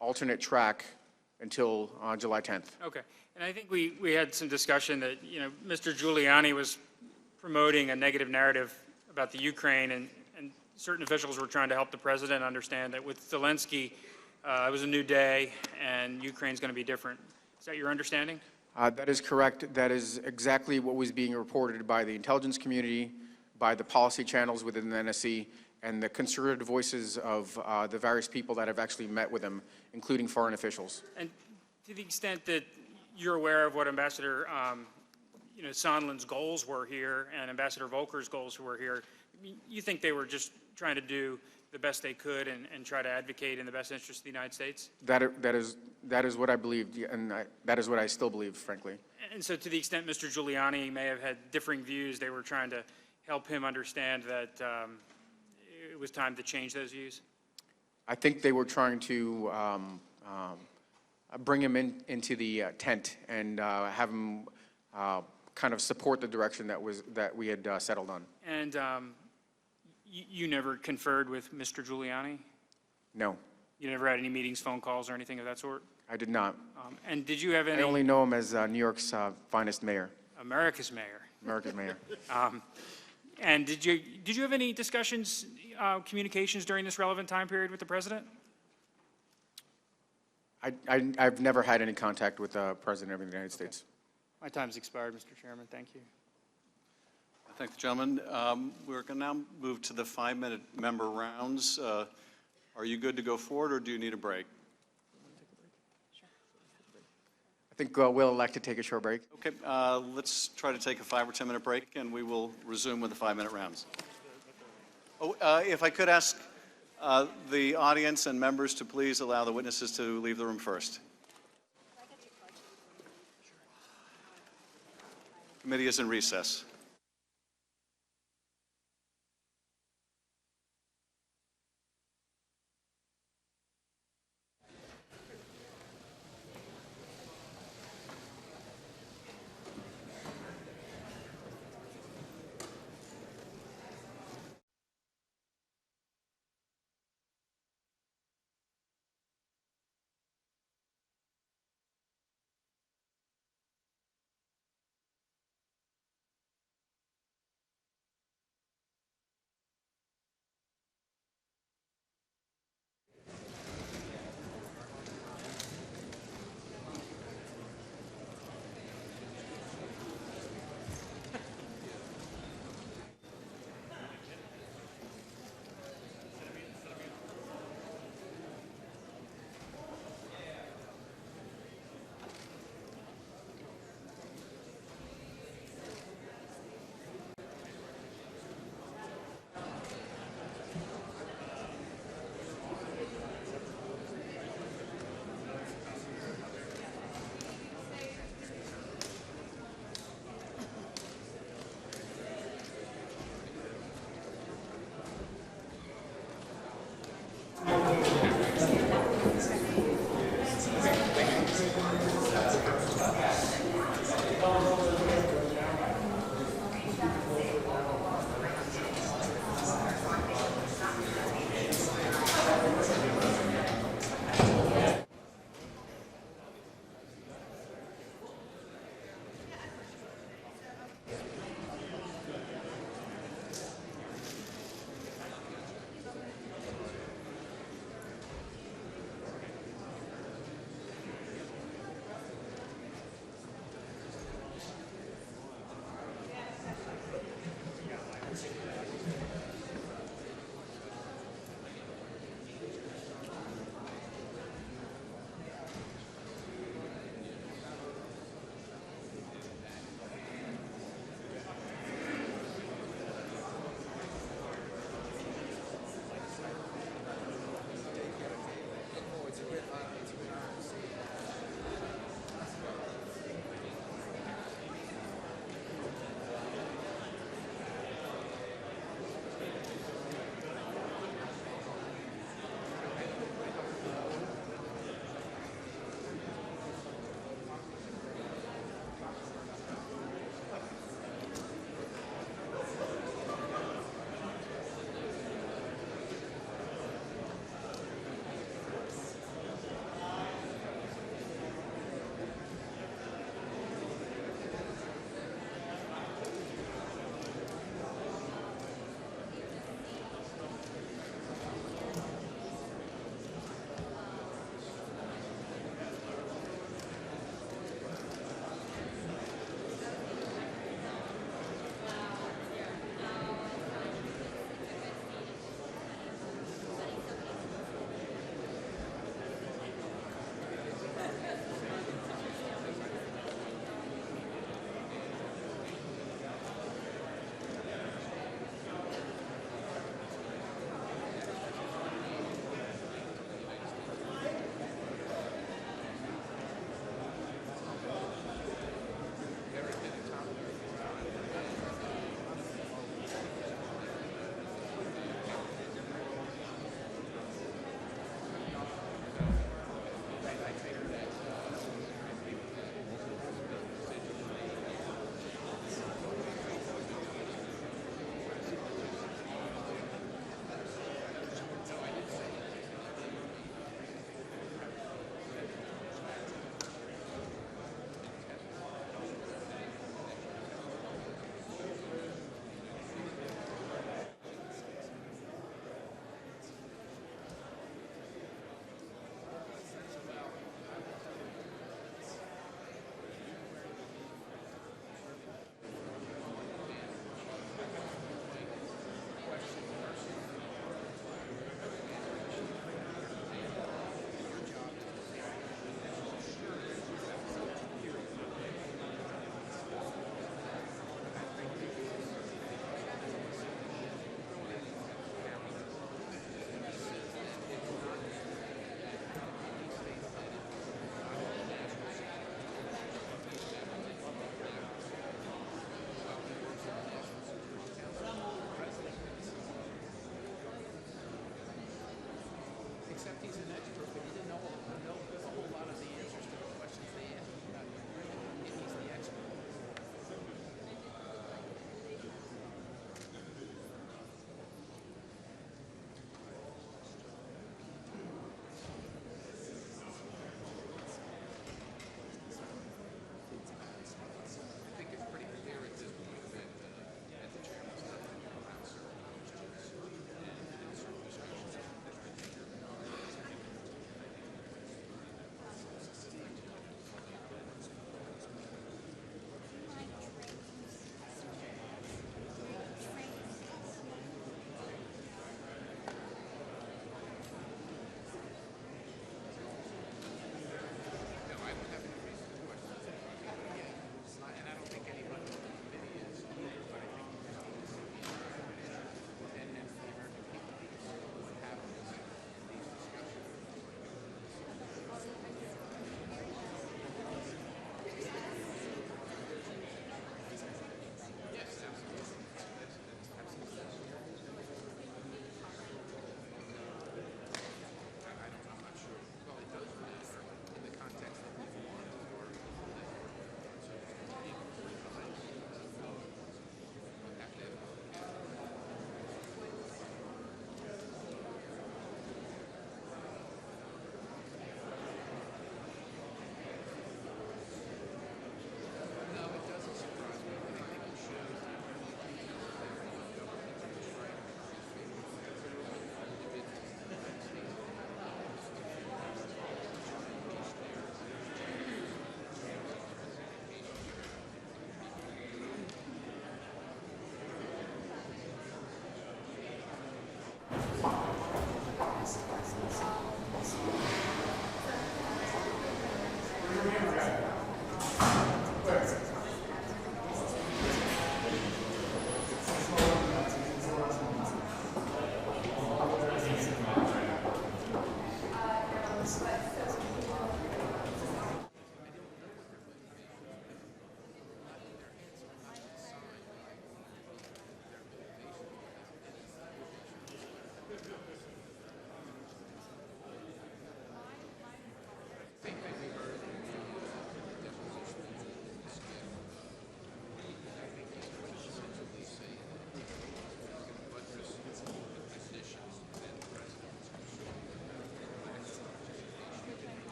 alternate track until July 10th. Okay. And I think we had some discussion that, Mr. Giuliani was promoting a negative narrative about the Ukraine, and certain officials were trying to help the president understand that with Zelensky, it was a new day, and Ukraine's going to be different. Is that your understanding? That is correct. That is exactly what was being reported by the intelligence community, by the policy channels within the NSC, and the conservative voices of the various people that have actually met with him, including foreign officials. And to the extent that you're aware of what Ambassador Sondland's goals were here and Ambassador Volker's goals were here, you think they were just trying to do the best they could and try to advocate in the best interest of the United States? That is what I believed, and that is what I still believe, frankly. And so to the extent Mr. Giuliani may have had differing views, they were trying to help him understand that it was time to change those views? I think they were trying to bring him into the tent and have him kind of support the direction that we had settled on. And you never conferred with Mr. Giuliani? No, You never had any meetings, phone calls, or anything of that sort? I did not. And did you have I any? only know him as New York's finest mayor, America's mayor. America's mayor. And did you have any discussions, communications during this relevant time period with the president? I've never had any contact with the President of the United States. My time's expired, Mr. Chairman. Thank you. I thank the gentleman. We're going to now move to the 5-minute member rounds. Are you good to go forward, or do you need a break? I think we'll elect to take a short break. Okay, let's try to take a 5 or 10-minute break, and we will resume with the 5-minute rounds. Oh, if I could ask the audience and members to please allow the witnesses to leave the room first. Committee is in recess.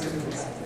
Sure.